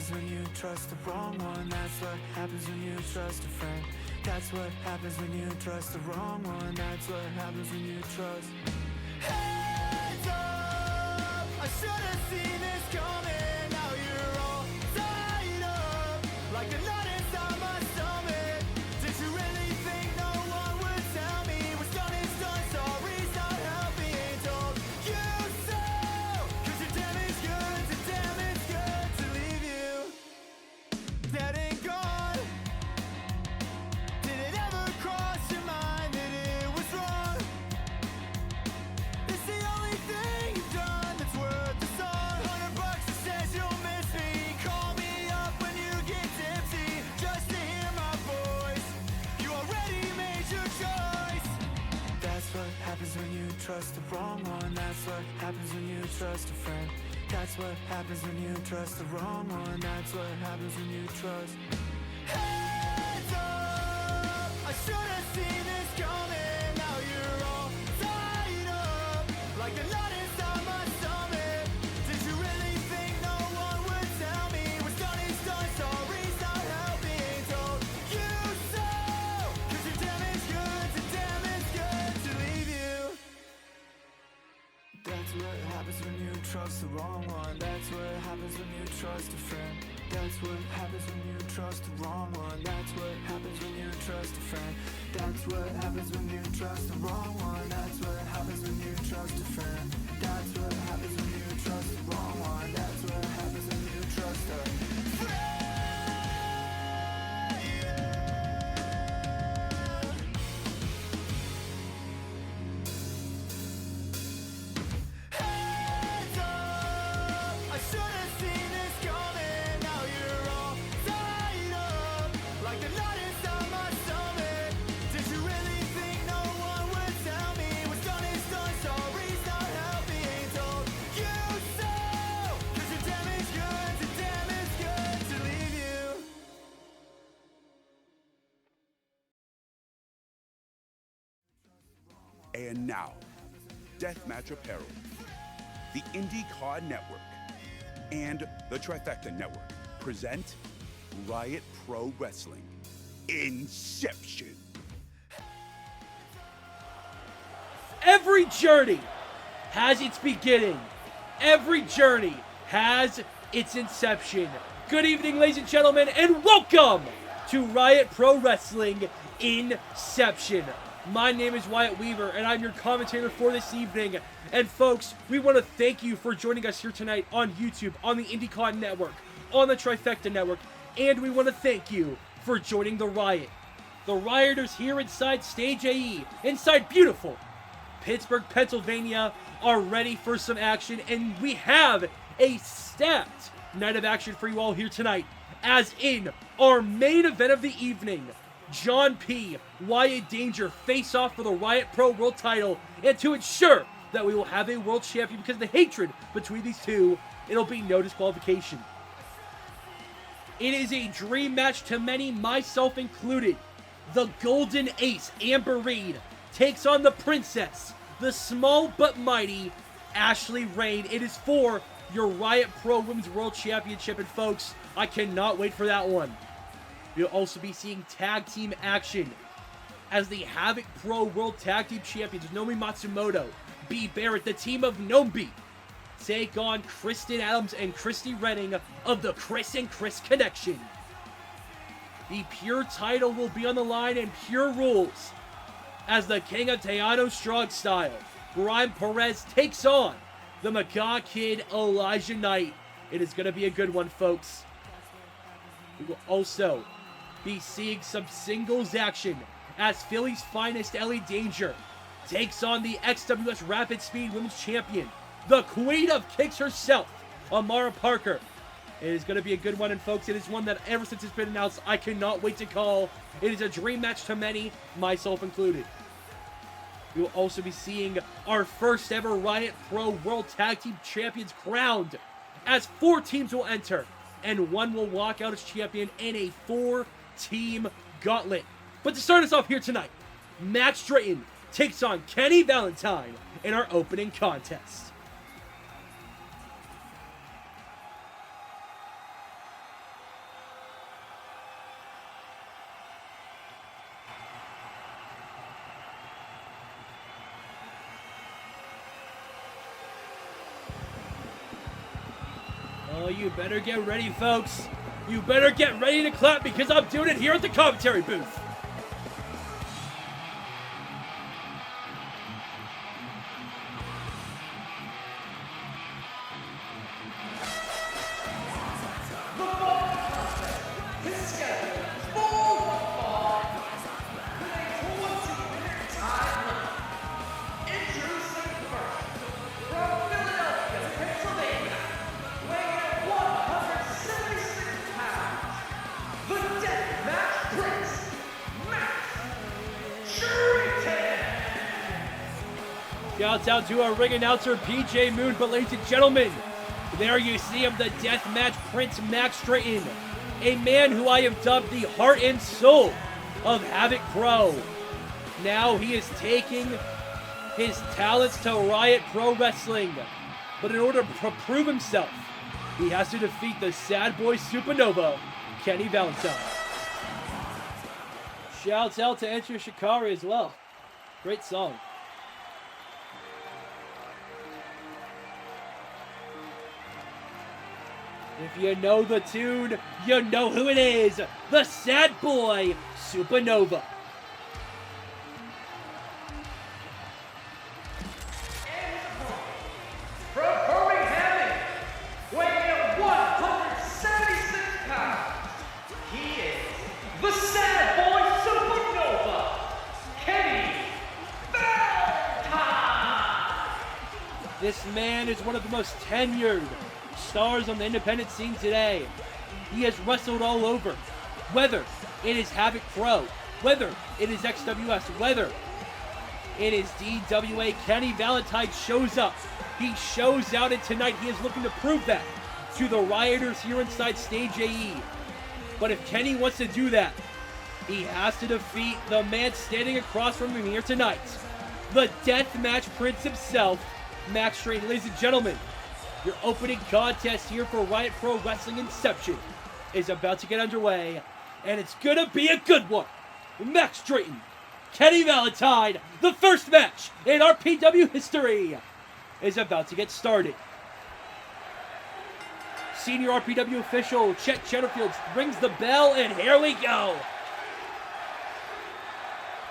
happens when you trust the wrong one. That's what happens when you trust a friend. That's what happens when you trust the wrong one. That's what happens when you trust. Hands up! I should have seen this coming. Now you're all tied up like the knot inside my stomach. Did you really think no one would tell me what's done is done? Sorry's not helping. Ain't told you so. 'Cause you're damaged goods and damaged good to leave you dead and gone. Did it ever cross your mind that it was wrong? It's the only thing you've done that's worth the song. $100 that says you'll miss me. Call me up when you get tipsy just to hear my voice. You already made your choice. That's what happens when you trust the wrong one. That's what happens when you trust a friend. That's what happens when you trust the wrong one. That's what happens when you trust. Hands up! I should have seen this coming. Now you're all tied up like the knot inside my stomach. Did you really think no one would tell me what's done is done? Sorry's not helping. Ain't told you so. 'Cause you're damaged goods and damaged good to leave you. That's what happens when you trust the wrong one. That's what happens when you trust a friend. That's what happens when you trust the wrong one. That's what happens when you trust a friend. That's what happens when you trust the wrong one. That's what happens when you trust a friend. That's what happens when you trust the wrong one. That's what happens when you trust a friend. Hands up! I should have seen this coming. Now you're all tied up like the knot inside my stomach. Did you really think no one would tell me what's done is done? Sorry's not helping. Ain't told you so. 'Cause you're damaged goods and damaged good to leave you. And now, Deathmatch Apparel, the IndyCar Network, and the Trifecta Network present Riot Pro Wrestling Inception. Every journey has its beginning. Every journey has its inception. Good evening, ladies and gentlemen, and welcome to Riot Pro Wrestling Inception. My name is Wyatt Weaver, and I'm your commentator for this evening. And folks, we want to thank you for joining us here tonight on YouTube, on the IndyCar Network, on the Trifecta Network, and we want to thank you for joining the Riot. The Rioters here inside Stage AE, inside beautiful Pittsburgh, Pennsylvania, are ready for some action, and we have a stacked night of action for you all here tonight. As in our main event of the evening, John P., Wyatt Danger face off for the Riot Pro World title, and to ensure that we will have a world champion because of the hatred between these two, it'll be no disqualification. It is a dream match to many, myself included. The Golden Ace, Amber Reed, takes on the Princess, the small but mighty Ashley Rayne. It is for your Riot Pro Women's World Championship, and folks, I cannot wait for that one. You'll also be seeing tag team action as the Havoc Pro World Tag Team Champions, Nomi Matsumoto, B. Barrett, the team of Nom-Bee, take on Kristen Adams and Christy Redding of the Kris and Kris Connection. The Pure title will be on the line, and Pure rules as the King of Teano Strong Style, Grime Perez, takes on the Macaw Kid, Elijah Knight. It is going to be a good one, folks. We will also be seeing some singles action as Philly's finest Elle Danger takes on the XWS Rapid Speed Women's Champion, the Queen of Kicks herself, Amara Parker. It is going to be a good one, and folks, it is one that ever since it's been announced, I cannot wait to call. It is a dream match to many, myself included. We will also be seeing our first ever Riot Pro World Tag Team Champions crowned, as 4 teams will enter, and 1 will walk out as champion in a 4-team gauntlet. But to start us off here tonight, Max Drayton takes on Kenny Valentine in our opening contest. Oh, you better get ready, folks. You better get ready to clap because I'm doing it here at the commentary booth. Shouts out to our ring announcer, PJ Moon. But ladies and gentlemen, there you see him, the Deathmatch Prince, Max Drayton. A man who I have dubbed the heart and soul of Havoc Pro. Now he is taking his talents to Riot Pro Wrestling. But in order to prove himself, he has to defeat the sad boy supernova, Kenny Valentine. Shouts out to Enter Shikari as well. Great song. If you know the tune, you know who it is. The sad boy, Supernova. From Birmingham, weighing 176 pounds, he is the sad boy Supernova, Kenny Valentine. This man is one of the most tenured stars on the independent scene today. He has wrestled all over, whether it is Havoc Pro, whether it is XWS, whether it is DWA. Kenny Valentine shows up. He shows out, and tonight he is looking to prove that to the rioters here inside Stage AE. But if Kenny wants to do that, he has to defeat the man standing across from him here tonight, the Deathmatch Prince himself, Max Drayton. Ladies and gentlemen, your opening contest here for Riot Pro Wrestling Inception is about to get underway, and it's gonna be a good one. Max Drayton, Kenny Valentine, the first match in RPW history is about to get started. Senior RPW official Chet Chatterfield rings the bell, and here we go.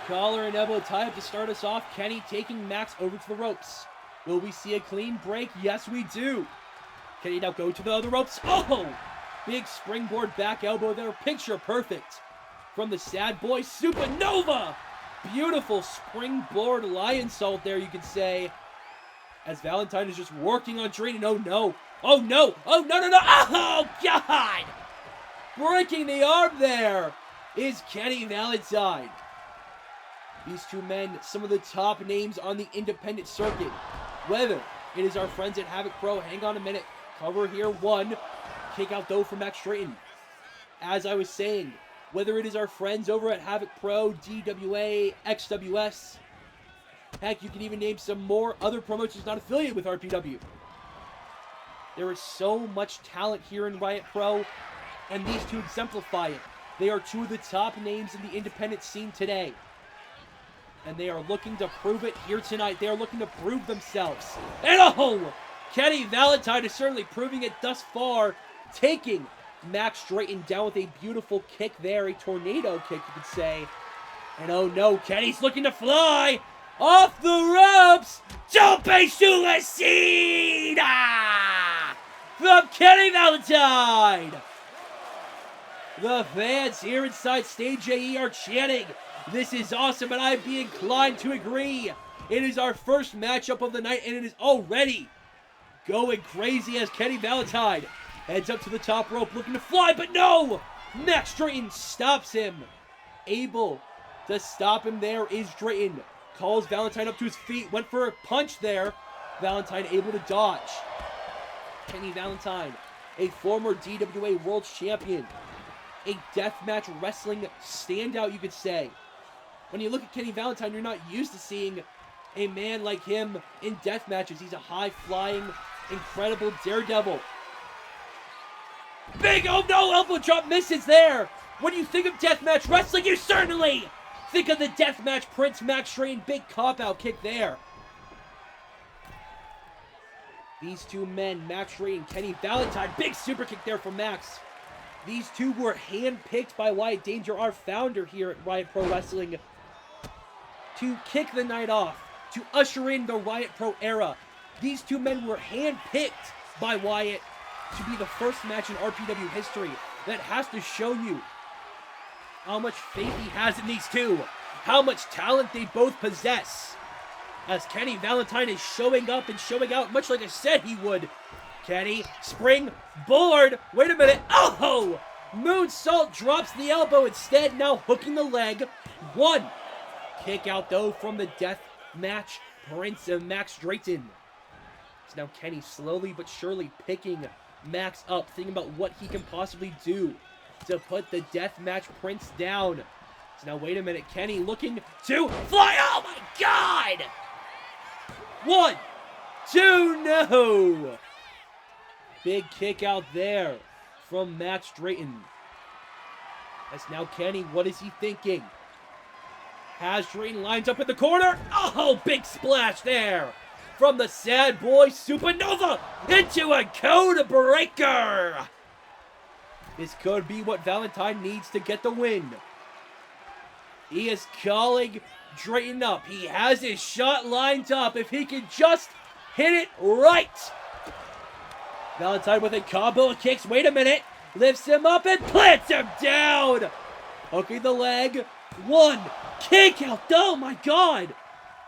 Collar and elbow tie up to start us off. Kenny taking Max over to the ropes. Will we see a clean break? Yes, we do. Can he now go to the other ropes? Oh! Big springboard back elbow there. Picture perfect. From the sad boy Supernova. Beautiful springboard lion salt there, you could say. As Valentine is just working on Drayton. Oh, no. Oh, no. Oh, no, no, no. Oh, God! Breaking the arm there is Kenny Valentine. These two men, some of the top names on the independent circuit. Whether it is our friends at Havoc Pro, hang on a minute, cover here one, kick out though from Max Drayton. As I was saying, whether it is our friends over at Havoc Pro, DWA, XWS, heck, you can even name some more other promotions not affiliated with RPW. There is so much talent here in Riot Pro, and these two exemplify it. They are two of the top names in the independent scene today. And they are looking to prove it here tonight. They are looking to prove themselves. And oh! Kenny Valentine is certainly proving it thus far. Taking Max Drayton down with a beautiful kick there. A tornado kick, you could say. And oh no, Kenny's looking to fly! Off the ropes! Tope Suicida! From Kenny Valentine! The fans here inside Stage AE are chanting, "This is awesome," and I'd be inclined to agree. It is our first matchup of the night, and it is already going crazy as Kenny Valentine heads up to the top rope looking to fly, but no! Max Drayton stops him. Able to stop him there is Drayton. Calls Valentine up to his feet, went for a punch there. Valentine able to dodge. Kenny Valentine, a former DWA World Champion. A deathmatch wrestling standout, you could say. When you look at Kenny Valentine, you're not used to seeing a man like him in death matches. He's a high-flying, incredible daredevil. Big, oh no, elbow drop misses there. When you think of deathmatch wrestling, you certainly think of the deathmatch Prince Max Rayne. Big cop-out kick there. These two men, Max Drayton, Kenny Valentine, big super kick there from Max. These two were handpicked by Wyatt Danger, our founder here at Riot Pro Wrestling, to kick the night off, to usher in the Riot Pro era. These two men were handpicked by Wyatt to be the first match in RPW history. That has to show you how much faith he has in these two, how much talent they both possess. As Kenny Valentine is showing up and showing out, much like I said he would. Kenny, spring, board, wait a minute, oh! Moonsault drops the elbow instead, now hooking the leg. One. Kick out though from the death match prince of Max Drayton. So now Kenny slowly but surely picking Max up, thinking about what he can possibly do to put the deathmatch prince down. So now wait a minute, Kenny looking to fly. Oh my God! 1, 2, no! Big kick out there from Max Drayton. As now Kenny, what is he thinking? Has Drayton lines up in the corner. Oh, big splash there from the sad boy Supernova into a code breaker. This could be what Valentine needs to get the win. He is calling Drayton up. He has his shot lined up. If he can just hit it right. Valentine with a combo of kicks. Wait a minute. Lifts him up and plants him down. Hooking the leg. One. Kick out. Oh my God.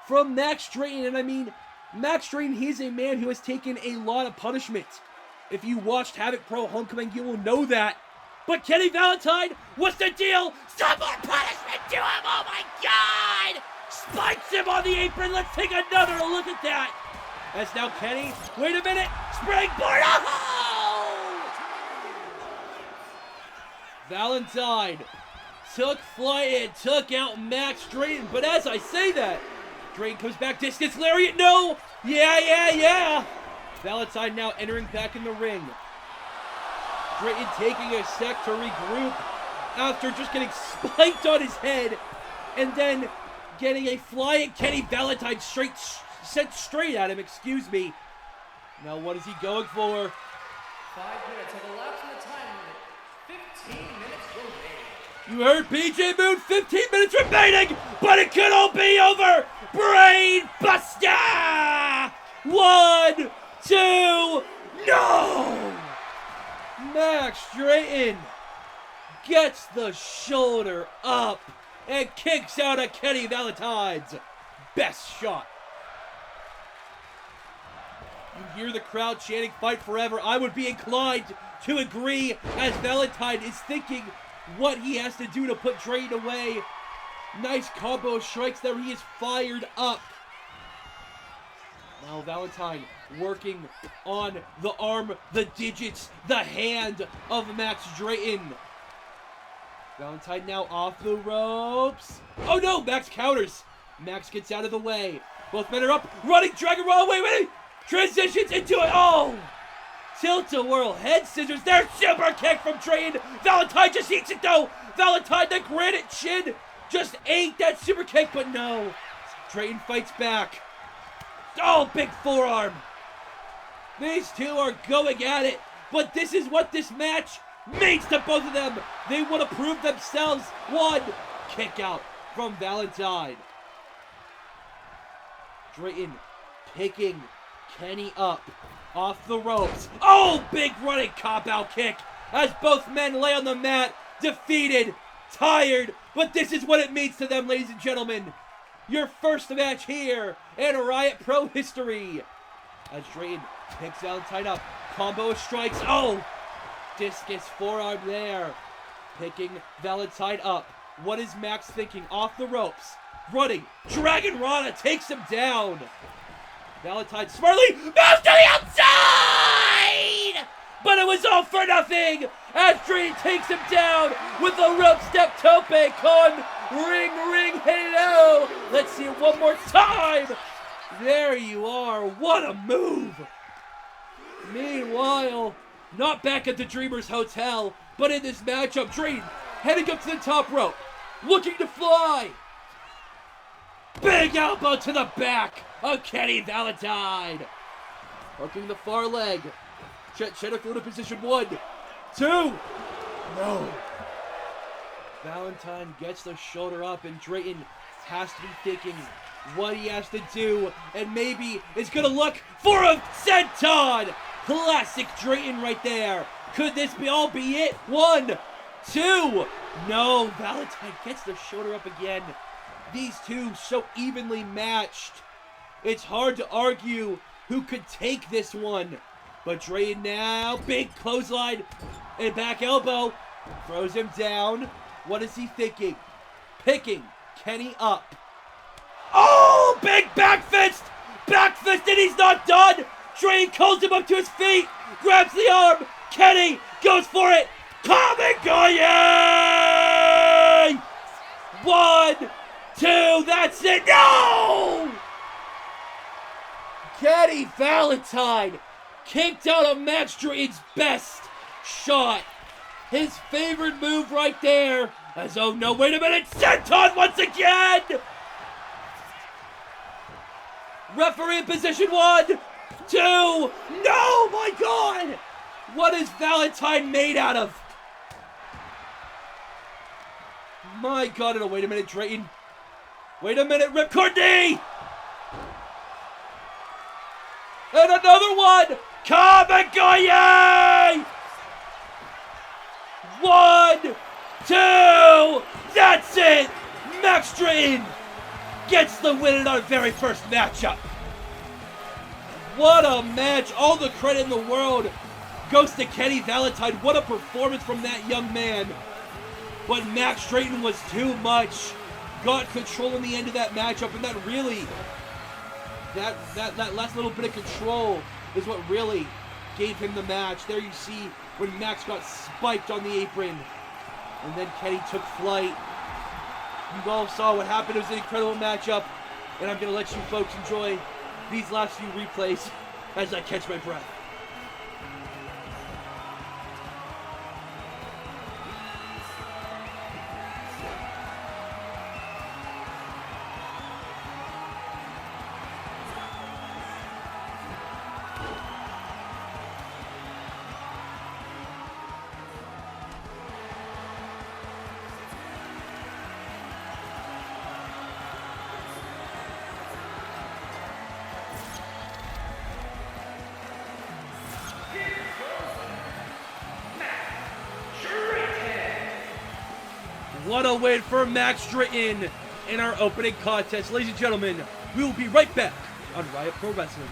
From Max Drayton. And I mean, Max Drayton, he's a man who has taken a lot of punishment. If you watched Havoc Pro Homecoming, you will know that. But Kenny Valentine, what's the deal? Some more punishment to him. Oh my God. Spikes him on the apron. Let's take another look at that. As now Kenny, wait a minute. Springboard. Oh! Valentine took flight and took out Max Drayton. But as I say that, Drayton comes back, distance lariat, no! Yeah! Valentine now entering back in the ring. Drayton taking a sec to regroup after just getting spiked on his head and then getting a flying Kenny Valentine sent straight at him, excuse me. Now what is he going for? 5 minutes have elapsed in the time limit. 15 minutes remaining. You heard PJ Moon, 15 minutes remaining, but it could all be over. Brain Buster! 1, 2, no! Max Drayton gets the shoulder up and kicks out at Kenny Valentine's best shot. You hear the crowd chanting "Fight Forever." I would be inclined to agree, as Valentine is thinking what he has to do to put Drayton away. Nice combo strikes there. He is fired up. Now Valentine working on the arm, the digits, the hand of Max Drayton. Valentine now off the ropes. Oh no, Max counters. Max gets out of the way. Both men are up, running Dragon Roll. Wait. Transitions into it. Oh! Tilt-a-whirl head scissors there. Super kick from Drayton. Valentine just eats it though. Valentine, the granite chin, just ate that super kick, but no. Drayton fights back. Oh, big forearm. These two are going at it, but this is what this match means to both of them. They want to prove themselves. One kick out from Valentine. Drayton picking Kenny up off the ropes. Oh, big running cop-out kick as both men lay on the mat, defeated, tired, but this is what it means to them, ladies and gentlemen. Your first match here in Riot Pro history. As Drayton picks Valentine up, combo of strikes. Oh, discus forearm there. Picking Valentine up. What is Max thinking? Off the ropes. Running. Dragon Rana takes him down. Valentine smartly moves to the outside! But it was all for nothing as Drayton takes him down with the rope step tope con ring hello. Let's see it one more time. There you are. What a move. Meanwhile, not back at the Dreamers Hotel, but in this matchup, Drayton heading up to the top rope, looking to fly. Big elbow to the back of Kenny Valentine. Hooking the far leg. Cheddar through to position 1, 2. No. Valentine gets the shoulder up, and Drayton has to be thinking what he has to do, and maybe is going to look for a senton. Classic Drayton right there. Could this be it? 1, 2. No, Valentine gets the shoulder up again. These two so evenly matched. It's hard to argue who could take this one. But Drayton now, big clothesline and back elbow. Throws him down. What is he thinking? Picking Kenny up. Oh, big back fist! Back fist, and he's not done! Drayton calls him up to his feet, grabs the arm. Kenny goes for it. Kamigoye! 1, 2, that's it. No! Kenny Valentine kicked out of Max Drayton's best shot. His favorite move right there. As, oh no, wait a minute, senton once again! Referee in position 1, 2, no, my God! What is Valentine made out of? My God, no, wait a minute, Drayton. Wait a minute, ripcord knee! And another one! Kamigoye! 1, 2, that's it! Max Drayton gets the win in our very first matchup. What a match! All the credit in the world goes to Kenny Valentine. What a performance from that young man. But Max Drayton was too much. Got control in the end of that matchup, and that really, that last little bit of control is what really gave him the match. There you see when Max got spiked on the apron, and then Kenny took flight. You all saw what happened. It was an incredible matchup, and I'm going to let you folks enjoy these last few replays as I catch my breath. What a win for Max Drayton in our opening contest. Ladies and gentlemen, we will be right back on Riot Pro Wrestling.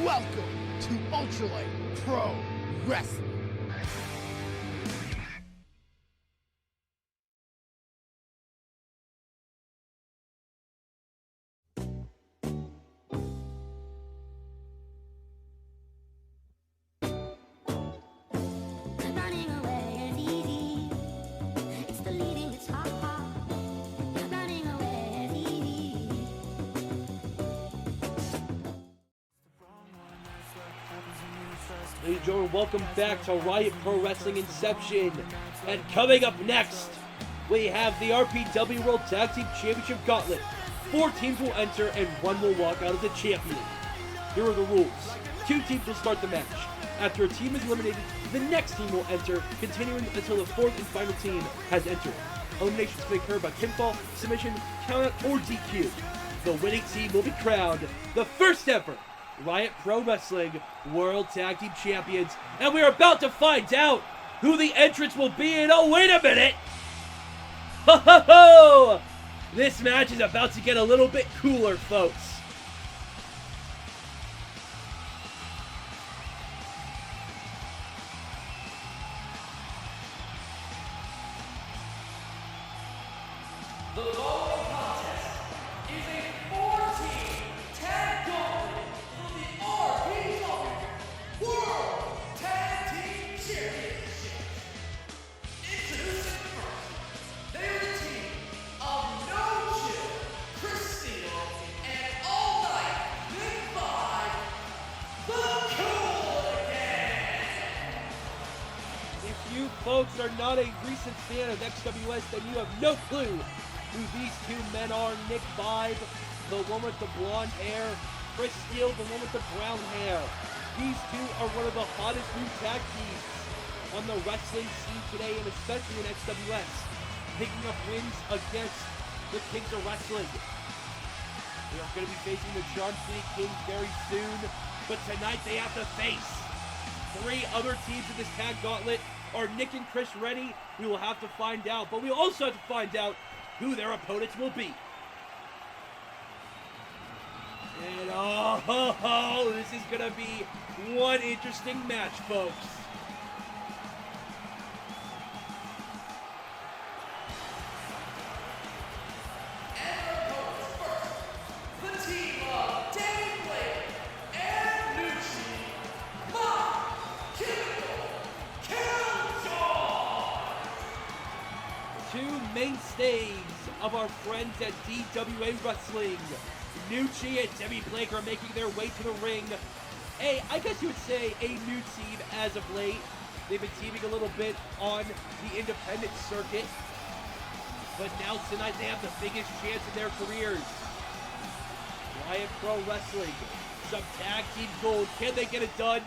Welcome to Ultralight Pro Wrestling. Running away is easy. It's the leading that's hard. Running away is easy. Ladies and gentlemen, welcome back to Riot Pro Wrestling Inception. And coming up next, we have the RPW World Tag Team Championship Gauntlet. 4 teams will enter and 1 will walk out as the champion. Here are the rules. 2 teams will start the match. After a team is eliminated, the next team will enter, continuing until the 4th and final team has entered. Eliminations may occur by pinfall, submission, countout, or DQ. The winning team will be crowned the first ever Riot Pro Wrestling World Tag Team Champions. And we are about to find out who the entrants will be. And oh, wait a minute! Ho ho ho! This match is about to get a little bit cooler, folks. The following contest is a 4-team tag gauntlet for the RPW World Tag Team Championship. Introducing first, they are the team of No Chill, Kris and All Night Big Five, the Cool-Again. If you folks are not a recent fan of XWS, then you have no clue who these two men are. Nick Vibe, the one with the blonde hair, Kris Steele, the one with the brown hair. These two are one of the hottest new tag teams on the wrestling scene today, and especially in XWS, picking up wins against the Kings of Wrestling. They are going to be facing the John Cena Kings very soon, but tonight they have to face 3 other teams in this tag gauntlet. Are Nick and Kris ready? We will have to find out, but we also have to find out who their opponents will be. And oh, this is going to be one interesting match, folks. The team of Danny Blake and Nucci, Mock, Chemical, Killjoy. Two mainstays of our friends at DWA Wrestling. Nucci and Demi Blake are making their way to the ring. I guess you would say a new team as of late. They've been teaming a little bit on the independent circuit. But now tonight they have the biggest chance in their careers. Riot Pro Wrestling. Some tag team gold. Can they get it done?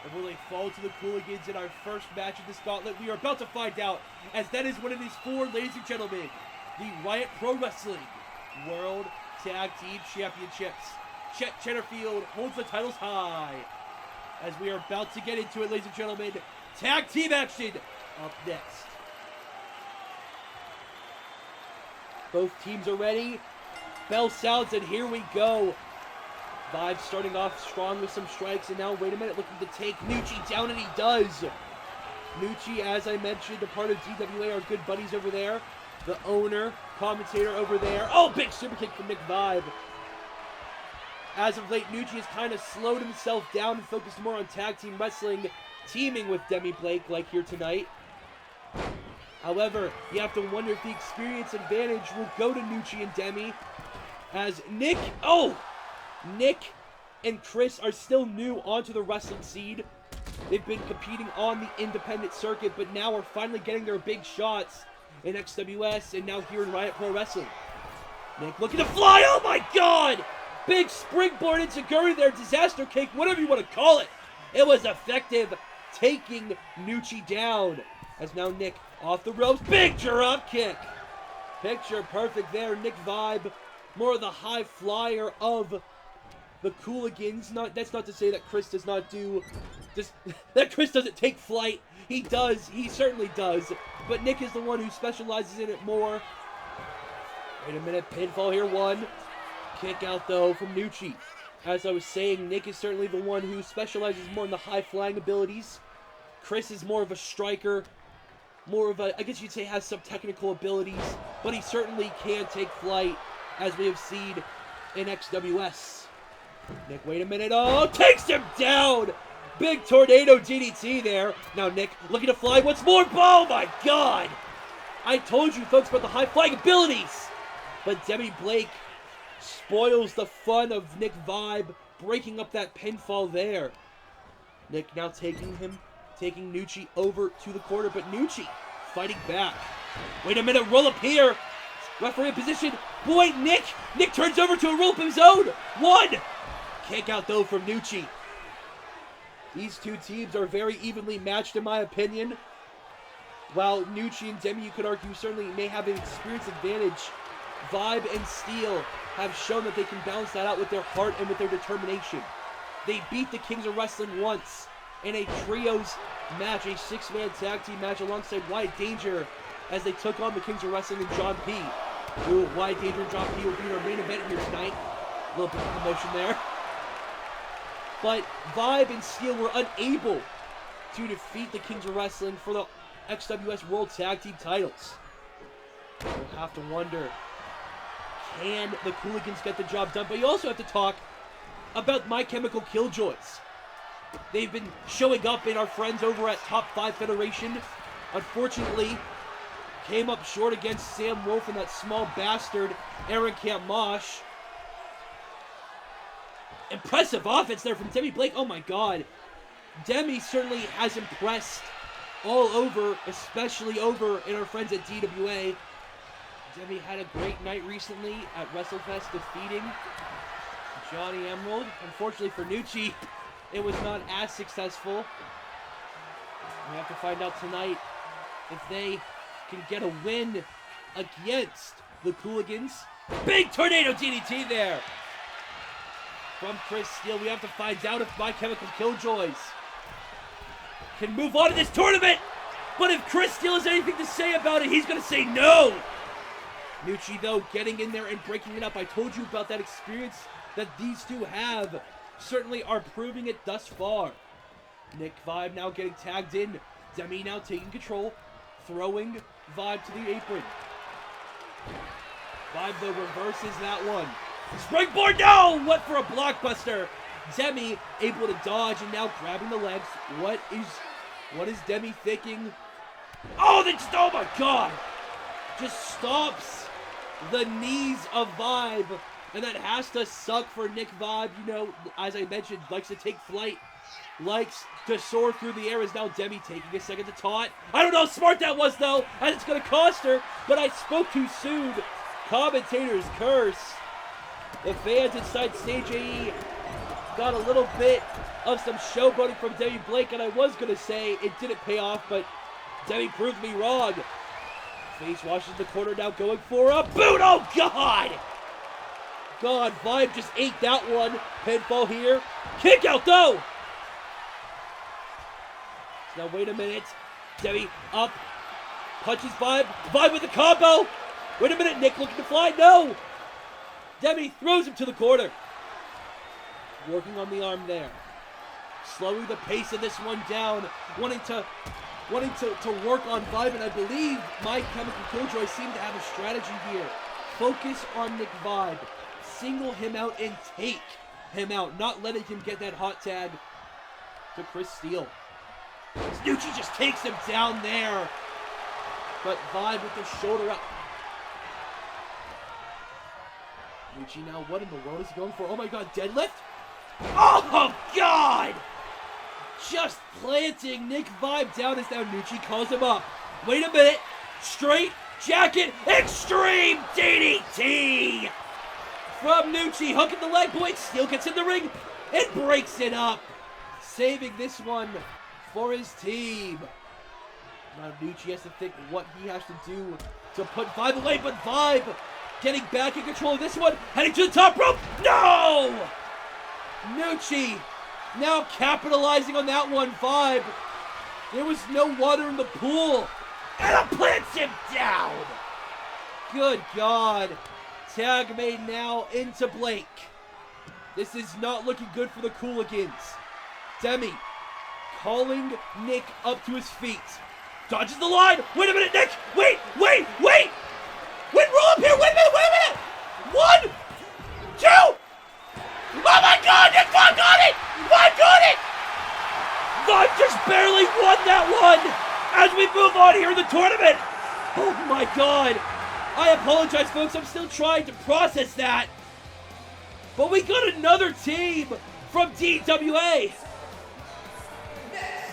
Or will they fall to the Cooligans in our first match of this gauntlet? We are about to find out, as that is what it is for, ladies and gentlemen. The Riot Pro Wrestling World Tag Team Championships. Chet Chatterfield holds the titles high. As we are about to get into it, ladies and gentlemen, tag team action up next. Both teams are ready. Bell sounds, and here we go. Vibe starting off strong with some strikes, and now, wait a minute, looking to take Nucci down, and he does. Nucci, as I mentioned, a part of DWA, are good buddies over there. The owner, commentator over there. Oh, big super kick from Nick Vibe. As of late, Nucci has kind of slowed himself down and focused more on tag team wrestling, teaming with Demi Blake like here tonight. However, you have to wonder if the experience advantage will go to Nucci and Demi, as Nick and Kris are still new onto the wrestling scene. They've been competing on the independent circuit, but now are finally getting their big shots in XWS and now here in Riot Pro Wrestling. Nick looking to fly, oh my god! Big springboard enziguri there, disaster cake, whatever you want to call it. It was effective, taking Nucci down. As now Nick off the ropes, big drop kick. Picture perfect there, Nick Vibe, more of the high flyer of the Cooligans. That's not to say that Kris does not do, that Kris doesn't take flight. He does, he certainly does. But Nick is the one who specializes in it more. Wait a minute, pinfall here, one. Kick out though from Nucci. As I was saying, Nick is certainly the one who specializes more in the high flying abilities. Kris is more of a striker, more of a, I guess you'd say, has some technical abilities, but he certainly can take flight, as we have seen in XWS. Nick, wait a minute, oh, takes him down! Big tornado DDT there. Now Nick looking to fly once more, oh my god! I told you folks about the high flying abilities! But Demi Blake spoils the fun of Nick Vibe, breaking up that pinfall there. Nick now taking Nucci over to the corner, but Nucci fighting back. Wait a minute, roll up here. Referee in position. Boy, Nick turns over to a roll up of his own. One. Kick out though from Nucci. These two teams are very evenly matched in my opinion. While Nucci and Demi, you could argue, certainly may have an experience advantage, Vibe and Steele have shown that they can balance that out with their heart and with their determination. They beat the Kings of Wrestling once in a trios match, a 6-man tag team match alongside Wyatt Danger, as they took on the Kings of Wrestling and John P. Who, Wyatt Danger and John P will be in our main event here tonight. A little bit of promotion there. But Vibe and Steele were unable to defeat the Kings of Wrestling for the XWS World Tag Team titles. We'll have to wonder, can the Cooligans get the job done? But you also have to talk about My Chemical Killjoys. They've been showing up in our friends over at Top 5 Federation. Unfortunately, came up short against Sam Wolf and that small bastard, Aaron Kamosh. Impressive offense there from Demi Blake. Oh my god. Demi certainly has impressed all over, especially over in our friends at DWA. Demi had a great night recently at WrestleFest defeating Johnny Emerald. Unfortunately for Nucci, it was not as successful. We have to find out tonight if they can get a win against the Cooligans. Big tornado DDT there from Kris Steele. We have to find out if My Chemical Killjoys can move on to this tournament. But if Kris Steele has anything to say about it, he's going to say no. Nucci, though, getting in there and breaking it up. I told you about that experience that these two have. Certainly are proving it thus far. Nick Vibe now getting tagged in. Demi now taking control. Throwing Vibe to the apron. Vibe, though, reverses that one. Springboard, no! What for a blockbuster? Demi able to dodge and now grabbing the legs. What is Demi thinking? Oh, oh my god! Just stops the knees of Vibe. And that has to suck for Nick Vibe. You know, as I mentioned, likes to take flight. Likes to soar through the air. Is now Demi taking a second to taunt. I don't know how smart that was, though, and it's going to cost her. But I spoke too soon. Commentators curse. The fans inside Stage AE got a little bit of some showboating from Demi Blake, and I was going to say it didn't pay off, but Demi proved me wrong. Face washes the corner now, going for a boot. Oh, God! God, Vibe just ate that one. Pinfall here. Kick out, though! Now, wait a minute. Demi up. Punches Vibe. Vibe with the combo. Wait a minute. Nick looking to fly. No! Demi throws him to the corner. Working on the arm there. Slowing the pace of this one down. Wanting to work on Vibe, and I believe My Chemical Killjoy seem to have a strategy here. Focus on Nick Vibe. Single him out and take him out. Not letting him get that hot tag to Kris Steele. Nucci just takes him down there. But Vibe with the shoulder up. Nucci now, what in the world is he going for? Oh my god, deadlift? Oh god! Just planting Nick Vibe down as now Nucci calls him up. Wait a minute. Straight jacket, extreme DDT! From Nucci, hooking the leg point. Steele gets in the ring and breaks it up. Saving this one for his team. Now Nucci has to think what he has to do to put Vibe away, but Vibe getting back in control of this one. Heading to the top rope. No! Nucci now capitalizing on that one. Vibe. There was no water in the pool. And it plants him down. Good God. Tag made now into Blake. This is not looking good for the Cooligans. Demi calling Nick up to his feet. Dodges the line. Wait a minute, Nick. Wait. Wait, roll up here. Wait a minute. 1, 2. Oh my God, Nick Vibe got it. Vibe got it. Vibe just barely won that one as we move on here in the tournament. Oh my God. I apologize, folks. I'm still trying to process that. But we got another team from DWA. Next,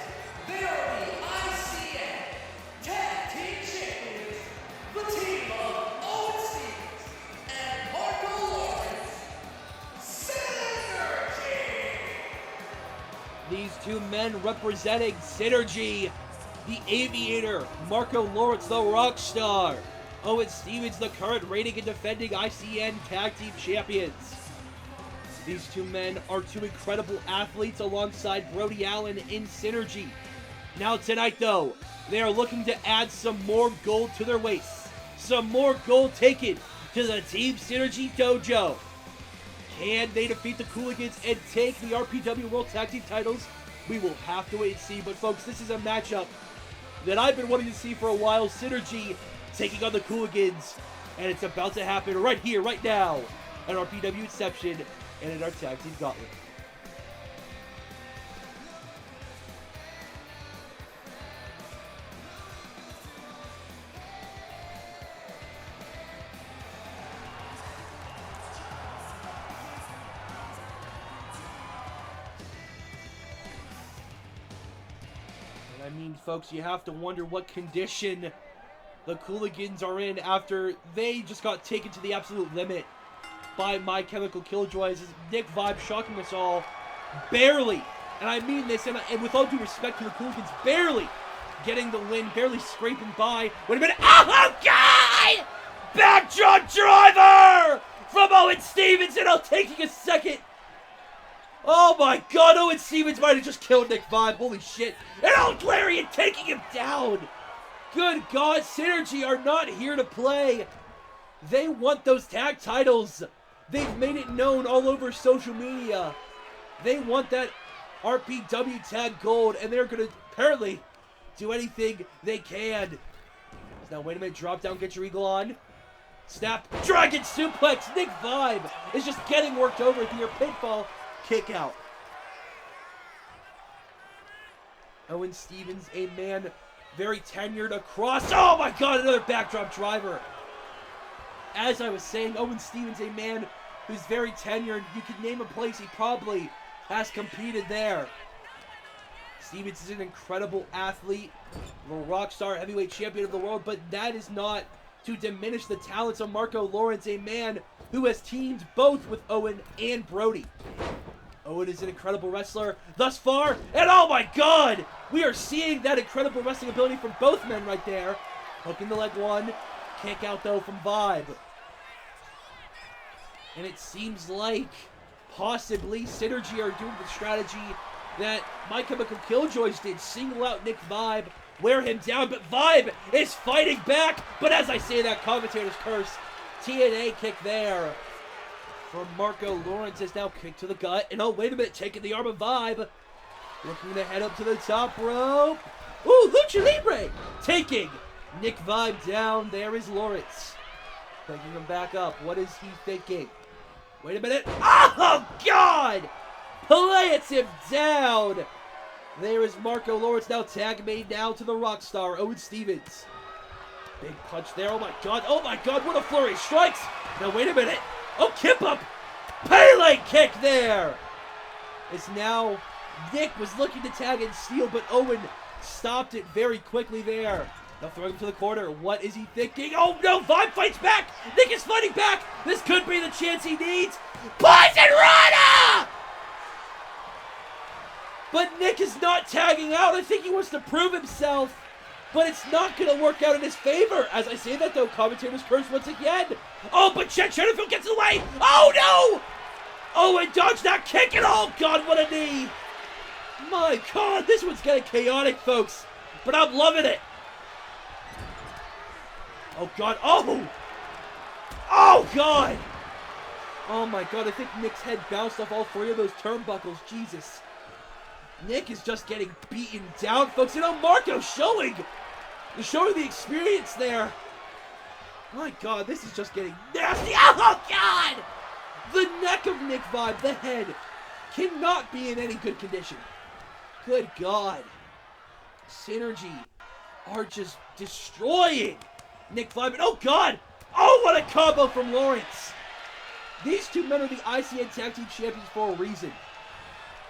they are the ICN Tag Team Champions, the team of Owen Stevens and Marco Lawrence. Synergy! These two men representing Synergy. The Aviator, Marco Lawrence, the Rockstar. Owen Stevens, the current reigning and defending ICN Tag Team Champions. These two men are two incredible athletes alongside Brody Allen in Synergy. Now tonight, though, they are looking to add some more gold to their waists. Some more gold taken to the Team Synergy Dojo. Can they defeat the Cooligans and take the RPW World Tag Team titles? We will have to wait and see. But folks, this is a matchup that I've been wanting to see for a while. Synergy taking on the Cooligans. And it's about to happen right here, right now, at RPW Inception and in our tag team Gauntlet. I mean, folks, you have to wonder what condition the Cooligans are in after they just got taken to the absolute limit by My Chemical Killjoys. Nick Vibe shocking us all, barely, and I mean this, and with all due respect to the Cooligans, barely getting the win, barely scraping by. Wait a minute. Oh, God! Backdrop driver from Owen Stevens, and taking a second. Oh my God, Owen Stevens might have just killed Nick Vibe. Holy shit. And Old Larian taking him down. Good God, Synergy are not here to play. They want those tag titles. They've made it known all over social media. They want that RPW tag gold, and they're going to apparently do anything they can. Now, wait a minute. Drop down, get your eagle on. Snap. Dragon suplex. Nick Vibe is just getting worked over here. Pinfall. Kick out. Owen Stevens, a man very tenured across. Oh my God, another backdrop driver. As I was saying, Owen Stevens, a man who's very tenured. You could name a place he probably has competed there. Stevens is an incredible athlete, a rock star, heavyweight champion of the world, but that is not to diminish the talents of Marco Lawrence, a man who has teamed both with Owen and Brody. Owen is an incredible wrestler thus far, and oh my God, we are seeing that incredible wrestling ability from both men right there. Hooking the leg one, kick out though from Vibe. And it seems like possibly Synergy are doing the strategy that My Chemical Killjoys did, single out Nick Vibe, wear him down, but Vibe is fighting back. But as I say that, commentator's curse, TNA kick there from Marco Lawrence is now kicked to the gut. And oh, wait a minute, taking the arm of Vibe. Looking to head up to the top rope. Ooh, Lucha Libre! Taking Nick Vibe down. There is Lawrence. Taking him back up. What is he thinking? Wait a minute. Oh, God! Plants him down. There is Marco Lawrence now tag made now to the Rockstar, Owen Stevens. Big punch there. Oh, my God. Oh, my God. What a flurry. Strikes. Now, wait a minute. Oh, kip up. Pele kick there. It's now Nick was looking to tag and steal, but Owen stopped it very quickly there. Now throwing him to the corner. What is he thinking? Oh, no. Vibe fights back. Nick is fighting back. This could be the chance he needs. Poison Rana! But Nick is not tagging out. I think he wants to prove himself. But it's not going to work out in his favor. As I say that, though, commentator's curse once again. Oh, but Chet Shenfield gets in the way. Oh, no! Oh, and dodged that kick. And oh, God, what a knee. My God, this one's getting chaotic, folks. But I'm loving it. Oh, God. Oh! Oh, God! Oh, my God. I think Nick's head bounced off all three of those turnbuckles. Jesus. Nick is just getting beaten down, folks. You know, Marco showing the experience there. My God, this is just getting nasty. Oh, God! The neck of Nick Vibe, the head, cannot be in any good condition. Good God. Synergy are just destroying Nick Vibe. And oh, God! Oh, what a combo from Lawrence. These two men are the ICN Tag Team Champions for a reason.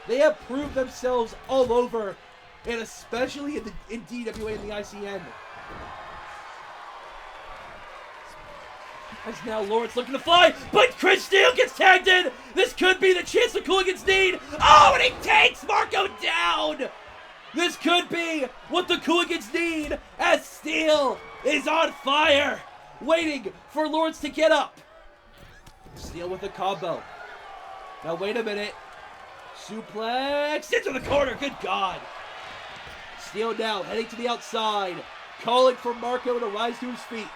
They have proved themselves all over, and especially in DWA and the ICN. As now Lawrence looking to fly, but Chris Steele gets tagged in. This could be the chance the Cooligans need. Oh, and he takes Marco down. This could be what the Cooligans need as Steele is on fire, waiting for Lawrence to get up. Steele with a combo. Now wait a minute. Suplex into the corner. Good God. Steele now heading to the outside, calling for Marco to rise to his feet.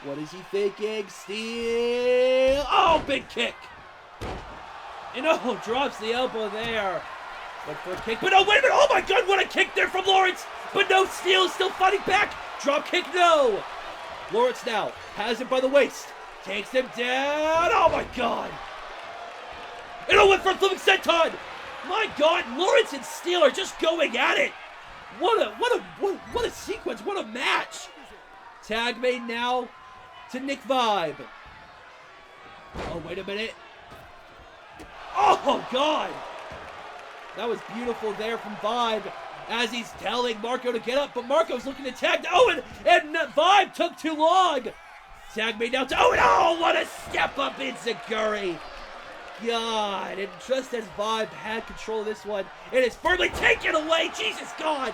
What is he thinking? Steele. Oh, big kick. And oh, drops the elbow there. Look for a kick. But oh, wait a minute. Oh, my God. What a kick there from Lawrence. But no, Steele is still fighting back. Drop kick, no. Lawrence now has him by the waist. Takes him down. Oh my God. And Owen for a flipping senton. My God, Lawrence and Steele are just going at it. What a sequence. What a match. Tag made now to Nick Vibe. Oh, wait a minute. Oh, God. That was beautiful there from Vibe as he's telling Marco to get up, but Marco's looking to tag to Owen, and Vibe took too long. Tag made now to Owen. Oh, what a step up in Zaguri. God, and just as Vibe had control of this one, it is firmly taken away. Jesus, God.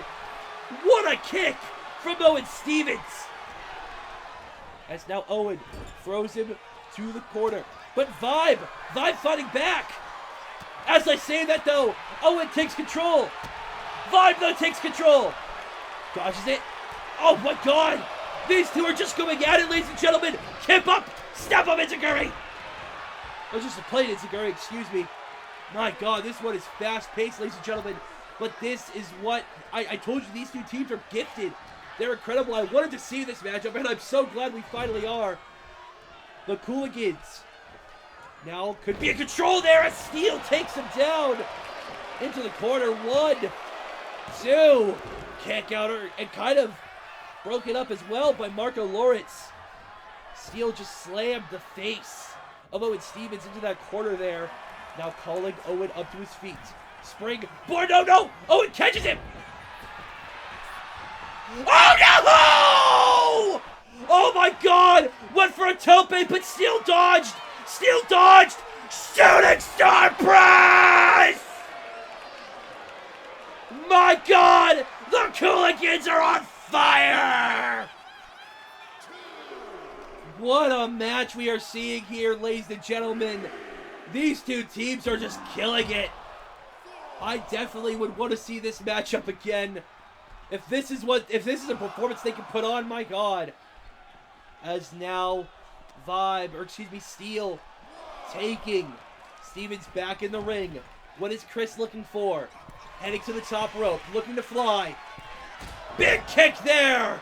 What a kick from Owen Stevens. As now Owen throws him to the corner. But Vibe fighting back. As I say that though, Owen takes control. Vibe though takes control. Dodges it. Oh my God. These two are just going at it, ladies and gentlemen. Kip up. Step up, Enziguri. Oh, just a plain Enziguri, excuse me. My God, this one is fast-paced, ladies and gentlemen. But this is what I told you, these two teams are gifted. They're incredible. I wanted to see this matchup, and I'm so glad we finally are. The Cooligans now could be in control there as Steele takes him down into the corner. 1, 2, kick out and kind of broken up as well by Marco Lawrence. Steele just slammed the face of Owen Stevens into that corner there. Now calling Owen up to his feet. Spring board, no! Owen catches him! Oh no! Oh my God! Went for a tope, but Steele dodged! Shooting star press! My God! The Cooligans are on fire! What a match we are seeing here, ladies and gentlemen. These two teams are just killing it. I definitely would want to see this matchup again. If this is a performance they can put on, my God. As now Steele taking Stevens back in the ring. What is Kris looking for? Heading to the top rope, looking to fly. Big kick there!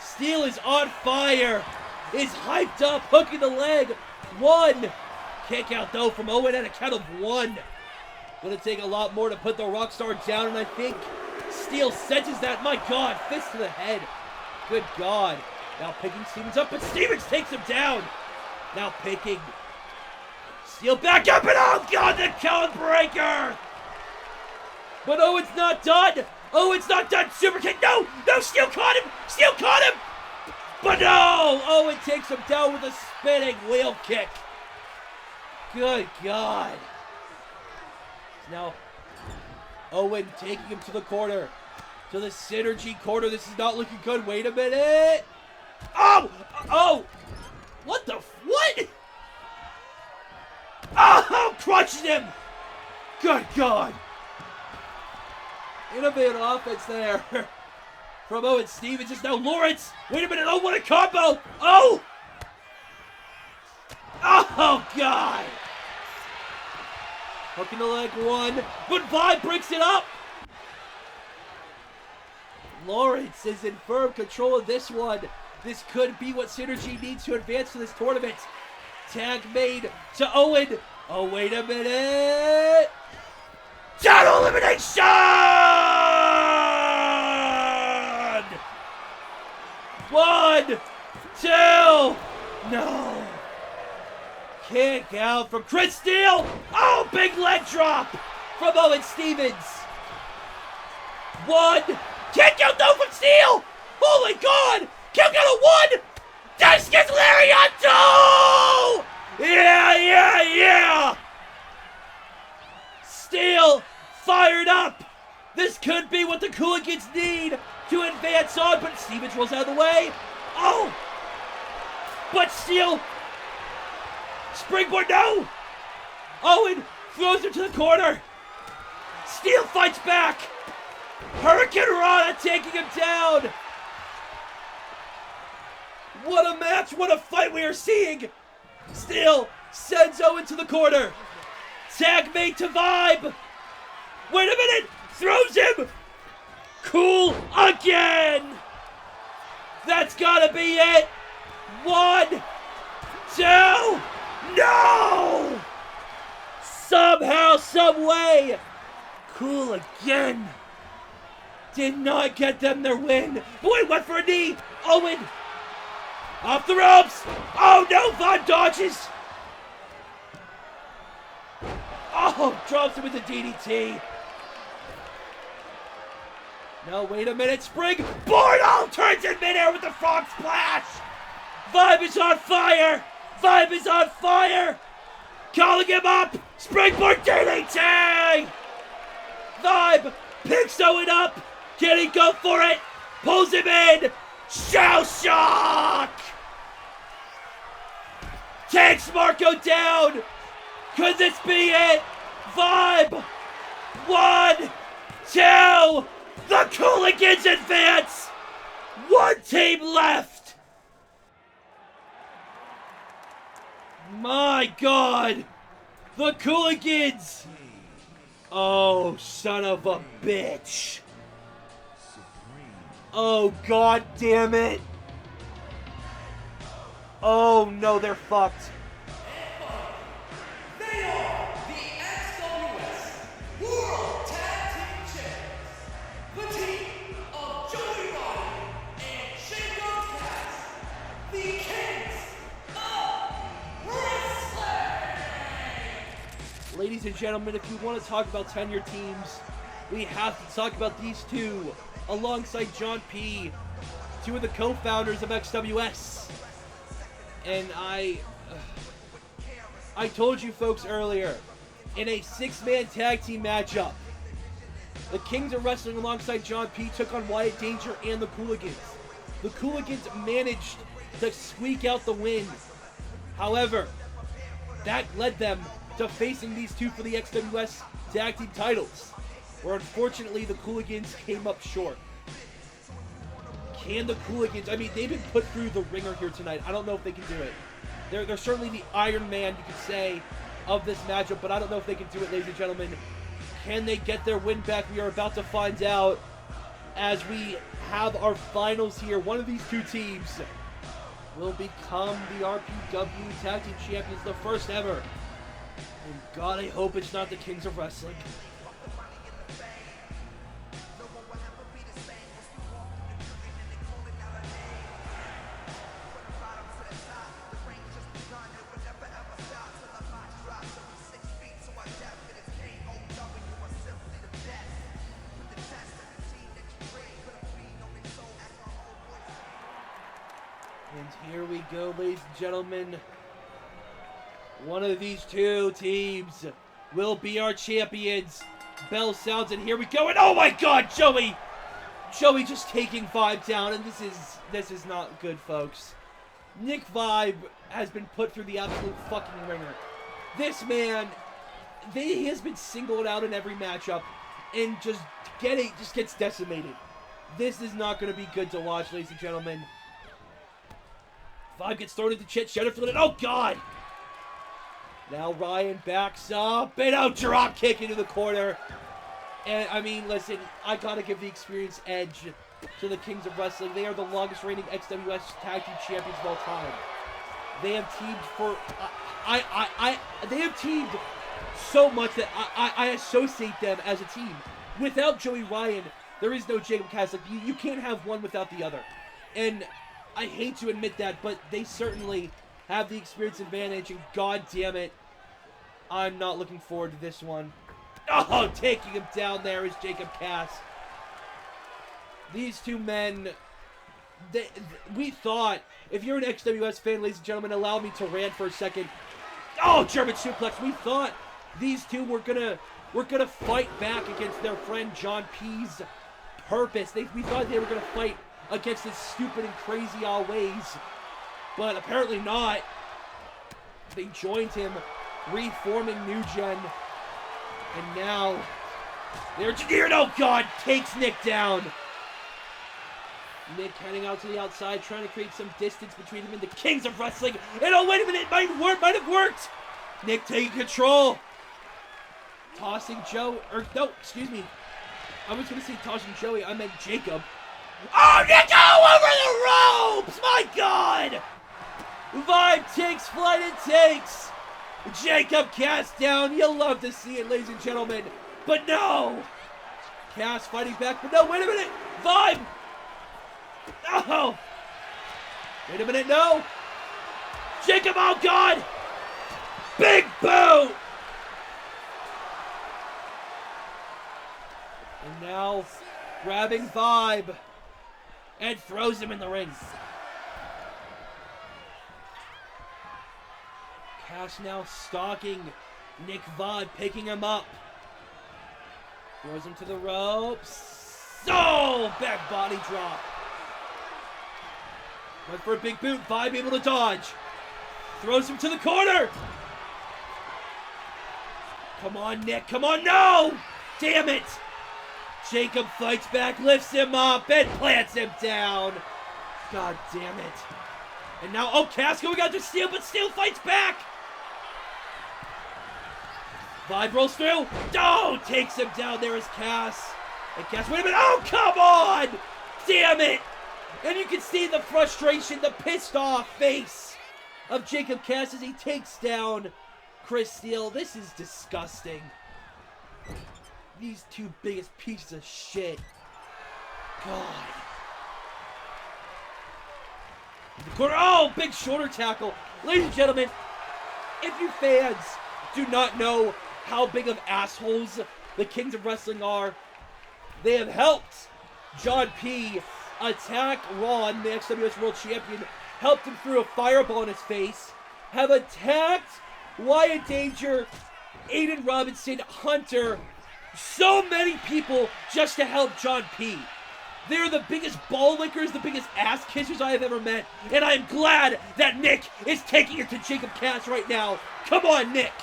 Steele is on fire, is hyped up, hooking the leg. 1. Kick out though from Owen at a count of 1. Gonna take a lot more to put the Rockstar down, and I think Steele senses that. My God, fist to the head. Good God. Now picking Stevens up, but Stevens takes him down. Now picking Steele back up, and oh God, the cone breaker. But Owen's not done. Super kick. No, Steele caught him. But no, Owen takes him down with a spinning wheel kick. Good God. Now, Owen taking him to the corner. To the Synergy corner. This is not looking good. Wait a minute. Oh! What? Oh, crushed him. Good God. Innovative offense there from Owen Stevens. Just now Lawrence. Wait a minute. Oh, what a combo. Oh, God. Hooking the leg 1, but Vibe breaks it up. Lawrence is in firm control of this one. This could be what Synergy needs to advance to this tournament. Tag made to Owen. Oh, wait a minute. Total elimination! 1, 2, no. Kick out from Kris Steele. Oh, big leg drop from Owen Stevens. 1. Kick out though from Steele. Holy God. Kick out of 1. Discus Lariat 2. Yeah. Steele fired up. This could be what the Cooligans need to advance on, but Stevens rolls out of the way. Oh. But Steele. Springboard, no! Owen throws him to the corner. Steele fights back. Hurricane Rana taking him down. What a match, what a fight we are seeing. Steele sends Owen to the corner. Tag made to Vibe. Wait a minute, throws him. Cool again. That's gotta be it. 1, 2, no! Somehow, some way, Cool again. Did not get them their win. Boy, went for a knee. Owen. Off the ropes. Oh no, Von dodges. Oh, drops him with the DDT. No, wait a minute. Spring. Bordeaux turns in midair with the frog splash. Vibe is on fire. Vibe is on fire. Calling him up. Springboard DDT. Vibe picks Owen up. Can he go for it? Pulls him in. Shell shock. Takes Marco down. Could this be it? Vibe. 1, 2. The Cooligans advance. One team left. My God. The Cooligans. Oh, son of a bitch. Oh, God damn it. Oh, no, they're fucked. They are the XWS World Tag Team Champions. The team of Joey Wyatt and Shingo Cass. The Kings of Wrestling. Ladies and gentlemen, if you want to talk about tenure teams, we have to talk about these two, alongside John P., two of the co-founders of XWS. And I told you folks earlier, in a 6-man tag team matchup, the Kings of Wrestling alongside John P. took on Wyatt Danger and the Cooligans. The Cooligans managed to squeak out the win. However, that led them to facing these two for the XWS tag team titles, where unfortunately the Cooligans came up short. Can the Cooligans, I mean, they've been put through the ringer here tonight. I don't know if they can do it. They're certainly the Iron Man, you could say, of this matchup, but I don't know if they can do it, ladies and gentlemen. Can they get their win back? We are about to find out as we have our finals here. One of these two teams will become the RPW Tag Team Champions, the first ever. And God, I hope it's not the Kings of Wrestling. And here we go, ladies and gentlemen. One of these two teams will be our champions. Bell sounds, and here we go. And oh my God, Joey! Joey just taking Vibe down, and this is not good, folks. Nick Vibe has been put through the absolute fucking ringer. This man, he has been singled out in every matchup, and just gets decimated. This is not going to be good to watch, ladies and gentlemen. Vibe gets thrown into Chet Shetterfield, and oh God! Now Ryan backs up, and out drop kick into the corner. And I mean, listen, I gotta give the experience edge to the Kings of Wrestling. They are the longest reigning XWS Tag Team Champions of all time. They have teamed for, they have teamed so much that I associate them as a team. Without Joey Ryan, there is no Jacob Cass. Like, you can't have one without the other. And I hate to admit that, but they certainly have the experience advantage, and God damn it, I'm not looking forward to this one. Oh, taking him down there is Jacob Cass. These two men, we thought, if you're an XWS fan, ladies and gentlemen, allow me to rant for a second. Oh, German suplex. We thought these two were gonna fight back against their friend John P's purpose. We thought they were gonna fight against his stupid and crazy ways. But apparently not. They joined him, reforming New Gen. And now they're engineered. Oh God, takes Nick down. Nick heading out to the outside, trying to create some distance between him and the Kings of Wrestling. And oh, wait a minute, it might have worked. Nick taking control. Tossing Joe, or no, excuse me. I was going to say tossing Joey, I meant Jacob. Oh, Nick! Oh, over the ropes! My God! Vibe takes flight and takes Jacob Cass down. You'll love to see it, ladies and gentlemen. But no! Cass fighting back, but no, wait a minute! Vibe! No! Wait a minute, no! Jacob, oh God! Big boot! And now, grabbing Vibe, and throws him in the ring. Cass now stalking Nick Vibe, picking him up. Throws him to the ropes. Oh, back body drop. Went for a big boot. Vibe able to dodge. Throws him to the corner. Come on, Nick. Come on, no! Damn it! Jacob fights back, lifts him up, and plants him down. God damn it. And now, oh, Cass going out to Steel, but Steel fights back. Vibe rolls through. Oh, takes him down. There is Cass. And Cass, wait a minute. Oh, come on! Damn it! And you can see the frustration, the pissed off face of Jacob Cass as he takes down Chris Steele. This is disgusting. These two biggest pieces of shit. God. The corner. Oh, big shoulder tackle. Ladies and gentlemen, if you fans do not know how big of assholes the Kings of Wrestling are, they have helped John P. attack Ron, the XWS World Champion, helped him through a fireball in his face, have attacked Wyatt Danger, Aiden Robinson, Hunter, so many people just to help John P. They're the biggest ball lickers, the biggest ass kissers I have ever met, and I am glad that Nick is taking it to Jacob Cass right now. Come on, Nick!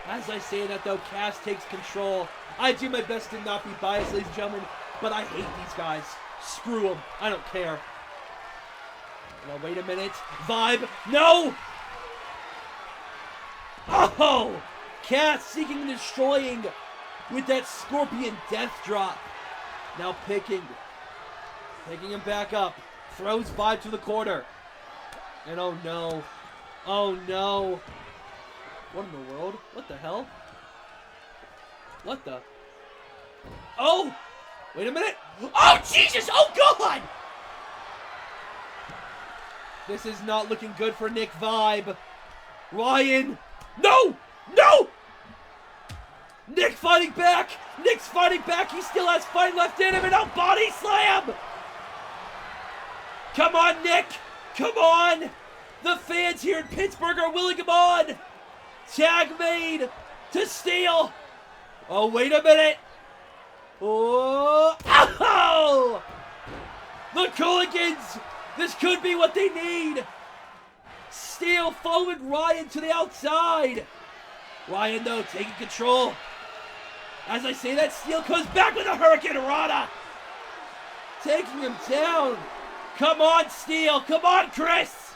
As I say that, though, Cass takes control. I do my best to not be biased, ladies and gentlemen, but I hate these guys. Screw them. I don't care. Now, wait a minute. Vibe. No! Oh! Cass seeking and destroying with that Scorpion Death Drop. Now picking him back up. Throws Vibe to the corner. And oh no. Oh no. What in the world? What the hell? What the? Oh! Wait a minute! Oh Jesus! Oh God! This is not looking good for Nick Vibe. Ryan! No! No! Nick fighting back! Nick's fighting back! He still has fight left in him, and now body slam! Come on, Nick! Come on! The fans here in Pittsburgh are willing him on! Tag made to Steele! Oh, wait a minute! Oh! Ow! The Cooligans! This could be what they need! Steele following Ryan to the outside! Ryan, though, taking control. As I say that, Steele comes back with a Hurricane Rana! Taking him down! Come on, Steele! Come on, Kris!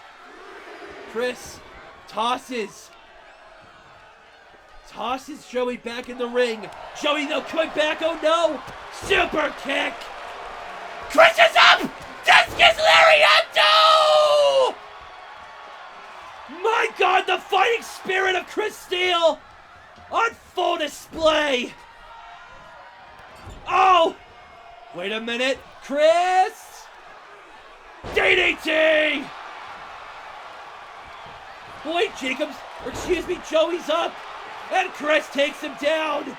Kris tosses Joey back in the ring. Joey, though, coming back. Oh, no! Super kick! Kris is up! Discus Lariato! My God, the fighting spirit of Kris Steele on full display. Oh! Wait a minute. Kris! DDT! Boy, Joey's up. And Kris takes him down.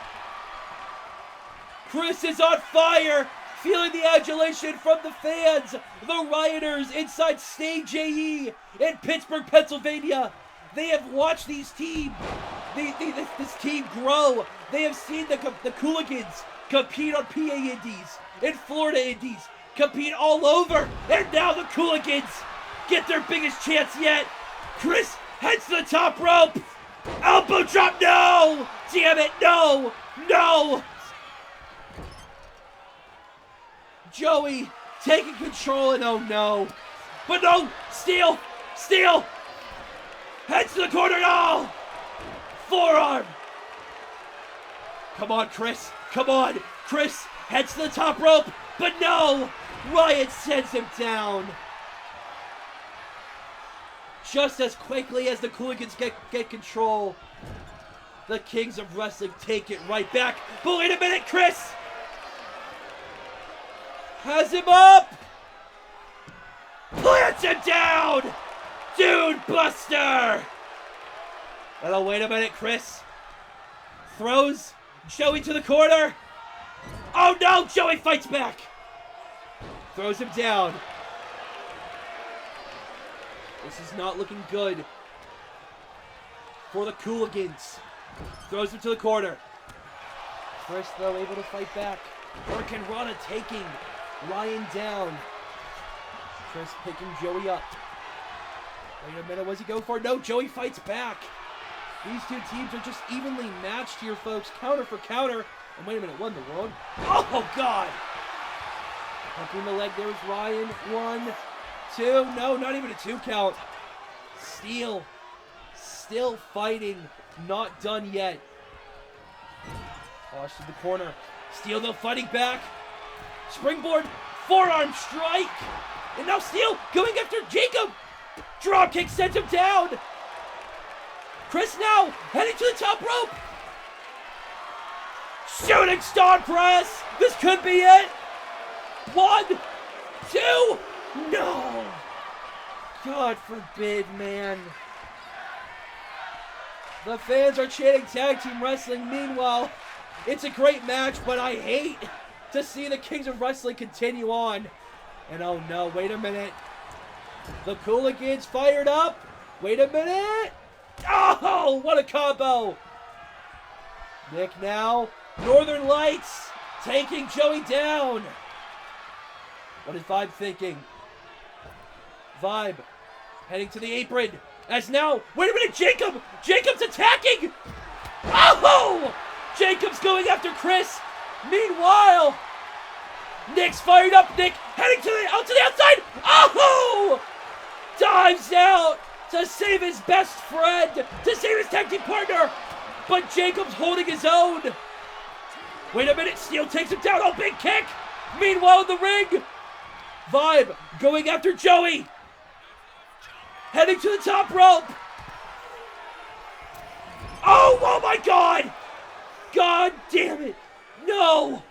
Kris is on fire. Feeling the adulation from the fans. The rioters inside Stage AE in Pittsburgh, Pennsylvania. They have watched these teams, this team grow. They have seen the Cooligans compete on PA Indies, in Florida Indies, compete all over. And now the Cooligans get their biggest chance yet. Kris heads to the top rope. Elbow drop, no! Damn it, no! No! Joey taking control, and oh no. But no, Steele! Heads to the corner, no! Forearm! Come on, Kris. Come on, Kris. Heads to the top rope, but no! Wyatt sends him down. Just as quickly as the Cooligans get control, the Kings of Wrestling take it right back. But wait a minute, Kris has him up! Plants him down! Dude Buster! Oh, wait a minute, Kris throws Joey to the corner. Oh no, Joey fights back. Throws him down. This is not looking good for the Cooligans. Throws him to the corner. Kris, though, able to fight back. Hurricane Rana taking Ryan down. Kris picking Joey up. Wait a minute, what's he going for? No, Joey fights back. These two teams are just evenly matched here, folks. Counter for counter. And wait a minute, what in the world? Oh, God! Pumping the leg, there's Ryan. 1, 2. No, not even a 2 count. Steele. Still fighting. Not done yet. Toss to the corner. Steele, though, fighting back. Springboard. Forearm strike. And now Steele going after Jacob. Dropkick sends him down. Kris now heading to the top rope. Shooting star press. This could be it. 1, 2. No. God forbid, man. The fans are chanting tag team wrestling. Meanwhile, it's a great match, but I hate to see the Kings of Wrestling continue on. And oh no, wait a minute. The Cooligans fired up. Wait a minute. Oh, what a combo. Nick now. Northern Lights taking Joey down. What is Vibe thinking? Vibe heading to the apron. As now, wait a minute, Jacob! Jacob's attacking! Oh! Jacob's going after Kris. Meanwhile, Nick's fired up. Nick heading to the outside. Oh! Dives out to save his best friend, to save his tag team partner. But Jacob's holding his own. Wait a minute, Steele takes him down. Oh, big kick. Meanwhile, in the ring, Vibe going after Joey. Heading to the top rope. Oh my God. God damn it. No.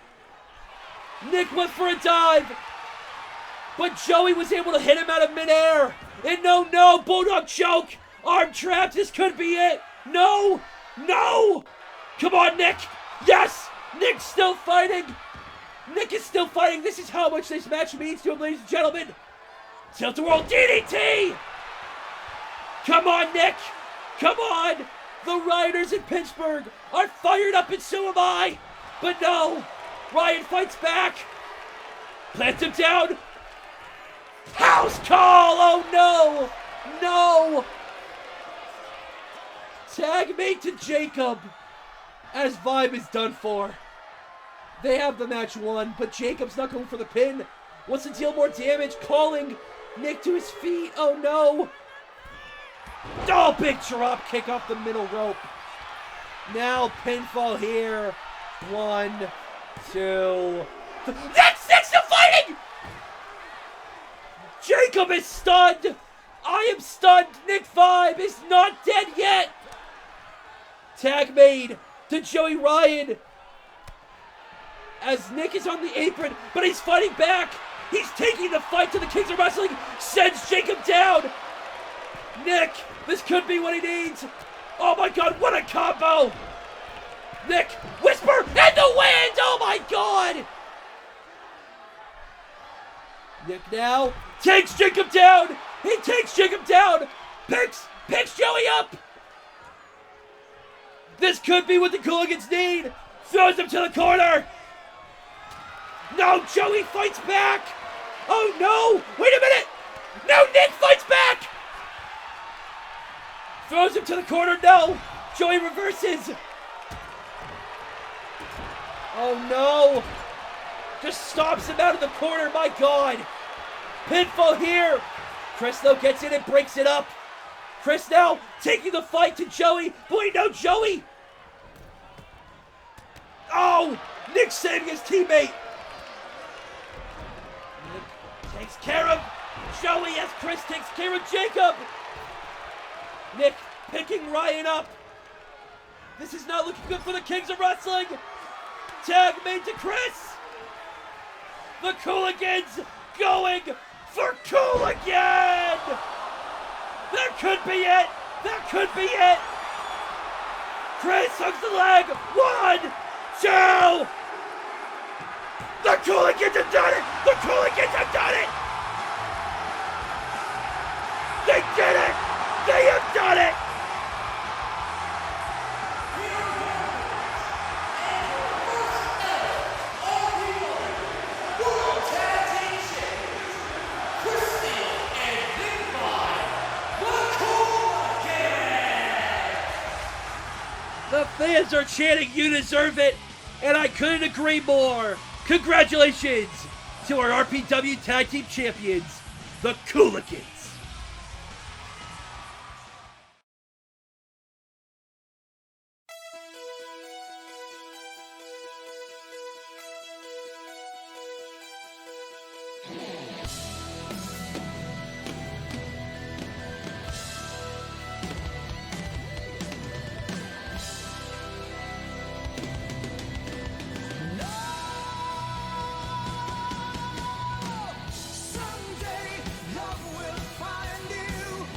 Nick went for a dive. But Joey was able to hit him out of midair. And no, Bulldog choke. Arm trapped. This could be it. No. Come on, Nick. Yes. Nick's still fighting. Nick is still fighting. This is how much this match means to him, ladies and gentlemen. Tilt-a-whirl DDT. Come on, Nick. Come on. The Rioters in Pittsburgh are fired up, and so am I. But no. Ryan fights back. Plants him down. House call. Oh, no. Tag mate to Jacob. As Vibe is done for. They have the match won, but Jacob's not going for the pin. Wants to deal more damage, calling Nick to his feet. Oh, no. Oh, big drop kick off the middle rope. Now pinfall here. 1, 2. Nick's still fighting! Jacob is stunned. I am stunned. Nick Vibe is not dead yet. Tag made to Joey Ryan. As Nick is on the apron, but he's fighting back. He's taking the fight to the Kings of Wrestling. Sends Jacob down. Nick, this could be what he needs. Oh my God, what a combo. Nick, whisper, and the wind. Oh my God. Nick now takes Jacob down. He takes Jacob down. Picks Joey up. This could be what the Cooligans need. Throws him to the corner. No, Joey fights back. Oh no, wait a minute. No, Nick fights back. Throws him to the corner, no. Joey reverses. Oh no. Just stops him out of the corner, my God. Pinfall here. Kris though gets in and breaks it up. Kris now taking the fight to Joey. Boy, no, Joey. Oh, Nick saving his teammate. takes care of Joey as Kris takes care of Jacob. Nick picking Ryan up. This is not looking good for the Kings of Wrestling. Tag made to Kris. The Cooligans going for Cooligan. That could be it. That could be it. Kris hooks the leg. 1, 2. The Cooligans have done it. The Cooligans have done it. They did it. They have done it. The fans are chanting, "You deserve it," and I couldn't agree more. Congratulations to our RPW Tag Team Champions, the Cooligans. Someday love will find you.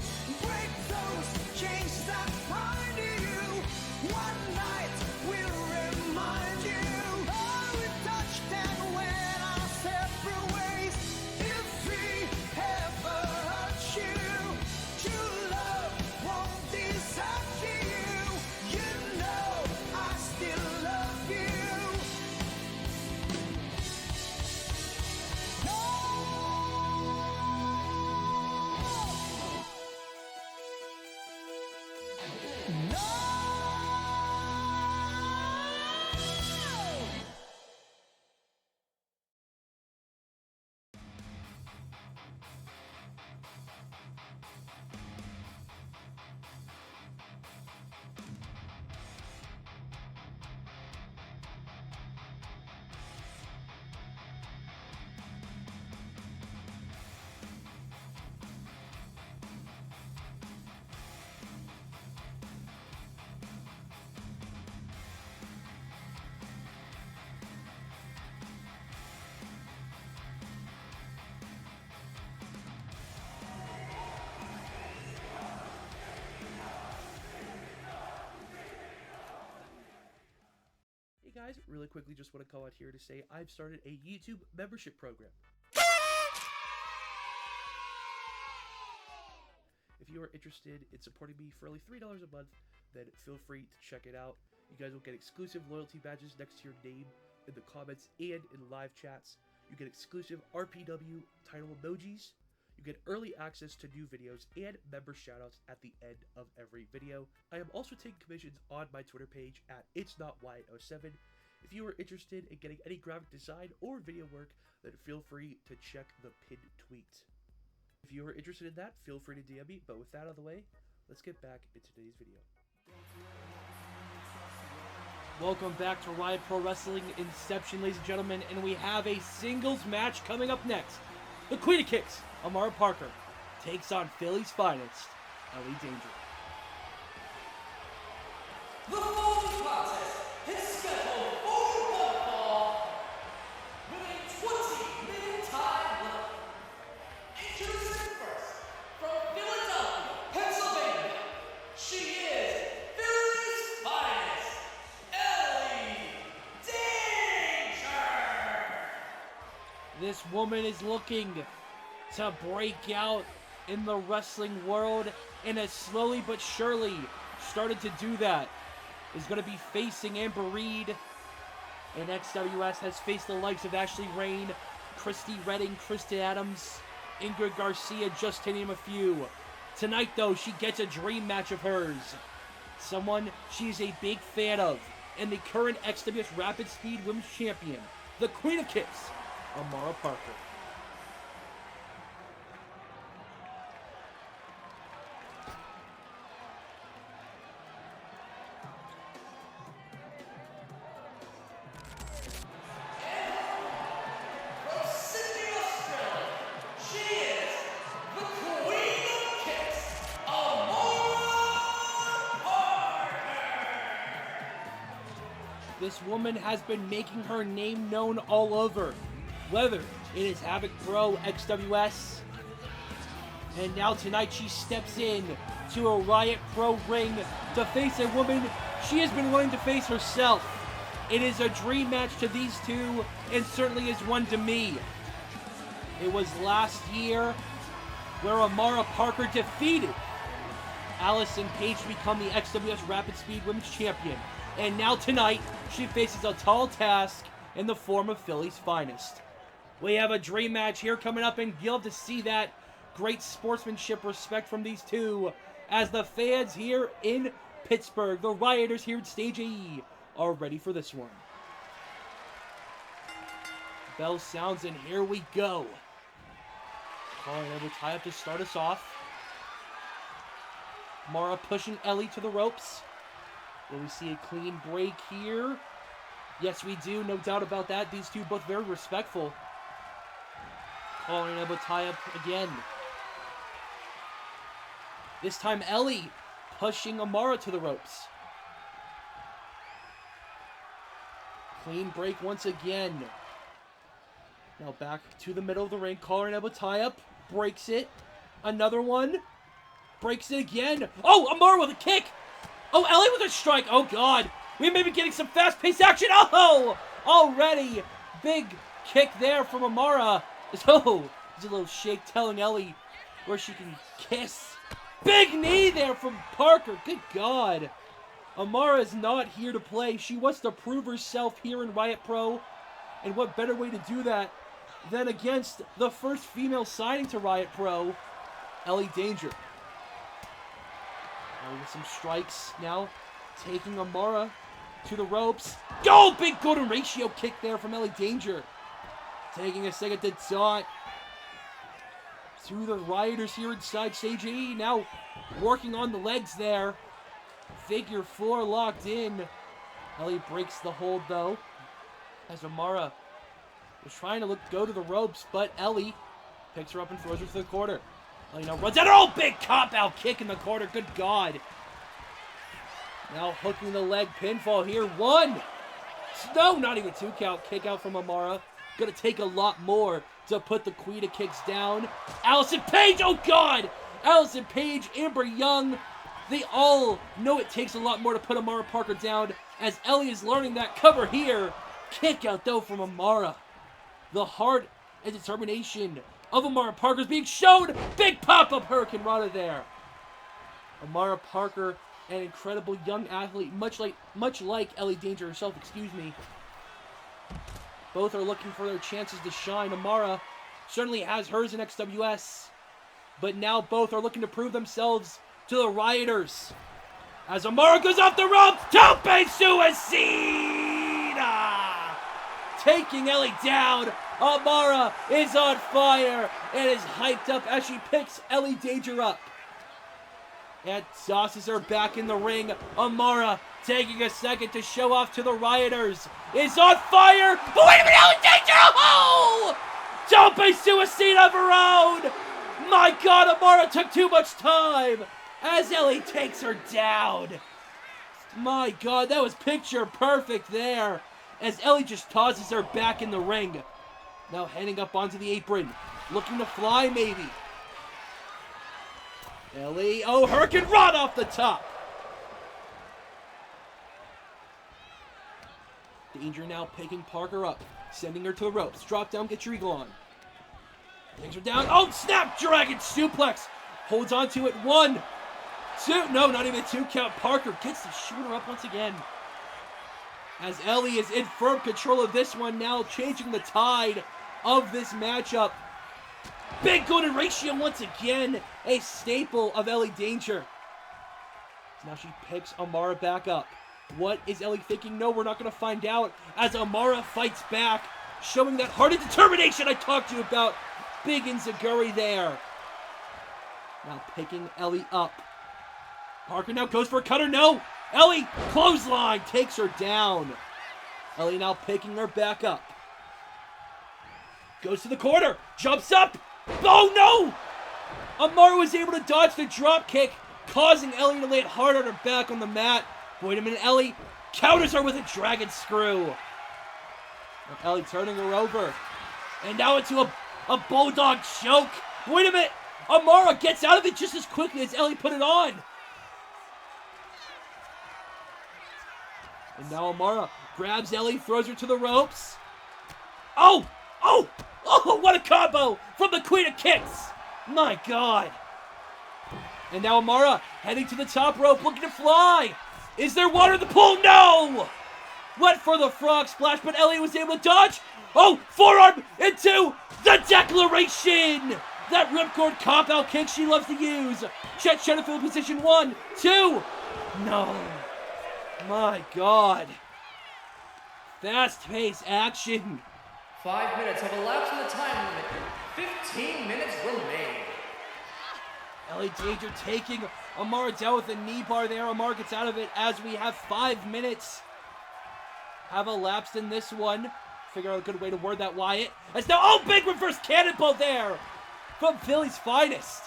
Break those chains that bind you. One night will remind you. Oh, we touched and went our separate ways. If we ever hurt you, true love won't desert you. You know I still love you. Hey guys, really quickly just want to call out here to say I've started a YouTube membership program. If you are interested in supporting me for only $3 a month, then feel free to check it out. You guys will get exclusive loyalty badges next to your name in the comments and in live chats. You get exclusive RPW title emojis. You get early access to new videos and member shoutouts at the end of every video. I am also taking commissions on my Twitter page at itsnotwyatt07. If you are interested in getting any graphic design or video work, then feel free to check the pinned tweet. If you are interested in that, feel free to DM me, but with that out of the way, let's get back into today's video. Welcome back to Riot Pro Wrestling Inception, ladies and gentlemen, and we have a singles match coming up next. The Queen of Kicks, Amara Parker, takes on Philly's finest, Elle Danger. The following contest is scheduled for one fall with a 20-minute time limit. Introducing first, from Philadelphia, Pennsylvania, she is Philly's finest, Elle Danger. This woman is looking to break out in the wrestling world and has slowly but surely started to do that. Is going to be facing Amber Reed, and XWS has faced the likes of Ashley Rayne, Christy Redding, Kristen Adams, Ingrid Garcia, just to name a few. Tonight, though, she gets a dream match of hers. Someone she's a big fan of, and the current XWS Rapid Speed Women's Champion, the Queen of Kicks, Amara Parker. From Sydney, Australia, this woman has been making her name known all over, whether it is Havoc Pro, XWS, and now tonight she steps in to a Riot Pro ring to face a woman she has been wanting to face herself. It is a dream match to these two, and certainly is one to me. It was last year where Amara Parker defeated Allison Page to become the XWS Rapid Speed Women's Champion. And now tonight, she faces a tall task in the form of Philly's finest. We have a dream match here coming up, and you'll have to see that great sportsmanship, respect from these two, as the fans here in Pittsburgh, the Rioters here at Stage AE, are ready for this one. Bell sounds, and here we go. Calling over tie up to start us off. Amara pushing Elle to the ropes. Will we see a clean break here? Yes, we do, no doubt about that. These two both very respectful. Calling elbow tie up again. This time Elle pushing Amara to the ropes. Clean break once again. Now back to the middle of the ring. Collar and elbow tie up. Breaks it. Another one. Breaks it again. Oh, Amara with a kick. Oh, Elle with a strike. Oh, God. We may be getting some fast-paced action. Oh, already. Big kick there from Amara. Oh, there's a little shake telling Elle where she can kiss. Big knee there from Parker. Good God. Amara is not here to play. She wants to prove herself here in Riot Pro. And what better way to do that than against the first female signing to Riot Pro, Elle Danger. With some strikes now, taking Amara to the ropes. Oh, big golden ratio kick there from Elle Danger. Taking a second to taunt to the Rioters here inside Stage AE. Now working on the legs there. Figure 4 locked in. Elle breaks the hold though, as Amara was trying to go to the ropes, but Elle picks her up and throws her to the corner. Elle now runs out. Oh, big cop-out kick in the corner. Good God. Now hooking the leg pinfall here. 1. No, not even 2 count. Kick out from Amara. Gonna take a lot more to put the Queen of Kicks down. Allison Page. Oh, God. Allison Page, Amber Young. They all know it takes a lot more to put Amara Parker down, as Elle is learning that cover here. Kick out, though, from Amara. The heart and determination of Amara Parker is being shown. Big pop-up Hurricane Rana there. Amara Parker, an incredible young athlete, much like Elle Danger herself, excuse me. Both are looking for their chances to shine. Amara certainly has hers in XWS, but now both are looking to prove themselves to the Rioters. As Amara goes off the ropes, Tope Suicida! Taking Elle down. Amara is on fire and is hyped up as she picks Elle Danger up and tosses her back in the ring. Amara, taking a second to show off to the Rioters, is on fire. But wait a minute, Elle Danger! Oh! Tope Suicida of her own! My God, Amara took too much time as Elle takes her down. My God, that was picture perfect there, as Elle just tosses her back in the ring. Now heading up onto the apron, looking to fly maybe. Elle, oh, Hurricane Rod off the top. Danger now picking Parker up, sending her to the ropes. Drop down, get your eagle on. Takes her down. Oh, snap dragon suplex. Holds on to it. 1, 2. No, not even a 2 count. Parker gets to shoot her up once again. As Elle is in firm control of this one now, changing the tide of this matchup. Big golden ratio once again, a staple of Elle Danger. Now she picks Amara back up. What is Elle thinking? No, we're not going to find out, as Amara fights back, showing that heart and determination I talked to you about. Big Enziguri there. Now picking Elle up. Parker now goes for a cutter. No! Elle, clothesline, takes her down. Elle now picking her back up. Goes to the corner, jumps up. Oh no! Amara was able to dodge the drop kick, causing Elle to land hard on her back on the mat. Wait a minute, Elle counters her with a dragon screw. And Elle turning her over. And now into a bulldog choke. Wait a minute. Amara gets out of it just as quickly as Elle put it on. And now Amara grabs Elle, throws her to the ropes. Oh! Oh! Oh, what a combo from the Queen of Kicks. My God. And now Amara heading to the top rope, looking to fly. Is there water in the pool? No! Went for the frog splash, but Elle was able to dodge. Oh, forearm into the declaration. That ripcord cop-out kick she loves to use. Chet Shenfield position 1, 2. No. My God. Fast-paced action. 5 minutes have elapsed from the time limit. 15 minutes remain. Elle Danger taking Amara down with a knee bar there. Amara gets out of it as we have 5 minutes have elapsed in this one. Figure out a good way to word that, Wyatt. As now, oh, big reverse cannonball there from Philly's finest.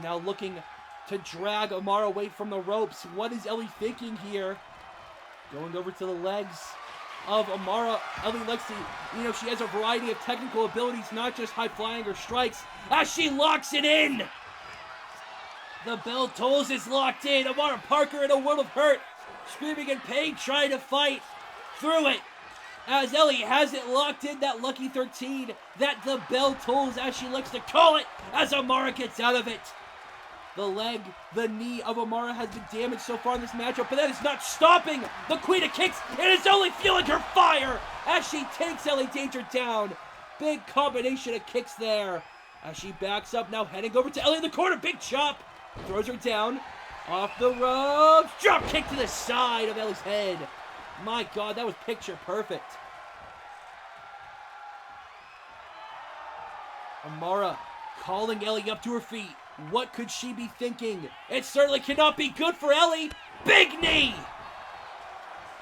Now looking to drag Amara away from the ropes. What is Elle thinking here? Going over to the legs of Amara. Elle likes to, she has a variety of technical abilities, not just high flying or strikes, as she locks it in. The bell tolls is locked in. Amara Parker in a world of hurt, screaming in pain, trying to fight through it. As Elle has it locked in, that lucky 13, that the bell tolls, as she likes to call it, as Amara gets out of it. The knee of Amara has been damaged so far in this matchup, but that is not stopping the Queen of Kicks. It is only fueling her fire as she takes Elle Danger down. Big combination of kicks there. As she backs up, now heading over to Elle in the corner. Big chop. Throws her down. Off the ropes. Drop kick to the side of Elle's head. My God, that was picture perfect. Amara calling Elle up to her feet. What could she be thinking? It certainly cannot be good for Elle. Big knee!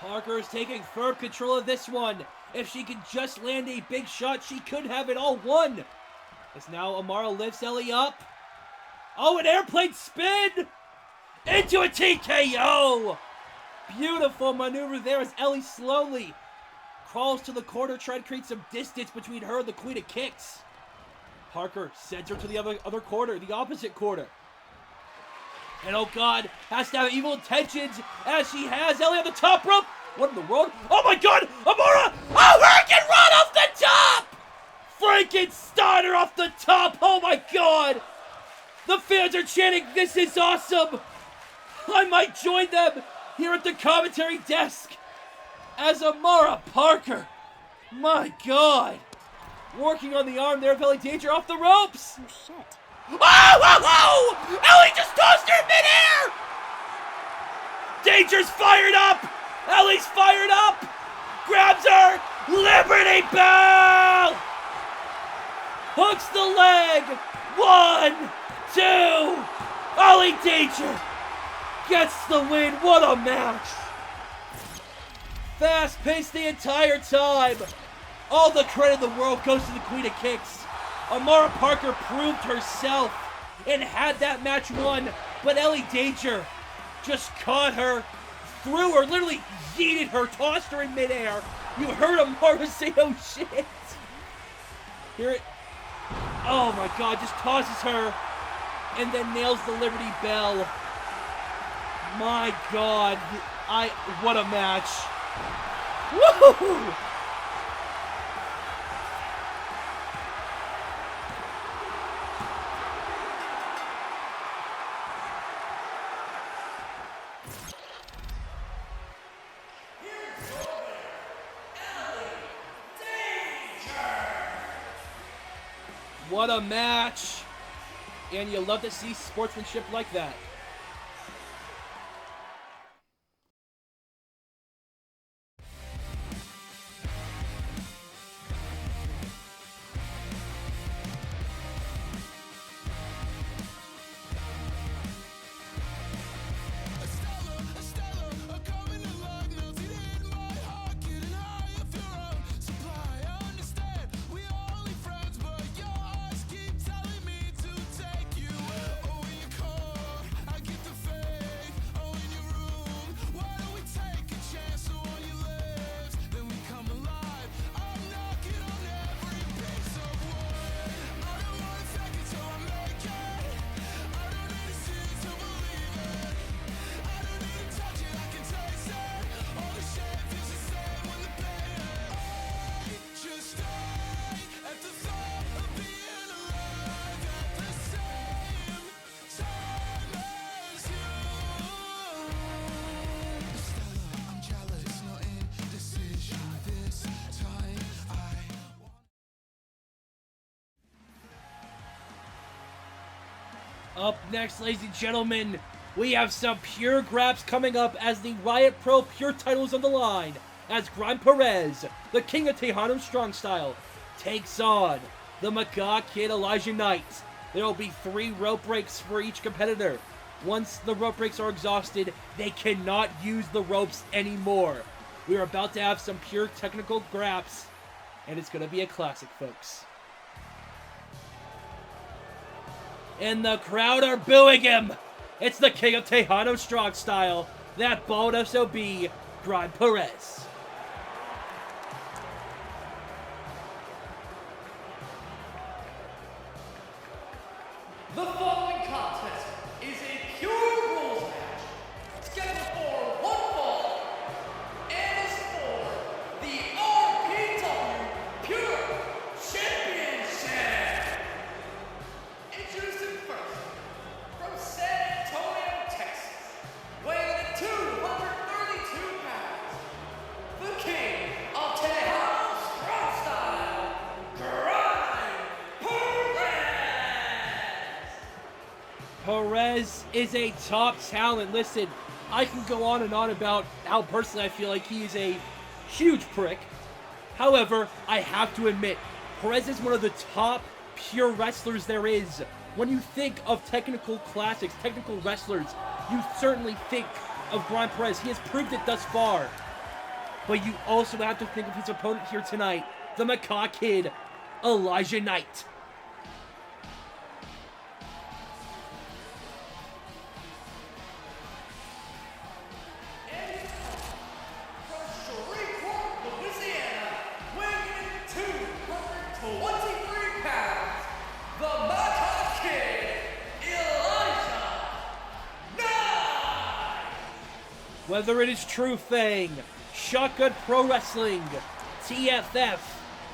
Parker is taking firm control of this one. If she could just land a big shot, she could have it all won. As now Amara lifts Elle up. Oh, an airplane spin! Into a TKO! Beautiful maneuver there as Elle slowly crawls to the corner, trying to create some distance between her and the Queen of Kicks. Parker sends her to the other corner, the opposite corner. And oh God, has to have evil intentions as she has Elle on the top rope. What in the world? Oh my God, Amara! Oh, Hurricane Run off the top! Frankensteiner off the top, oh my God! The fans are chanting, this is awesome! I might join them here at the commentary desk as Amara Parker. My God! Working on the arm there of Elle Danger off the ropes. Oh, shit. Oh! Elle just tossed her in midair! Danger's fired up! Ellie's fired up! Grabs her! Liberty Bell! Hooks the leg! 1, 2! Elle Danger gets the win. What a match! Fast-paced the entire time. All the credit in the world goes to the Queen of Kicks. Amara Parker proved herself and had that match won, but Elle Danger just caught her, threw her, literally yeeted her, tossed her in midair. You heard Amara say, oh shit. Hear it. Oh my God, just tosses her and then nails the Liberty Bell. My God, what a match. Woo! What a match! And you love to see sportsmanship like that. Up next, ladies and gentlemen, we have some pure graps coming up as the Riot Pro Pure title is on the line. As Grime Perez, the King of Tejano Strong Style, takes on the Macaw Kid Elijah Knight. There will be 3 rope breaks for each competitor. Once the rope breaks are exhausted, they cannot use the ropes anymore. We are about to have some pure technical graps, and it's going to be a classic, folks. And the crowd are booing him. It's the King of Tejano Strong Style, that bald SOB, Grime Perez. The following contest is a pure rules match, scheduled for 1 fall, and is for the RPW Pure Championship. Introducing first, from San Antonio, Texas, weighing in 232 pounds, the King of Tejano Strong Style, Grime Perez. Perez is a top talent. Listen, I can go on and on about how personally I feel like he is a huge prick. However, I have to admit, Perez is one of the top pure wrestlers there is. When you think of technical classics, technical wrestlers, you certainly think of Grime Perez. He has proved it thus far. But you also have to think of his opponent here tonight, the Macaw Kid, Elijah Knight. From Shreveport, Louisiana, weighing in 223 pounds, the Macaw Kid, Elijah Knight. Whether it is True Fang, Shotgun Pro Wrestling, TFF,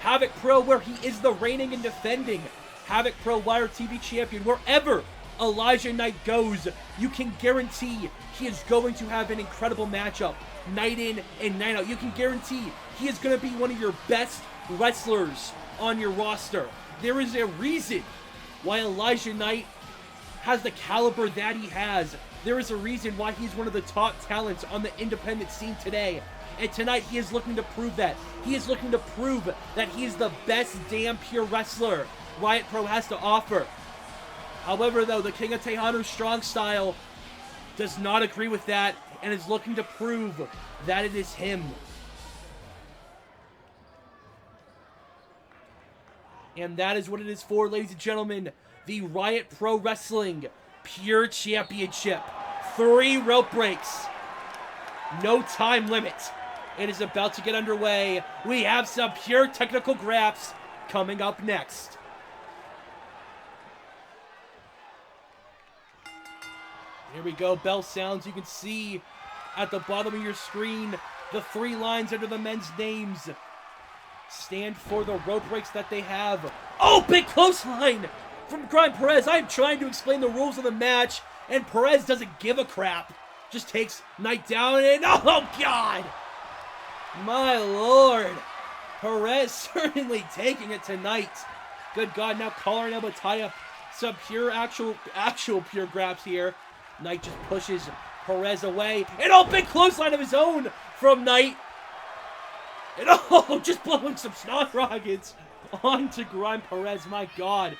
Havoc Pro, where he is the reigning and defending Havoc Pro Wire TV champion, wherever Elijah Knight goes, you can guarantee he is going to have an incredible matchup, night in and night out. You can guarantee he is going to be one of your best wrestlers on your roster. There is a reason why Elijah Knight has the caliber that he has. There is a reason why he's one of the top talents on the independent scene today. And tonight he is looking to prove that. He is looking to prove that he is the best damn pure wrestler Riot Pro has to offer. However, though, the King of Tejano Strong Style does not agree with that and is looking to prove that it is him. And that is what it is for, ladies and gentlemen. The Riot Pro Wrestling Pure Championship. 3 rope breaks. No time limit. It is about to get underway. We have some pure technical graps coming up next. Here we go. Bell sounds. You can see at the bottom of your screen the 3 lines under the men's names stand for the rope breaks that they have. Oh, big clothesline from Grime Perez. I'm trying to explain the rules of the match, and Perez doesn't give a crap. Just takes Knight down, and oh, God! My Lord. Perez certainly taking it tonight. Good God, now collar and elbow tie-up. Some pure, actual pure grabs here. Knight just pushes Perez away. And oh, big clothesline of his own from Knight. And oh, just blowing some snot rockets onto Grime Perez. My God.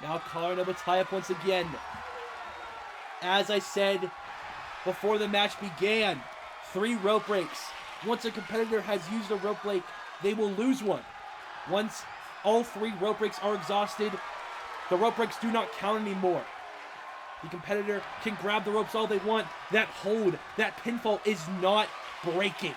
Now collar and elbow tie-up once again. As I said before the match began, 3 rope breaks. Once a competitor has used a rope break, they will lose one. Once all 3 rope breaks are exhausted, the rope breaks do not count anymore. The competitor can grab the ropes all they want. That hold, that pinfall is not breaking.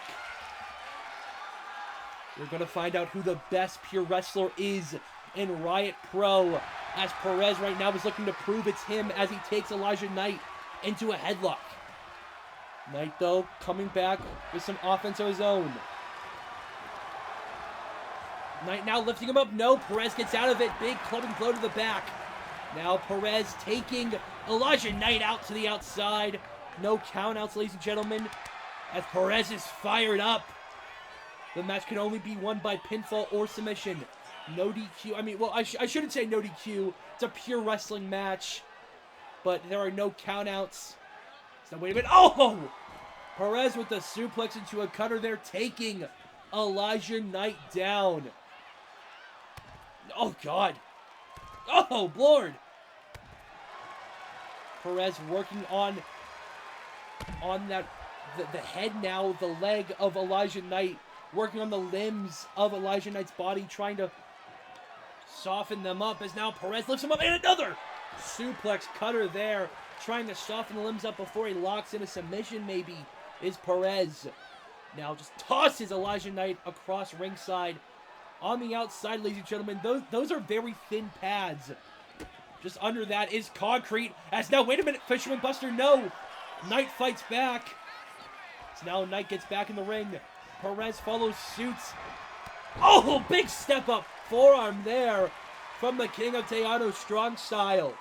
We're going to find out who the best pure wrestler is in Riot Pro, as Perez right now is looking to prove it's him as he takes Elijah Knight into a headlock. Knight, though, coming back with some offense of his own. Knight now lifting him up. No, Perez gets out of it. Big clubbing blow to the back. Now Perez taking Elijah Knight out to the outside. No countouts, ladies and gentlemen, as Perez is fired up. The match can only be won by pinfall or submission. No DQ. I mean, well, I shouldn't say no DQ. It's a pure wrestling match. but there are no countouts. So wait a minute. Oh! Perez with the suplex into a cutter there, taking Elijah Knight down. Oh, God. Oh, Lord. Perez working on that, the head now, the leg of Elijah Knight, working on the limbs of Elijah Knight's body, trying to soften them up as now Perez lifts him up, and another suplex cutter there, trying to soften the limbs up before he locks in a submission maybe, is Perez. Now just tosses Elijah Knight across ringside. On the outside, ladies and gentlemen, those are very thin pads. Just under that is concrete, as now, wait a minute, Fisherman Buster, no! Knight fights back. So now Knight gets back in the ring. Perez follows suit. Oh, big step up forearm there from the King of Teano, strong style.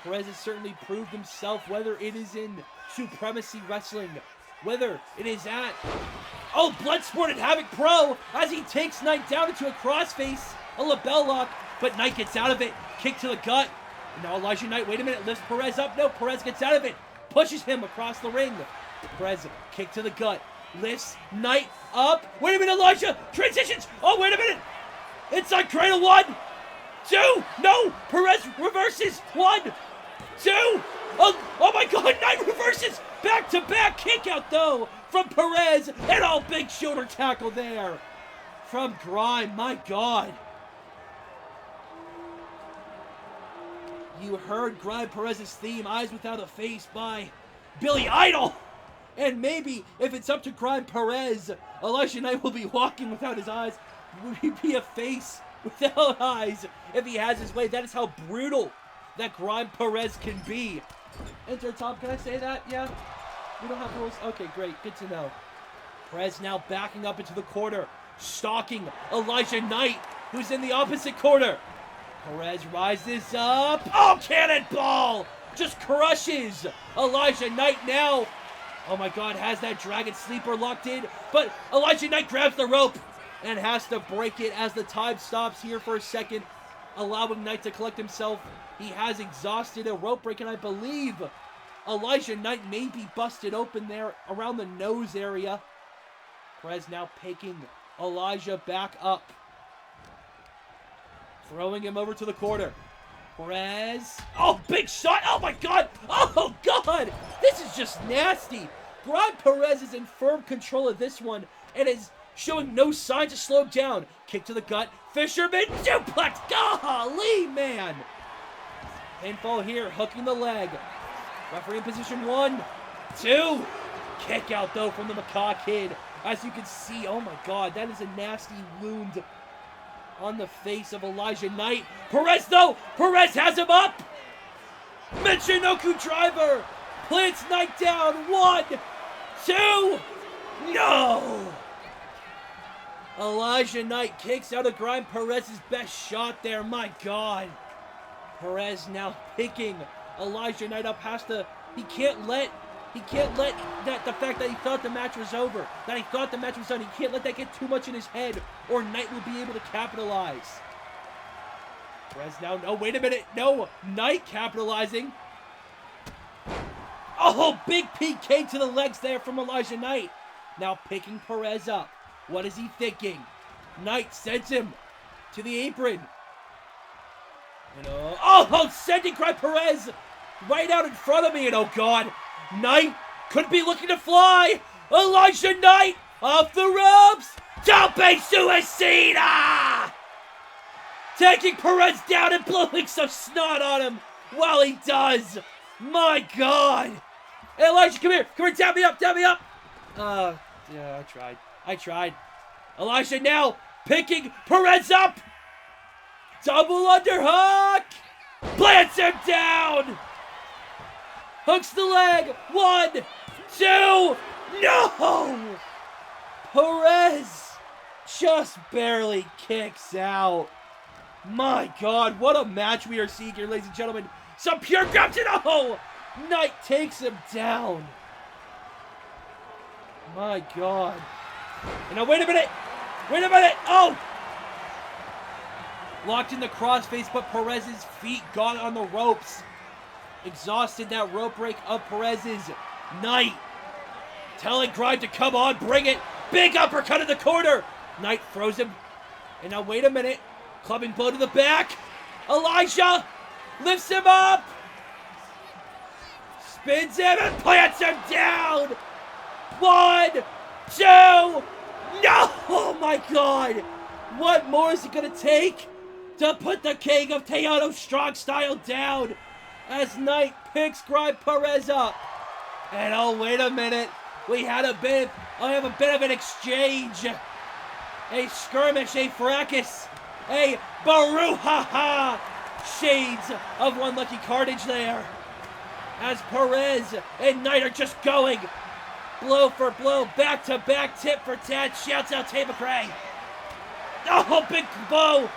Perez has certainly proved himself, whether it is in Supremacy Wrestling, whether it is at, oh, Bloodsport and Havoc Pro, as he takes Knight down into a crossface, a label lock, but Knight gets out of it, kick to the gut. And now Elijah Knight, wait a minute, lifts Perez up. No, Perez gets out of it, pushes him across the ring. Perez, kick to the gut, lifts Knight up. Wait a minute, Elijah, transitions. Oh, wait a minute. Inside cradle, 1, 2, no, Perez reverses, 1, 2, oh my God, Knight reverses, back-to-back kick out though from Perez, and all big shoulder tackle there from Grime, my God. You heard Grime Perez's theme, Eyes Without a Face by Billy Idol. And maybe if it's up to Grime Perez, Elijah Knight will be walking without his eyes. Would he be a face without eyes if he has his way? That is how brutal that Grime Perez can be. Enter Tom, can I say that? Yeah? We don't have rules? Okay, great. Good to know. Perez now backing up into the corner, stalking Elijah Knight, who's in the opposite corner. Perez rises up. Oh, cannonball! Just crushes Elijah Knight now. Oh my God, has that Dragon Sleeper locked in, but Elijah Knight grabs the rope and has to break it as the time stops here for a second, allowing Knight to collect himself. He has exhausted a rope break, and I believe Elijah Knight may be busted open there around the nose area. Perez now picking Elijah back up, throwing him over to the corner. Perez, oh, big shot, oh my God, oh God, this is just nasty. Grime Perez is in firm control of this one, and is showing no signs to slow down. Kick to the gut, Fisherman suplex, golly, man. Pinfall here, hooking the leg. Referee in position, 1, 2. Kick out though from the Macaw Kid. As you can see, oh my God, that is a nasty wound on the face of Elijah Knight. Perez though, Perez has him up. Michinoku driver, plants Knight down, 1, 2, no. Elijah Knight kicks out of Grime Perez's best shot there, my God. Perez now picking Elijah Knight up, he can't let that, the fact that he thought the match was over, that he thought the match was done, he can't let that get too much in his head, or Knight will be able to capitalize. Perez now, no, wait a minute, no, Knight capitalizing. Oh, big PK to the legs there from Elijah Knight. Now picking Perez up. What is he thinking? Knight sends him to the apron. And, sending Grime Perez right out in front of me, and oh God, Knight could be looking to fly. Elijah Knight off the ropes. Tope Suicida! Taking Perez down and blowing some snot on him while he does. My God. Hey, Elijah, come here, tap me up. Yeah, I tried. Elijah now picking Perez up. Double underhook. Plants him down. Hooks the leg. 1, 2. No. Perez just barely kicks out. My God, what a match we are seeing here, ladies and gentlemen. Some pure grabs it. Oh, Knight takes him down. My God. And now, wait a minute. Oh! Locked in the crossface, but Perez's feet got on the ropes. exhausted that rope break of Perez's. Knight telling Grime to come on, bring it. Big uppercut in the corner. Knight throws him. And now wait a minute. Clubbing blow to the back. Elijah lifts him up. Spins him and plants him down. 1, 2. No! Oh my God. What more is it going to take to put the king of Teano Strong Style down as Knight picks Grime Perez up? And oh, wait a minute. We have a bit of an exchange. A skirmish, a fracas, a brouhaha. Shades of One Lucky Carnage there. As Perez and Knight are just going blow for blow, back to back, tit for tat. Shouts out Tate McRae. Oh, big blow.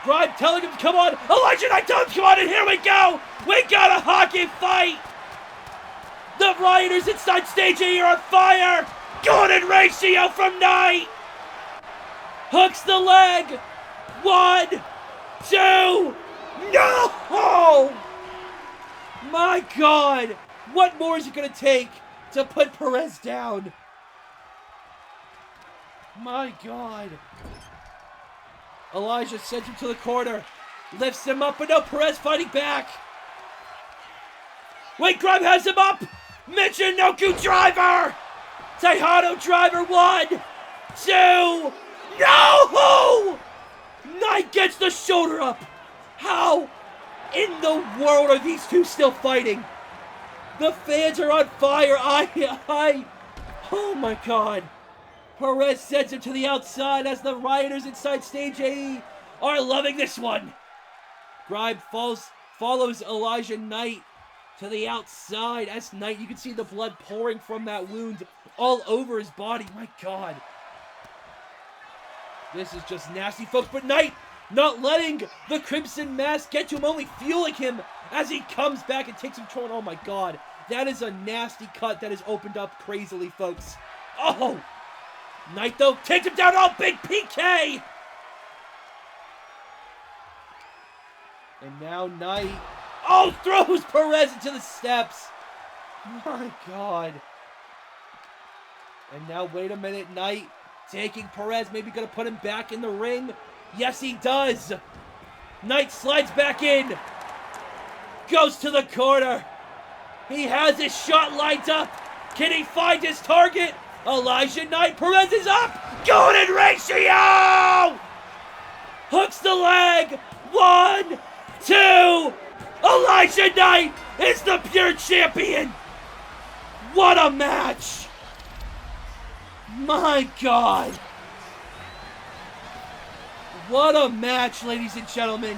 Grime telling him to come on. Elijah Knight telling him to come on, and here we go. We got a hockey fight. The Rioters inside stage A are on fire. Golden ratio from Knight. Hooks the leg. 1, 2. No! My God. What more is it going to take to put Perez down? My God. Elijah sends him to the corner. Lifts him up, but no, Perez fighting back. Wait, Grime has him up. Michinoku driver. Tejano driver. 1, 2. No! Knight gets the shoulder up. How in the world are these two still fighting? The fans are on fire. Oh my God. Perez sends him to the outside as the Rioters inside stage A are loving this one. Grime follows Elijah Knight to the outside as Knight, you can see the blood pouring from that wound all over his body. My God. This is just nasty, folks. But Knight not letting the Crimson Mask get to him, only fueling him as he comes back and takes control. Oh my God. That is a nasty cut that has opened up crazily, folks. Oh! Knight, though, takes him down. Oh, big PK! And now Knight, oh, throws Perez into the steps. My God. And now, wait a minute, Knight taking Perez, maybe gonna put him back in the ring. Yes, he does. Knight slides back in. Goes to the corner. He has his shot lined up. Can he find his target? Elijah Knight, Perez is up. Golden ratio! Hooks the leg. 1, 2. Elijah Knight is the pure champion. What a match. My God. What a match, ladies and gentlemen.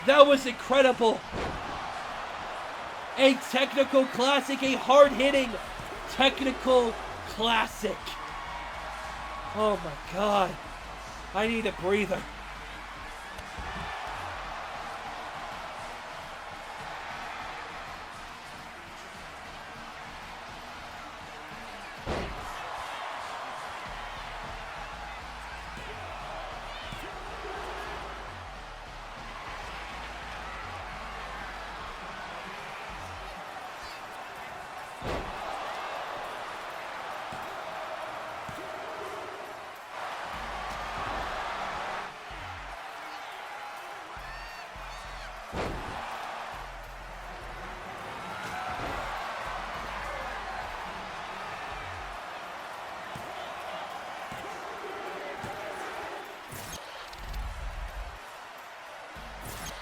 That was incredible. A technical classic, a hard-hitting technical classic. Oh my God. I need a breather.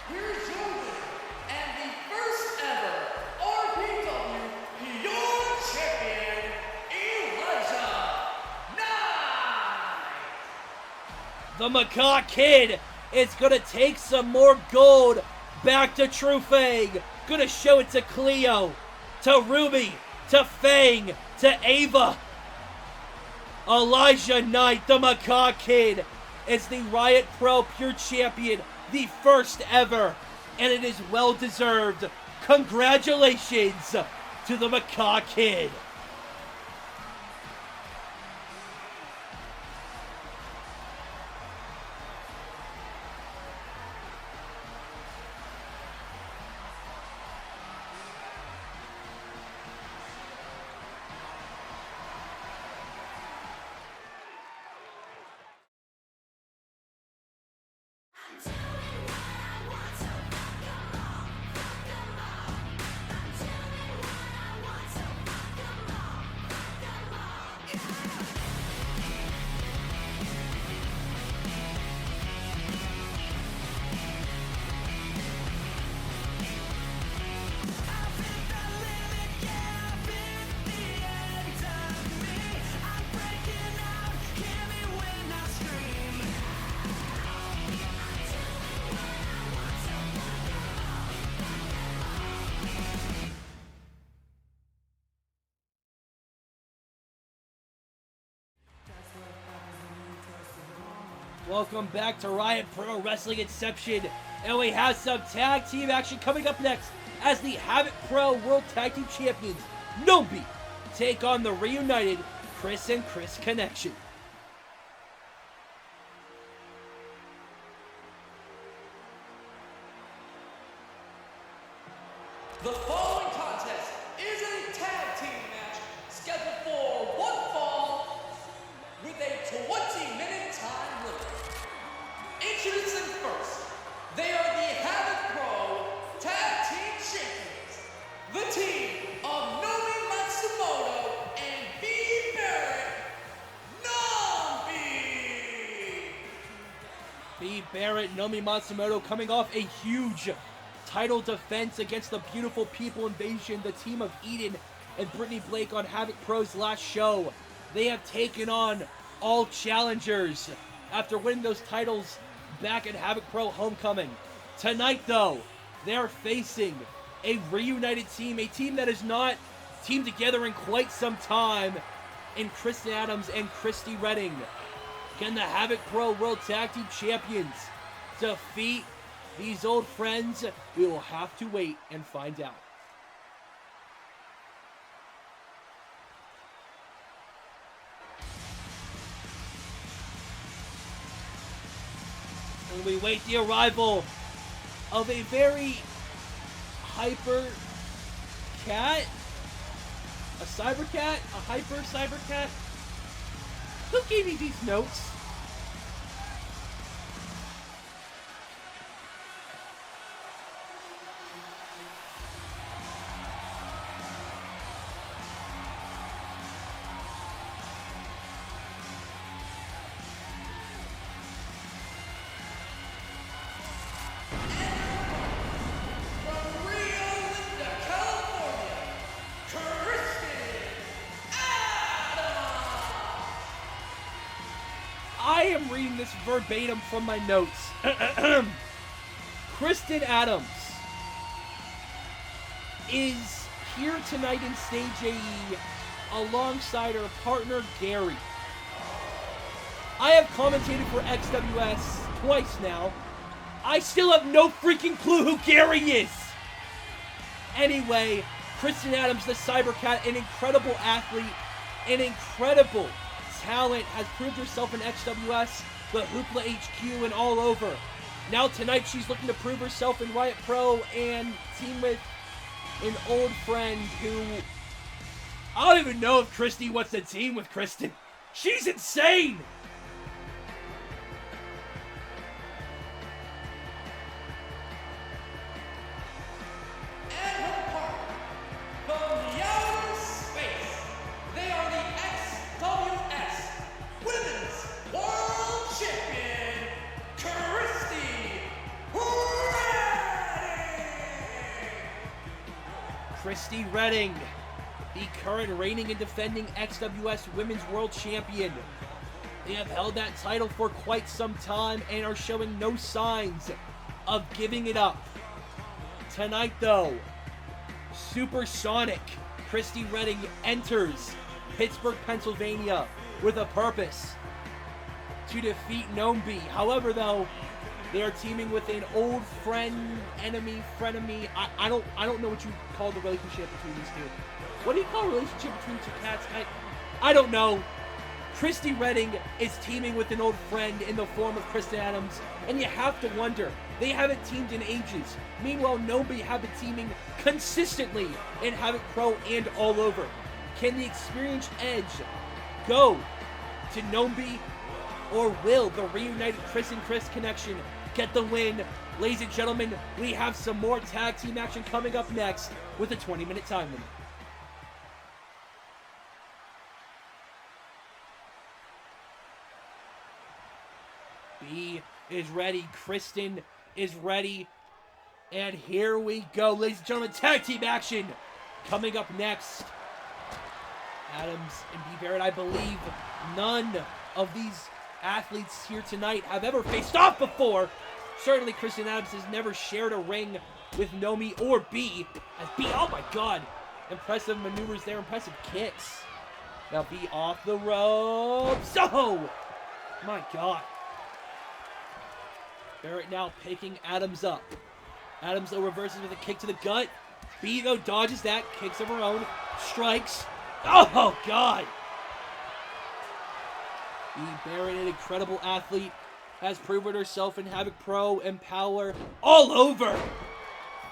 Here's your winner and the first ever RPW Pure Champion, Elijah Knight. The Macaw Kid is gonna take some more gold back to True Fang. Gonna show it to Cleo, to Ruby, to Fang, to Ava. Elijah Knight, the Macaw Kid, is the Riot Pro Pure Champion, the first ever, and it is well deserved. Congratulations to the Macaw Kid. Welcome back to Riot Pro Wrestling Inception. And we have some tag team action coming up next as the Havoc Pro World Tag Team Champions, Nom-Bee, take on the reunited Kris and Kris Connection. The following contest is a tag team match scheduled for one fall with a 20-minute time limit. Introducing first, they are the Havoc Pro Tag Team Champions, the team of Nomi Matsumoto and B. Barrett, Nom-Bee. B. Barrett, Nomi Matsumoto coming off a huge title defense against the Beautiful People Invasion, the team of Eden and Brittany Blake on Havoc Pro's last show. They have taken on all challengers after winning those titles back at Havoc Pro Homecoming. Tonight, though, they're facing a reunited team, a team that has not teamed together in quite some time, in Kristen Adams and Christy Redding. Can the Havoc Pro World Tag Team Champions defeat these old friends? We will have to wait and find out. And we wait the arrival of a very hyper cat, a cyber cat, a hyper cyber cat. Who gave me these notes? I am reading this verbatim from my notes. Kristen Adams is here tonight in Stage AE alongside her partner Gary. I have commentated for XWS twice now. I still have no freaking clue who Gary is. Anyway, Kristen Adams, the Cybercat, an incredible athlete, an incredible talent, has proved herself in XWS, the Hoopla HQ, and all over. Now tonight she's looking to prove herself in Riot Pro and team with an old friend who... I don't even know if Christy wants to team with Kristen. She's insane! Christy Redding, the current reigning and defending XWS Women's World Champion. They have held that title for quite some time and are showing no signs of giving it up. Tonight, though, Supersonic Christy Redding enters Pittsburgh, Pennsylvania with a purpose to defeat Nom-Bee. However, though, they are teaming with an old friend, enemy, frenemy. I don't know what you call the relationship between these two. What do you call a relationship between two cats? I don't know. Christy Redding is teaming with an old friend in the form of Kristen Adams, and you have to wonder, they haven't teamed in ages. Meanwhile, Nom-Bee have been teaming consistently in Havoc Pro and all over. Can the experienced edge go to Nom-Bee, or will the reunited Kris and Kris Connection get the win? Ladies and gentlemen, we have some more tag team action coming up next with a 20-minute time limit. B is ready, Kristen is ready, and here we go, ladies and gentlemen, tag team action coming up next. Adams and B. Barrett, I believe none of these athletes here tonight have ever faced off before. Certainly Kristen Adams has never shared a ring with Nom-Bee or B. As B, oh my god, impressive maneuvers there, impressive kicks. Now B off the ropes. Oh my god. Barrett now picking Adams up. Adams though reverses with a kick to the gut. Bee though dodges that, kicks of her own, strikes. Oh God! Bee Barrett, an incredible athlete, has proven herself in Havoc Pro and Power all over.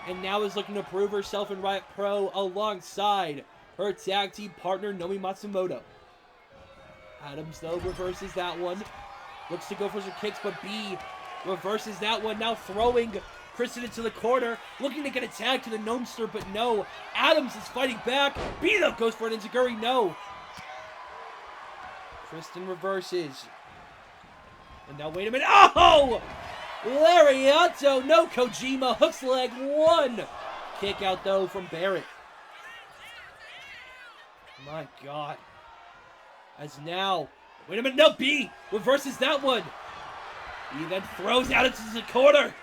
And now is looking to prove herself in Riot Pro alongside her tag team partner, Nomi Matsumoto. Adams, though, reverses that one. Looks to go for some kicks, but Bee reverses that one. Now throwing Kristen into the corner. Looking to get a tag to the Gnomester, but no. Adams is fighting back. Bee, though, goes for an enziguri. No. Kristen reverses. And now, wait a minute. Oh! Lariato, no Kojima, hooks leg one. Kick out though from Barrett. My God. As now, wait a minute, no, Bee reverses that one. He then throws out into the corner.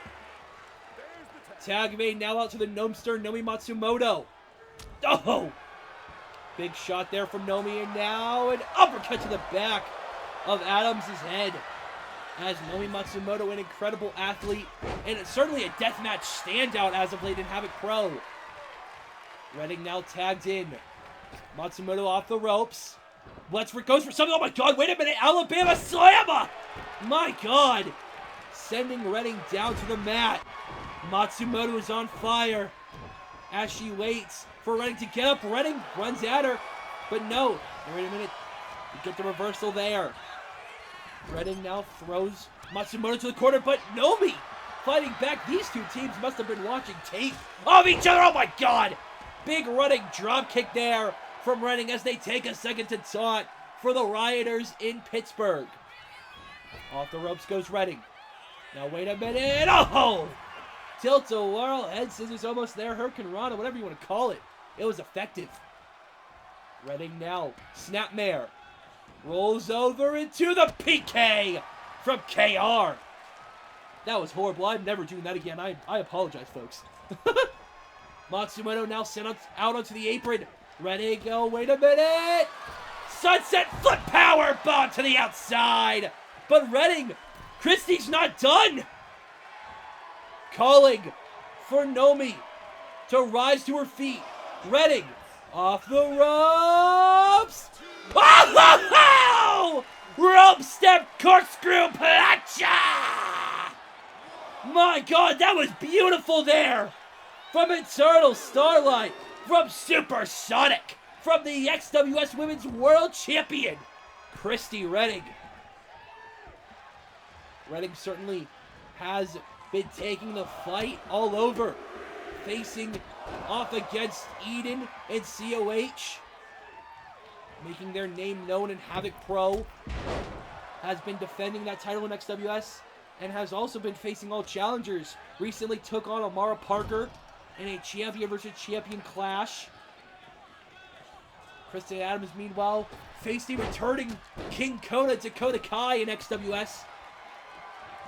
Tag made now out to the Gnomester, Nomi Matsumoto. Oh! Big shot there from Nomi, and now an uppercut to the back of Adams' head. As Nomi Matsumoto, an incredible athlete, and it's certainly a deathmatch standout as of late in Havoc Pro. Redding now tagged in. Matsumoto off the ropes. Goes for something. Oh my God, wait a minute. Alabama Slammer! My God. Sending Redding down to the mat. Matsumoto is on fire. As she waits for Redding to get up. Redding runs at her. But no. Wait a minute. You get the reversal there. Redding now throws Matsumoto to the corner, but Nomi fighting back. These two teams must have been watching tape of each other. Oh my God! Big running drop kick there from Redding as they take a second to taunt for the Rioters in Pittsburgh. Off the ropes goes Redding. Now wait a minute. Oh! Tilt-a-whirl, head scissors almost there. Hurricanrana, whatever you want to call it. It was effective. Redding now. Snapmare. Rolls over into the PK from KR. That was horrible. I'm never doing that again. I apologize, folks. Matsumoto now sent out onto the apron. Ready, go, wait a minute. Sunset flip power bomb to the outside. But Redding, Christie's not done. Calling for Nomi to rise to her feet. Redding off the ropes. Oh! Rope step corkscrew plancha! My God, that was beautiful there! From Eternal Starlight, from Supersonic, from the XWS Women's World Champion, Christy Redding. Redding certainly has been taking the fight all over, facing off against Eden and COH. Making their name known in Havoc Pro, has been defending that title in XWS, and has also been facing all challengers. Recently took on Amara Parker in a champion versus champion clash. Kristen Adams, meanwhile, facing returning King Kona Dakota Kai in XWS.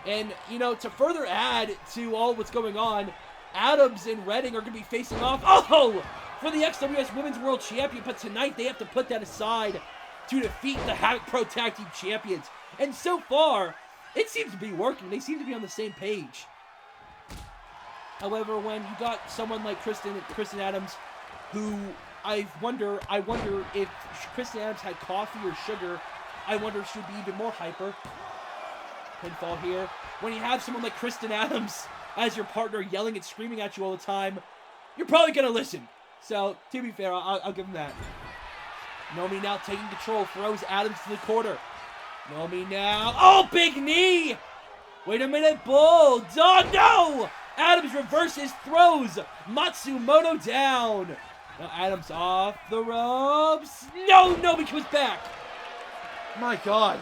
And, you know, to further add to all what's going on, Adams and Redding are going to be facing off. Oh! For the XWS Women's World Champion, but tonight they have to put that aside to defeat the Havoc Pro Tag Team Champions. And so far, it seems to be working. They seem to be on the same page. However, when you got someone like Kristen Adams, who I wonder if Kristen Adams had coffee or sugar, I wonder if she'd be even more hyper. Pinfall here. When you have someone like Kristen Adams as your partner yelling and screaming at you all the time, you're probably going to listen. So, to be fair, I'll give him that. Nomi now taking control, throws Adams to the corner. Nomi now. Oh, big knee! Wait a minute, Bulldog. No! Adams reverses, throws Matsumoto down. Now Adams off the ropes. No, Nomi comes back. My God.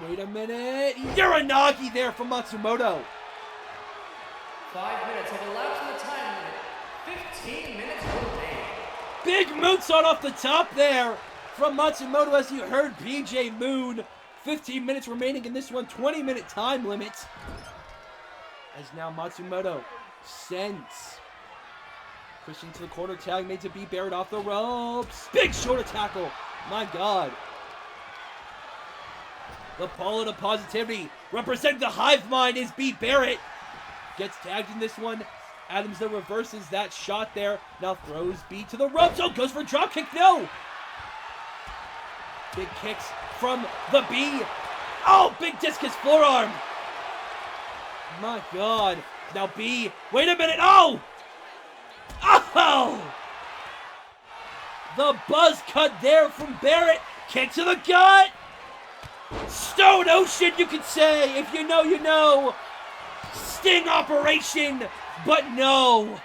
Wait a minute. Uranagi there from Matsumoto. 5 minutes have elapsed in the time limit. 15 minutes remaining. Big moonsault off the top there from Matsumoto, as you heard BJ Moon. 15 minutes remaining in this one, 20-minute time limit. As now Matsumoto sends Christian to the corner, tag made to be Barrett off the ropes. Big shoulder tackle. My God. The Paula to positivity. Representing the hive mind is B. Barrett. Gets tagged in this one. Adams though reverses that shot there. Now throws B to the ropes. Oh, goes for a drop kick. No. Big kicks from the B. Oh, big discus forearm. My God. Now B. Wait a minute. Oh. Oh. The buzz cut there from Barrett. Kick to the gut. Stone Ocean, you could say. If you know, you know. Sting operation. But no.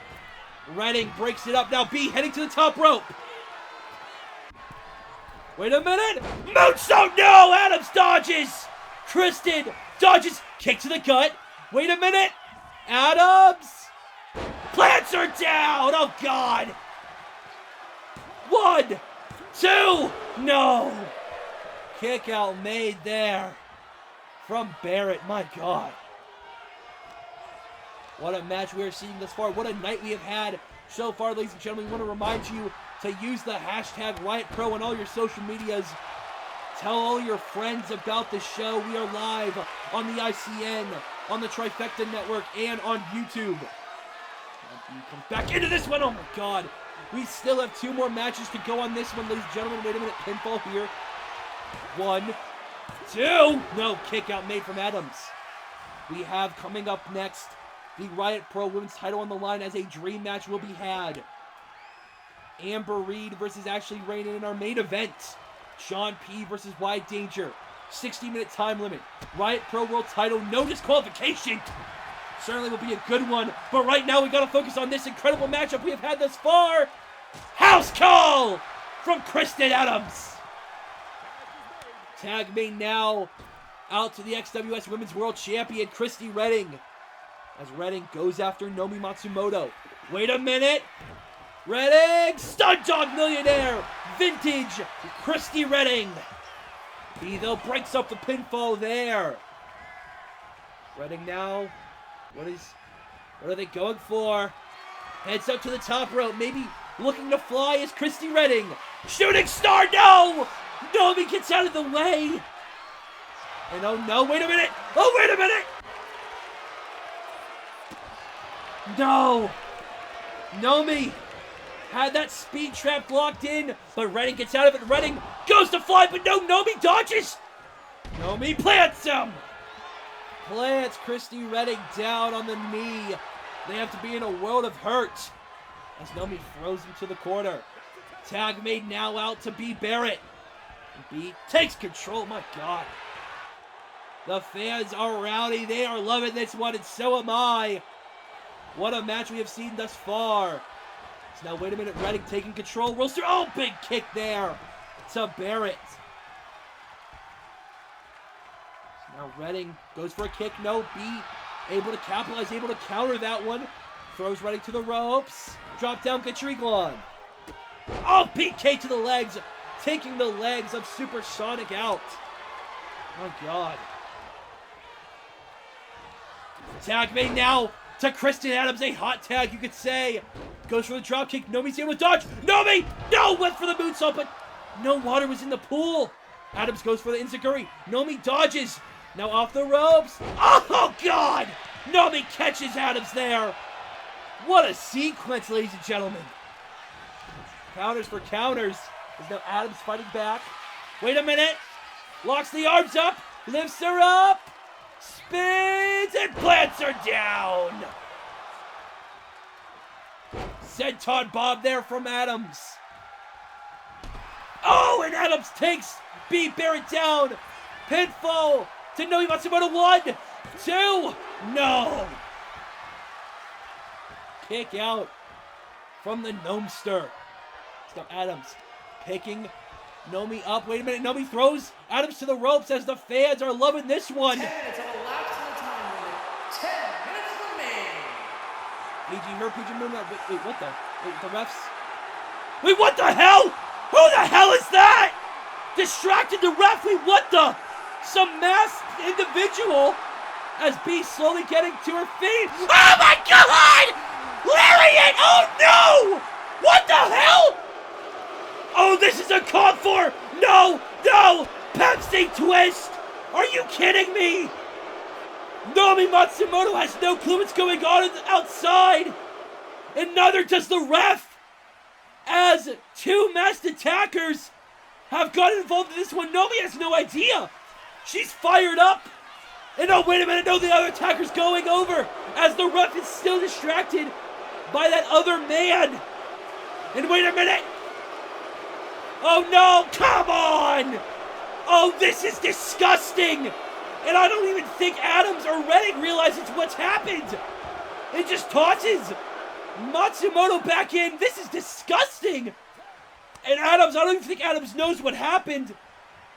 Redding breaks it up. Now B heading to the top rope. Wait a minute. Moonsault. No. Adams dodges. Kristen dodges. Kick to the gut. Wait a minute. Adams. Plants her down. Oh, God. 1, 2. No. Kick out made there from Barrett. My God. What a match we are seeing thus far. What a night we have had so far, ladies and gentlemen. We want to remind you to use the hashtag Riot Pro on all your social medias. Tell all your friends about the show. We are live on the ICN, on the Trifecta Network, and on YouTube. Comes back into this one. Oh my God. We still have 2 more matches to go on this one, ladies and gentlemen. Wait a minute. Pinfall here. 1, 2. No, kick out made from Adams. We have coming up next the Riot Pro Women's title on the line as a dream match will be had. Amber Reed versus Ashley Rayne in our main event. Sean P versus Wyatt Danger. 60-minute time limit. Riot Pro World title, no disqualification. Certainly will be a good one. But right now we got to focus on this incredible matchup we have had thus far. House call from Kristen Adams. Tag me now out to the XWS Women's World Champion, Christy Redding. As Redding goes after Nomi Matsumoto. Wait a minute. Redding! Stud Dog Millionaire! Vintage Christy Redding. He though breaks up the pinfall there. Redding now. What are they going for? Heads up to the top rope. Maybe looking to fly is Christy Redding. Shooting star, no! Nomi gets out of the way. And oh no, wait a minute. Oh, wait a minute. No. Nomi had that speed trap locked in, but Redding gets out of it. Redding goes to fly, but no, Nomi dodges. Nomi plants him. Plants Christy Redding down on the knee. They have to be in a world of hurt as Nomi throws him to the corner. Tag made now out to B. Barrett. B takes control. My God. The fans are rowdy. They are loving this one, and so am I. What a match we have seen thus far. So now, wait a minute. Redding taking control. Roaster. Oh, big kick there to Barrett. So now Redding goes for a kick. No, B able to capitalize, able to counter that one. Throws Redding to the ropes. Drop down Katriglon. Oh, PK to the legs. Taking the legs of Supersonic out. My God. Tag made now to Kristen Adams. A hot tag, you could say. Goes for the drop kick. Nomi's able to dodge. Nomi! No! Went for the moonsault, but no water was in the pool. Adams goes for the enziguri. Nomi dodges. Now off the ropes. Oh, God! Nomi catches Adams there. What a sequence, ladies and gentlemen. Counters for counters. There's now Adams fighting back. Wait a minute. Locks the arms up. Lifts her up. Spins and plants her down. Senton Bob there from Adams. Oh, and Adams takes B. Barrett down. Pinfall to Nomi Matsumoto. 1, 2. No. Kick out from the Gnomester. So Adams picking Nomi up. Wait a minute. Nomi throws Adams to the ropes as the fans are loving this one. 10 minutes have elapsed in the time limit. 10 minutes remain. PG, her PG movement. Wait, what the? Wait, the refs. Wait, what the hell? Who the hell is that? Distracted the ref. Wait, what the? Some masked individual as B slowly getting to her feet. Oh my God! Lariat! Oh no! What the hell? Oh, this is a call for no, Pepsi twist Are you kidding me? Nomi Matsumoto has no clue what's going on outside, and neither does the ref, as two masked attackers have gotten involved in this one. Nomi has no idea. She's fired up. And oh, wait a minute, no, the other attacker's going over as the ref is still distracted by that other man. And wait a minute. Oh no, come on. Oh, this is disgusting. And I don't even think Adams or Rayne realizes what's happened. It just tosses Matsumoto back in. This is disgusting. And Adams, I don't even think Adams knows what happened.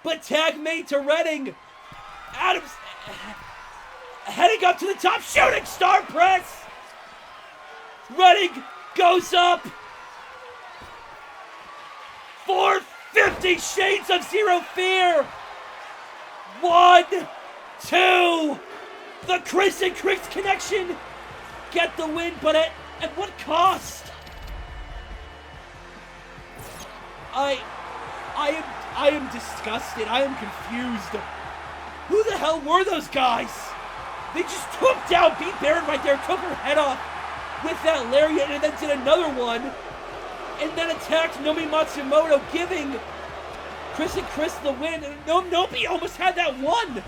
But tag made to Rayne. Adams heading up to the top, shooting star press. Rayne goes up. 450 Shades of Zero Fear. 1, 2. The Kris and Kris connection get the win, but at what cost? I am disgusted. I am confused. Who the hell were those guys? They just took down Beat Baron right there, took her head off with that lariat, and then did another one, and then attacked Nomi Matsumoto, giving Kris and Kris the win. And Nom-Bee almost had that one.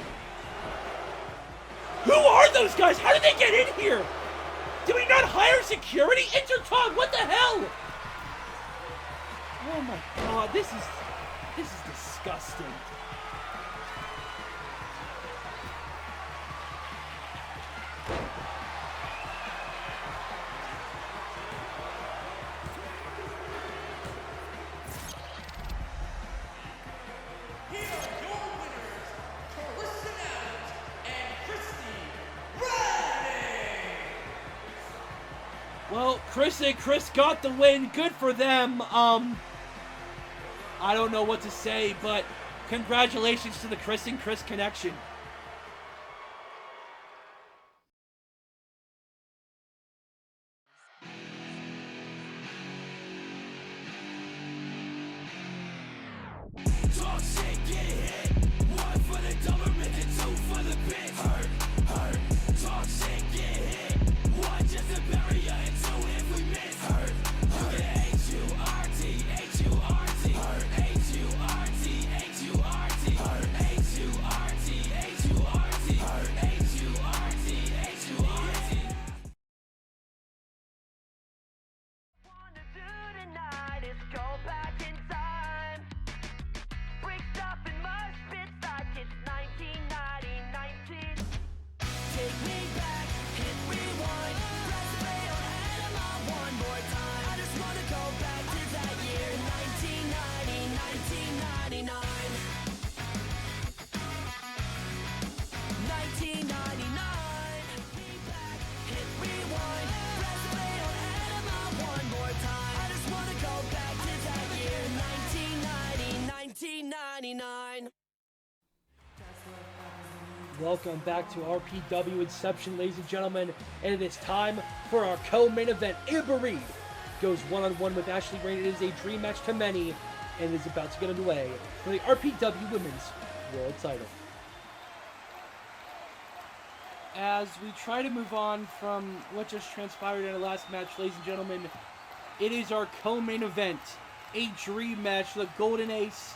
Who are those guys? How did they get in here? Did we not hire security? Intercom, what the hell? Oh my god, this is disgusting. Here are your winners, Kris and Rayne. Well, Kris and Kris got the win. Good for them. I don't know what to say, but congratulations to the Kris and Kris connection. Talk shit, get hit. 1 for the government and 2 for the bitch. Hurt. Talk shit, get hit. 1 just to bury ya and 2 if we miss. Hurt. You get H-U-R-T, H-U-R-T. Hurt. H-U-R-T, H-U-R-T. Hurt. H-U-R-T, H-U-R-T. Hurt. H-U-R-T, H-U-R-T. Wanna do tonight is go back in time. Break stuff in mush pits like it's 1990, 19. Take me back, hit rewind, press play on Anima one more time. I just wanna go back to that year, 1990, 1999. 1999. Me back, hit rewind, press play on Anima one more time. I just wanna go back to that year, 1990, 1999. Welcome back to RPW Inception, ladies and gentlemen, and it is time for our co-main event. Amber Reed goes one-on-one with Ashley Rayne. It is a dream match to many, and is about to get underway for the RPW Women's World Title. As we try to move on from what just transpired in the last match, ladies and gentlemen, it is our co-main event, a dream match, the Golden Ace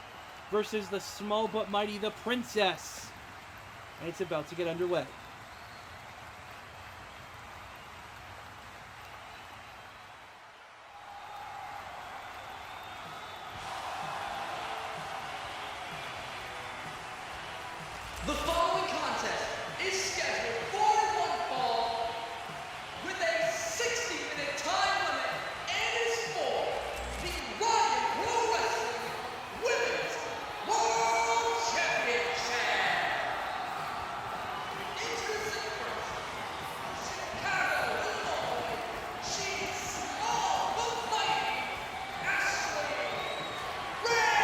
versus the small but mighty, the Princess. And it's about to get underway. The following contest is scheduled for one fall with a 60-minute time limit and is for the Riot Pro Wrestling Women's World Championship. Introducing first, Chicago, Illinois, she's small but mighty, Ashley Rayne.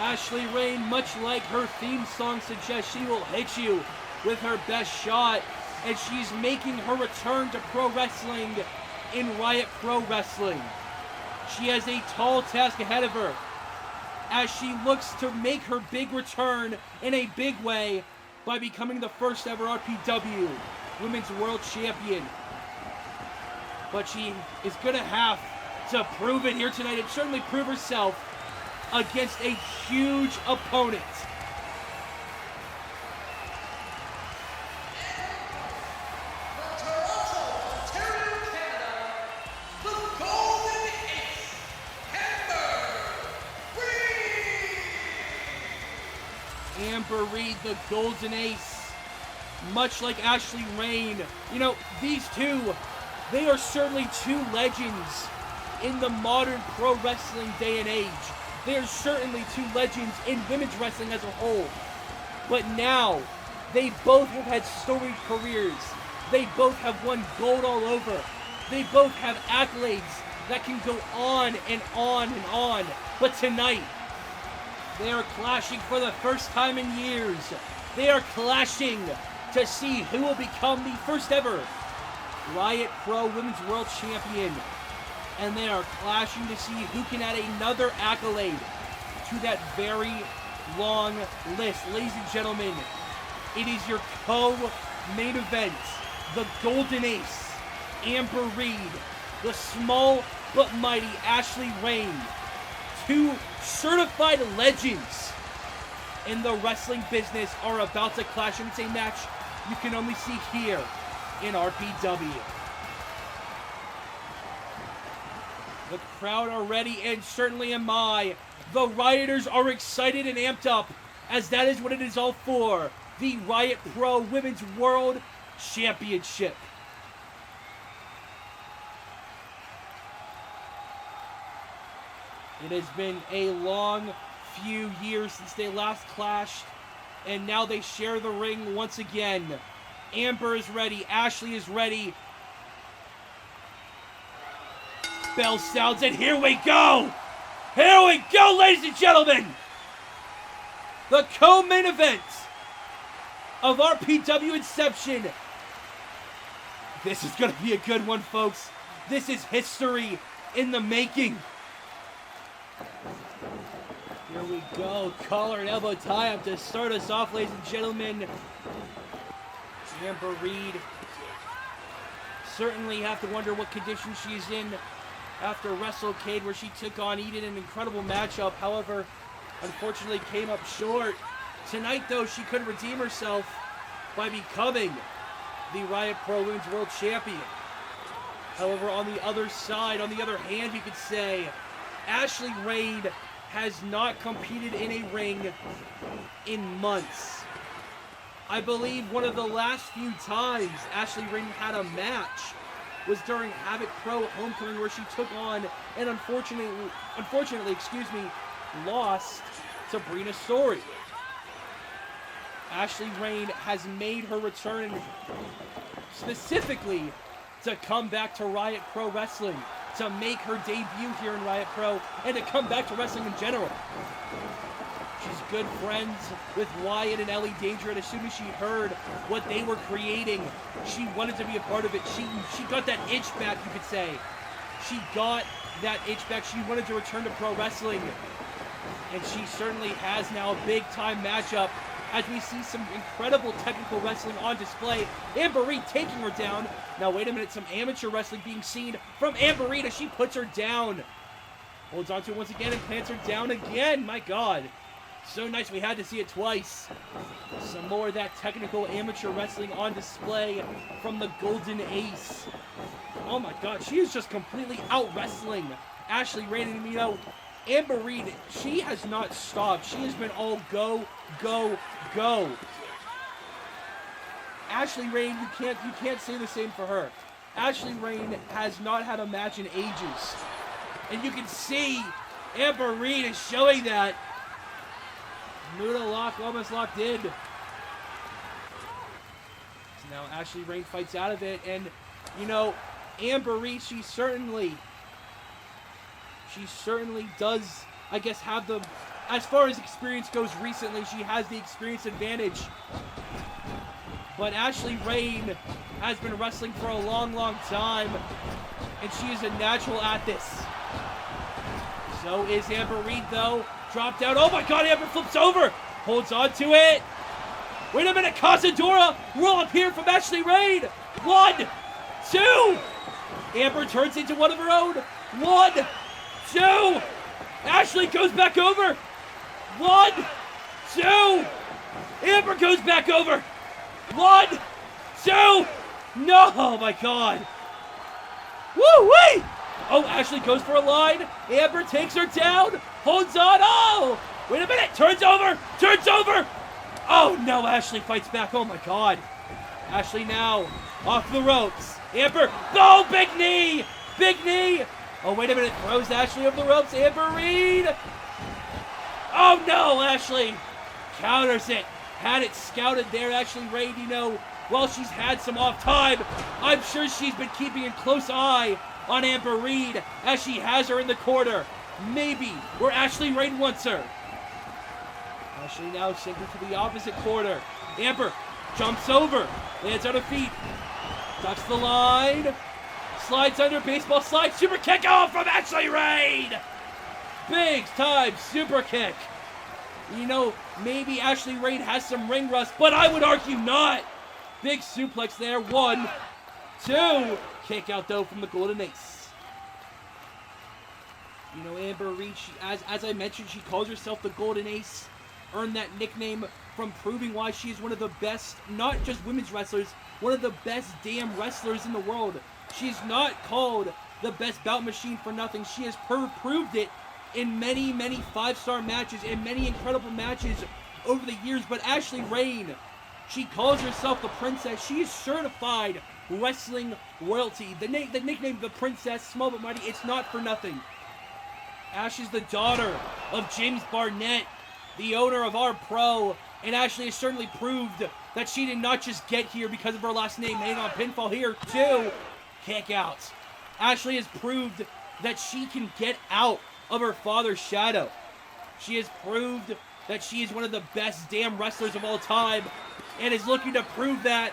Ashley Rayne, much like her theme song suggests, she will hit you with her best shot, and she's making her return to pro wrestling in Riot Pro Wrestling. She has a tall task ahead of her. as she looks to make her big return in a big way by becoming the first ever RPW Women's World Champion. But she is going to have to prove it here tonight and certainly prove herself against a huge opponent. Amber Reed, the Golden Ace, much like Ashley Rayne. You know, these two, they are certainly two legends in the modern pro wrestling day and age. They are certainly two legends in women's wrestling as a whole. But now, they both have had storied careers. They both have won gold all over. They both have accolades that can go on and on and on. But tonight, they are clashing for the first time in years. They are clashing to see who will become the first ever Riot Pro Women's World Champion. And they are clashing to see who can add another accolade to that very long list. Ladies and gentlemen, it is your co-main event, the Golden Ace, Amber Reed, the small but mighty Ashley Rayne. Two certified legends in the wrestling business are about to clash, and it's a match you can only see here in RPW. The crowd are ready, and certainly am I. The Rioters are excited and amped up, as that is what it is all for. The Riot Pro Women's World Championship. It has been a long few years since they last clashed, and now they share the ring once again. Amber is ready. Ashley is ready. Bell sounds, and here we go! Here we go, ladies and gentlemen! The co-main event of RPW Inception. This is going to be a good one, folks. This is history in the making. Here we go. Collar and elbow tie-up to start us off, ladies and gentlemen. Amber Reed. Certainly have to wonder what condition she's in after WrestleCade, where she took on Eden, an incredible matchup. However, unfortunately came up short. Tonight, though, she could redeem herself by becoming the Riot Pro Women's World Champion. However, on the other side, on the other hand, you could say, Ashley Rayne has not competed in a ring in months. I believe one of the last few times Ashley Rayne had a match was during Havoc Pro Homecoming, where she took on and unfortunately, lost to Brina Story. Ashley Rayne has made her return specifically to come back to Riot Pro Wrestling, to make her debut here in Riot Pro, and to come back to wrestling in general. She's good friends with Wyatt and Elle Danger, and as soon as she heard what they were creating, she wanted to be a part of it. She got that itch back, you could say. She got that itch back. She wanted to return to pro wrestling, and she certainly has now a big-time matchup as we see some incredible technical wrestling on display. Amber Reed taking her down. Now, wait a minute, some amateur wrestling being seen from Amber Reed as she puts her down. Holds on to it once again and plants her down again. My God. So nice, we had to see it twice. Some more of that technical amateur wrestling on display from the Golden Ace. Oh my God, she is just completely out-wrestling Ashley Rayne. And, you know, Amber Reed, she has not stopped. She has been all go, go, go. Ashley Rayne, you can't say the same for her. Ashley Rayne has not had a match in ages. And you can see Amber Reed is showing that. Muda lock, almost locked in. So now Ashley Rayne fights out of it, and you know, Amber Reed, she certainly does, I guess, have the, as far as experience goes recently, she has the experience advantage. But Ashley Rayne has been wrestling for a long, long time, and she is a natural at this. So is Amber Reed, though. Drop down. Oh my God, Amber flips over. Holds on to it. Wait a minute, Casadora. Roll up here from Ashley Rayne. 1, 2. Amber turns into one of her own. 1, 2. Ashley goes back over. 1, 2. Amber goes back over. 1, 2. No, oh my God. Woo-wee! Oh, Ashley goes for a line. Amber takes her down. Holds on. Oh! Wait a minute. Turns over. Turns over. Oh, no. Ashley fights back. Oh, my God. Ashley now off the ropes. Amber. Oh, big knee. Big knee. Oh, wait a minute. Throws Ashley over the ropes. Amber Reed. Oh, no. Ashley counters it. Had it scouted there. Ashley Rayne, you know, while she's had some off time, I'm sure she's been keeping a close eye on Amber Reed as she has her in the corner. Maybe where Ashley Rayne wants her. Ashley now shifting to the opposite corner. Amber jumps over, lands on her feet, ducks the line, slides under, baseball slide, super kick out from Ashley Rayne. Big time super kick. You know, maybe Ashley Rayne has some ring rust, but I would argue not. Big suplex there. 1, 2. Kick out though from the Golden Ace. You know, Amber Reed, as I mentioned, she calls herself the Golden Ace. Earned that nickname from proving why she is one of the best, not just women's wrestlers, one of the best damn wrestlers in the world. She's not called the best bout machine for nothing. She has proved it in many, many 5-star matches and many incredible matches over the years. But Ashley Rayne, she calls herself the Princess. She is certified wrestling royalty. The nickname the Princess, small but mighty, it's not for nothing. Ash is the daughter of James Barnett, the owner of R Pro, and Ashley has certainly proved that she did not just get here because of her last name. Hang on, pinfall here, 2. Kick out. Ashley has proved that she can get out of her father's shadow. She has proved that she is one of the best damn wrestlers of all time, and is looking to prove that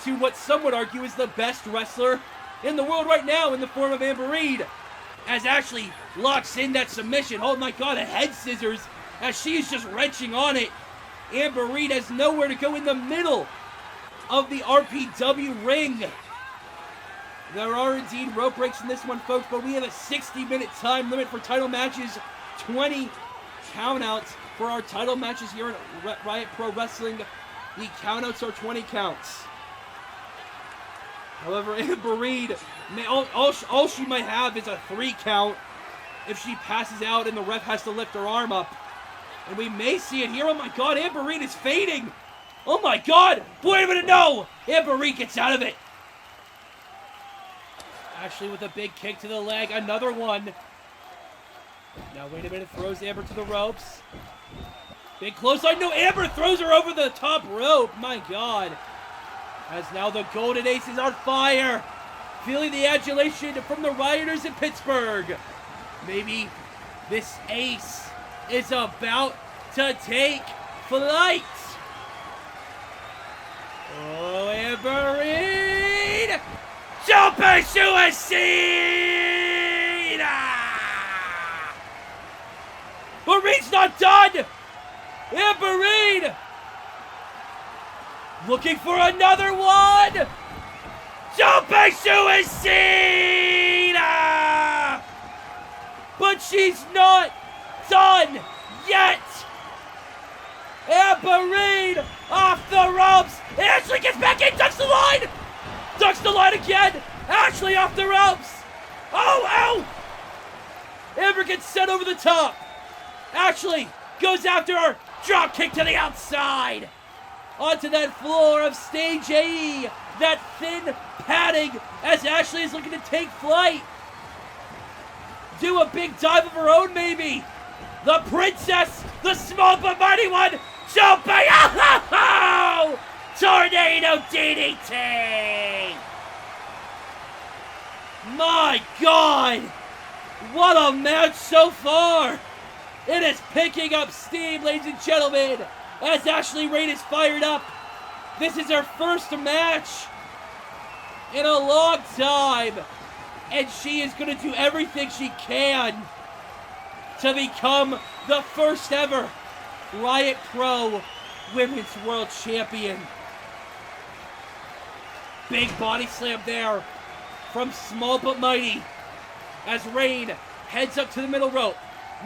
to what some would argue is the best wrestler in the world right now in the form of Amber Reed. As Ashley locks in that submission. Oh my God, a head scissors as she is just wrenching on it. Amber Reed has nowhere to go in the middle of the RPW ring. There are indeed rope breaks in this one, folks, but we have a 60-minute time limit for title matches. 20 countouts for our title matches here at Riot Pro Wrestling. The countouts are 20 counts. However, Amber Reed, all she might have is a 3 count if she passes out and the ref has to lift her arm up. And we may see it here. Oh my God, Amber Reed is fading. Oh my God, wait a minute, no! Amber Reed gets out of it. Ashley with a big kick to the leg, another one. Now wait a minute, throws Amber to the ropes. Big clothesline, no, Amber throws her over the top rope, my God. As now the Golden Ace is on fire. Feeling the adulation from the rioters in Pittsburgh. Maybe this ace is about to take flight. Oh, Amber Reed! Jumping suicide! But Reed's not done! Amber Reed! Looking for another one! Jumping suicide! But she's not done yet! Amber Reed off the ropes! Ashley gets back in, ducks the line! Ducks the line again! Ashley off the ropes! Oh, ow! Amber gets set over the top! Ashley goes after her! Drop kick to the outside! Onto that floor of stage AE! That thin padding as Ashley is looking to take flight! Do a big dive of her own, maybe! The Princess! The small but mighty one! Jumping! Oh! Tornado DDT! My God! What a match so far! It is picking up steam, ladies and gentlemen, as Ashley Rayne is fired up. This is her first match in a long time, and she is going to do everything she can to become the first ever Riot Pro Women's World Champion. Big body slam there from Small But Mighty as Rayne heads up to the middle rope.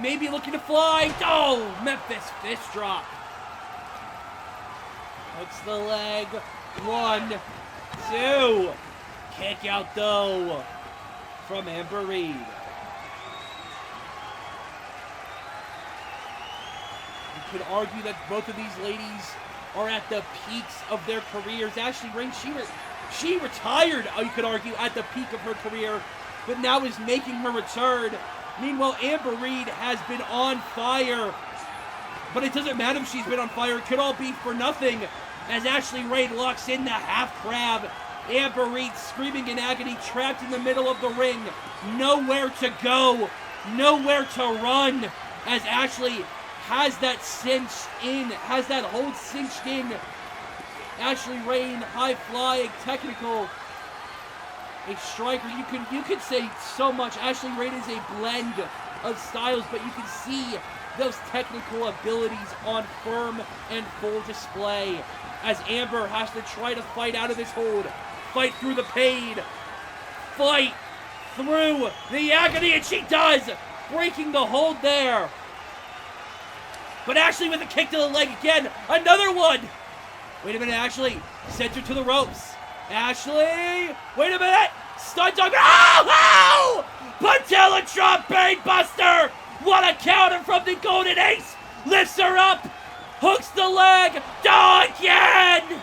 Maybe looking to fly. Oh, Memphis fist drop. Hooks the leg. 1, 2. Kick out though from Amber Reed. You could argue that both of these ladies are at the peaks of their careers. Actually, Rayne, she retired, you could argue, at the peak of her career, but now is making her return. Meanwhile, Amber Reed has been on fire, but it doesn't matter if she's been on fire. It could all be for nothing as Ashley Rayne locks in the half crab. Amber Reed screaming in agony, trapped in the middle of the ring. Nowhere to go, nowhere to run, as Ashley has that cinched in, has that hold cinched in. Ashley Rayne, high flying, technical, a striker. You could say so much. Ashley Rayne is a blend of styles, but you can see those technical abilities on firm and full display as Amber has to try to fight out of this hold, fight through the pain, fight through the agony, and she does, breaking the hold there. But Ashley with a kick to the leg again, another one. Wait a minute, Ashley, sends her to the ropes. Ashley, wait a minute, stun dog, oh! Patella drop, Bane Buster. What a counter from the Golden Ace. Lifts her up, hooks the leg, again.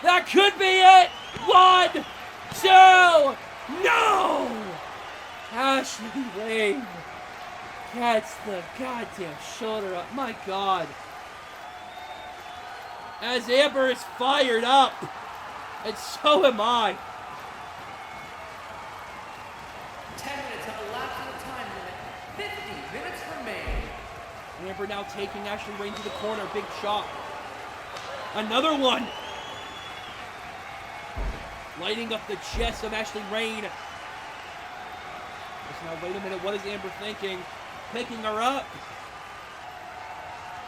That could be it. 1, 2, no. Ashley Rayne gets the goddamn shoulder up. My God. As Amber is fired up, and so am I. 10 minutes have elapsed in the time limit. 50 minutes remain. Amber now taking Ashley Rayne to the corner. Big shot. Another one. Lighting up the chest of Ashley Rayne. Now, wait a minute. What is Amber thinking? Picking her up.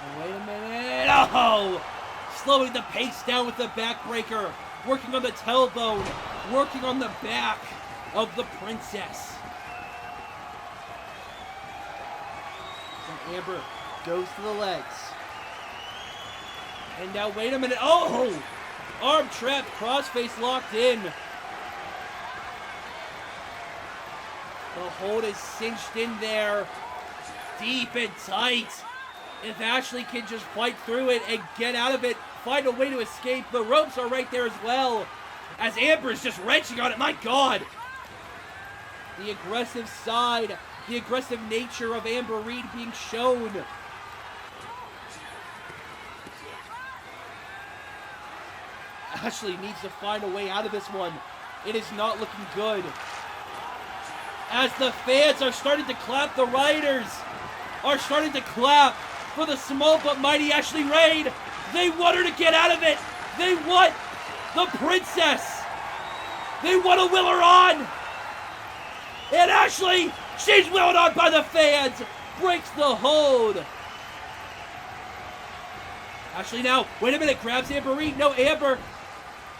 And wait a minute. Oh! Slowing the pace down with the backbreaker. Working on the tailbone. Working on the back of the princess. And Amber goes to the legs. And now, wait a minute. Oh! Arm trap, crossface locked in. The hold is cinched in there. Deep and tight. If Ashley can just fight through it and get out of it, find a way to escape. The ropes are right there as well. As Amber is just wrenching on it. My God. The aggressive side, the aggressive nature of Amber Reed being shown. Ashley needs to find a way out of this one. It is not looking good. As the fans are starting to clap, the Rioters are starting to clap for the small but mighty Ashley Rayne. They want her to get out of it. They want the princess. They want to will her on. And Ashley, she's willed on by the fans. Breaks the hold. Ashley now, wait a minute, grabs Amber Reed. No, Amber.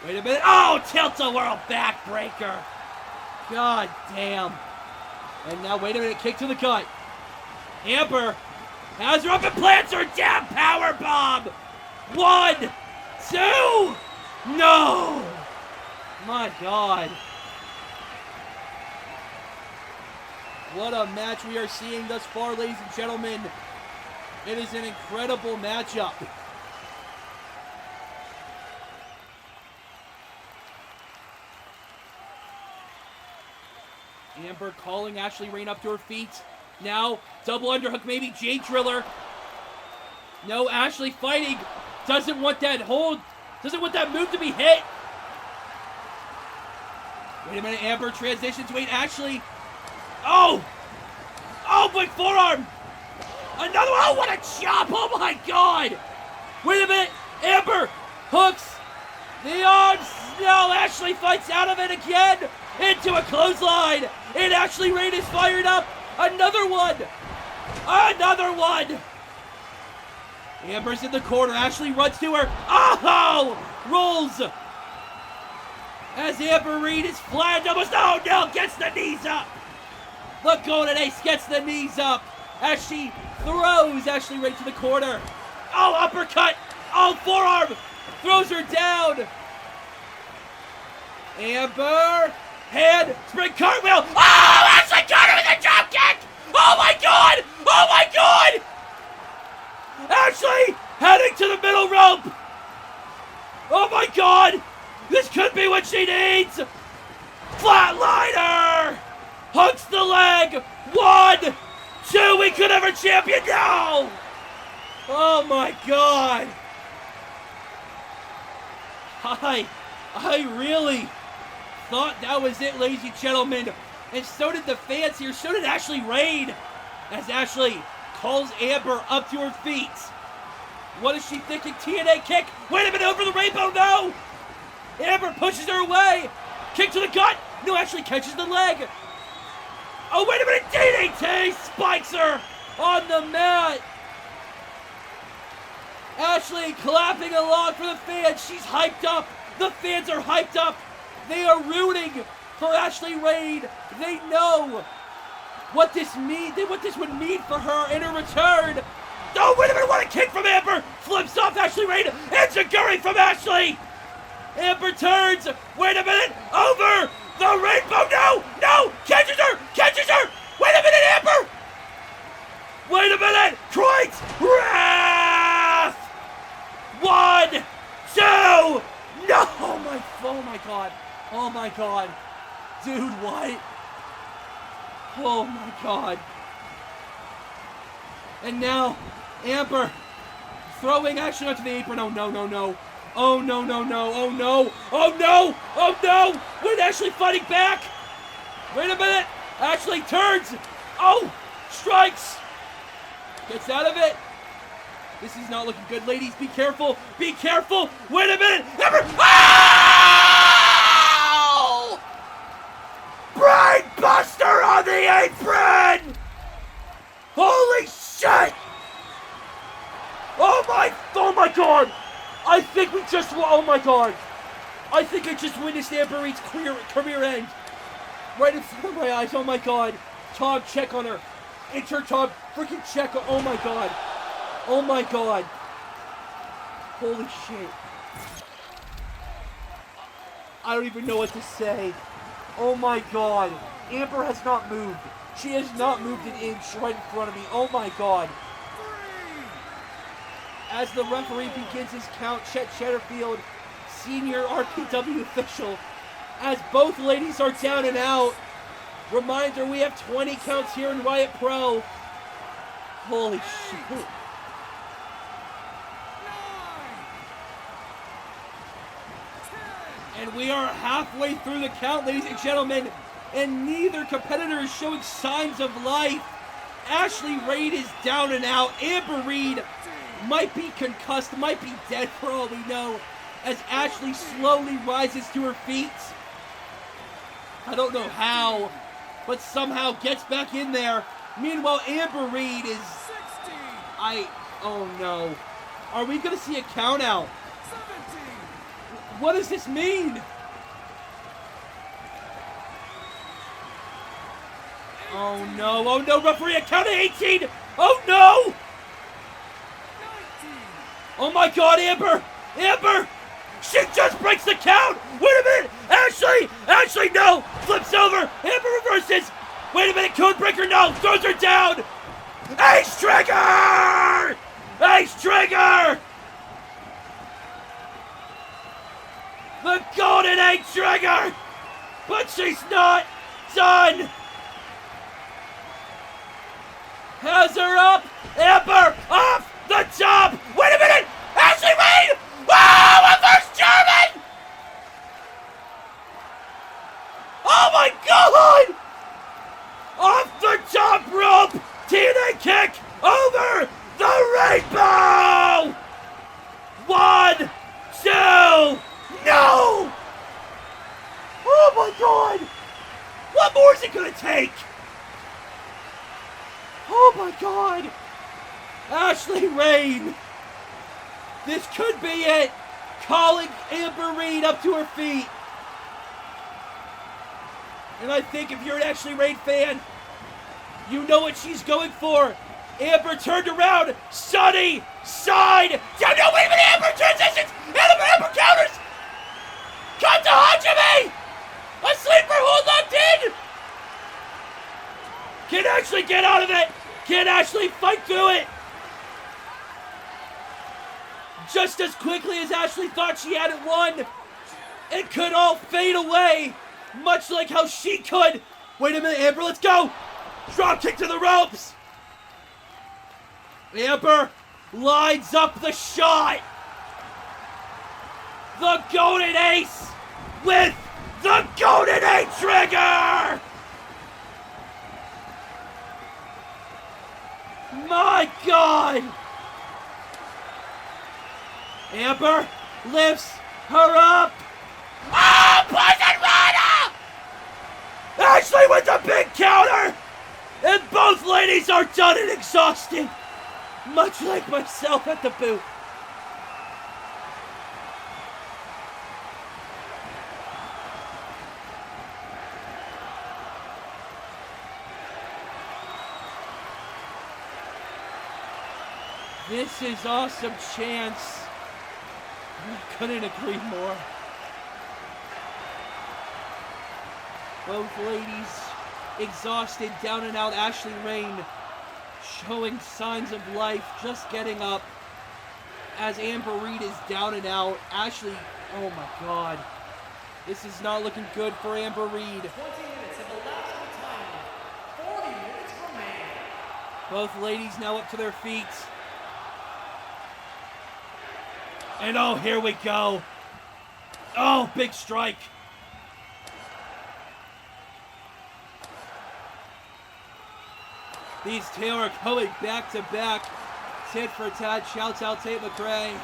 Wait a minute. Oh, tilt-a-whirl backbreaker. God damn. And now, wait a minute, kick to the gut. Amber has her up and plants her damn power bomb. 1, 2, no. My God. What a match we are seeing thus far, ladies and gentlemen. It is an incredible matchup. Amber calling Ashley Rayne up to her feet. Now, double underhook, maybe J-Driller. No, Ashley fighting. Doesn't want that hold. Doesn't want that move to be hit. Wait a minute, Amber transitions. Wait, Ashley. Oh! Oh, big forearm! Another one. Oh, what a chop! Oh, my God! Wait a minute. Amber hooks the arms. No, Ashley fights out of it again. Into a clothesline. And Ashley Rayne is fired up. Another one. Another one! Amber's in the corner. Ashley runs to her. Oh! Rolls! As Amber Reed is flying almost. Oh no! Gets the knees up! The Golden Ace gets the knees up as she throws Ashley right to the corner. Oh, uppercut! Oh, forearm! Throws her down! Amber! Hand! Spring cartwheel! Oh! Ashley got her with a drop kick! Oh my god! Oh my god! Ashley heading to the middle rope! Oh my god! This could be what she needs! Flatliner! Hooks the leg! 1, 2, we could have a champion now! Oh my god! I really thought that was it, ladies and gentlemen. And so did the fans here. So did Ashley Rayne. As Ashley calls Amber up to her feet. What is she thinking? TNA kick. Wait a minute, over the rainbow. No! Amber pushes her away. Kick to the gut. No, Ashley catches the leg. Oh, wait a minute. DDT spikes her on the mat. Ashley clapping along for the fans. She's hyped up. The fans are hyped up. They are rooting for Ashley Rayne. They know what this would mean for her in her return. Oh, wait a minute, what a kick from Amber! Flips off Ashley Rayne, and Zaguri from Ashley! Amber turns, wait a minute, over the rainbow, no, catches her! Wait a minute, Amber! Wait a minute, Croyd's Wrath! 1, 2, no! Oh my god. Dude, what? Oh my god. And now, Amber throwing Ashley onto the apron. Oh no. Oh no. Wait, Ashley fighting back. Wait a minute. Ashley turns. Oh, strikes. Gets out of it. This is not looking good, ladies. Be careful. Wait a minute. Amber. Oh! Brain buster on the apron. Holy shit! Oh my god! I think we just, oh my god! I think I just witnessed Amber Reed's career end. Right in front of my eyes, oh my god. Tom, check on her. Enter Tom, freaking check, oh my god. Oh my god. Holy shit. I don't even know what to say. Oh my god. Amber has not moved. She has not moved an inch right in front of me. Oh my god. As the referee begins his count, Chet Shatterfield, senior RPW official, as both ladies are down and out. Reminder, we have 20 counts here in Riot Pro. Holy shit. And we are halfway through the count, ladies and gentlemen, and neither competitor is showing signs of life. Ashley Rayne is down and out. Amber Reed might be concussed, might be dead for all we know, as Ashley slowly rises to her feet. I don't know how, but somehow gets back in there. Meanwhile, Amber Reed is... oh no. Are we going to see a count out? What does this mean? Oh no, referee, a count of 18! Oh no! Oh my god, Amber! She just breaks the count! Wait a minute! Ashley, no! Flips over! Amber reverses! Wait a minute, codebreaker, no! Throws her down! Ace trigger! The golden ace trigger! But she's not done! Has her up! Amber off the top! Wait a minute! Ashley Rayne! Oh, reverse German! Oh my god! Off the top rope! TNA kick over the rainbow! 1, 2, no! Oh my god! What more is it gonna take? Oh my god! Ashley Rayne. This could be it. Calling Amber Reed up to her feet. And I think if you're an Ashley Rayne fan, you know what she's going for. Amber turned around. Sunny side. Down, no, wait a minute. Amber transitions. Amber counters. Cut to Hajime. A sleeper hold locked in. Can Ashley get out of it? Can Ashley fight through it? Just as quickly as Ashley thought she had it won, it could all fade away, much like how she could. Wait a minute, Amber, let's go. Drop kick to the ropes. Amber lines up the shot. The Golden Ace with the Golden Ace trigger. My God. Amber lifts her up. Oh, Poison Rana! Ashley with the big counter. And both ladies are done and exhausted. Much like myself at the booth. This is awesome chance. I couldn't agree more. Both ladies exhausted, down and out. Ashley Rayne showing signs of life, just getting up. As Amber Reed is down and out. Ashley, oh my God. This is not looking good for Amber Reed. 20 minutes have elapsed for time. 40 minutes remain. Both ladies now up to their feet. And oh, here we go. Oh, big strike. These two are going back to back. Tit for tat, shouts out Tate McRae.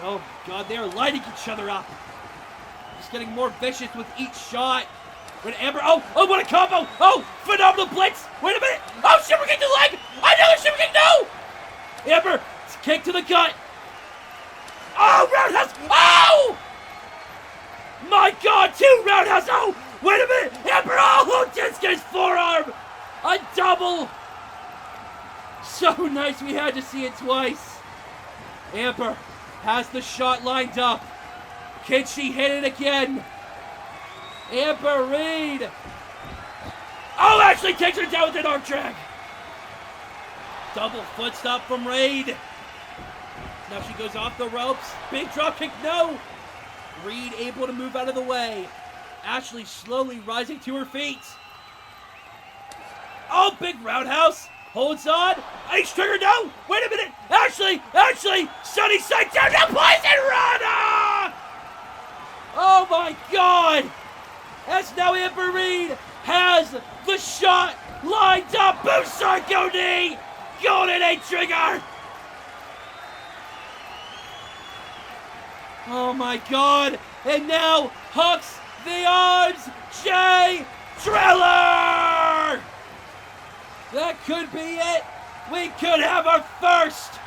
Oh God, they are lighting each other up. Just getting more vicious with each shot. When Amber, oh, what a combo. Oh, phenomenal blitz. Wait a minute. Oh, super kick to the leg. Another super kick, no. Amber, kick to the gut. Oh, roundhouse! Oh! My God, two roundhouse! Oh, wait a minute! Amber, oh, discus forearm! A double! So nice, we had to see it twice. Amber has the shot lined up. Can she hit it again? Amber Reed! Oh, Ashley takes her down with an arm drag. Double foot stop from Reed. Now she goes off the ropes. Big drop kick, no! Reed able to move out of the way. Ashley slowly rising to her feet. Oh, big roundhouse. Holds on. Ace trigger, no! Wait a minute! Ashley! Sunny side down, now Poison Rana! Oh my God! As now Amber Reed has the shot lined up. Boom Psycho knee! Golden Eight trigger! Oh my God! And now hooks the arms, Jay Driller! That could be it. We could have our first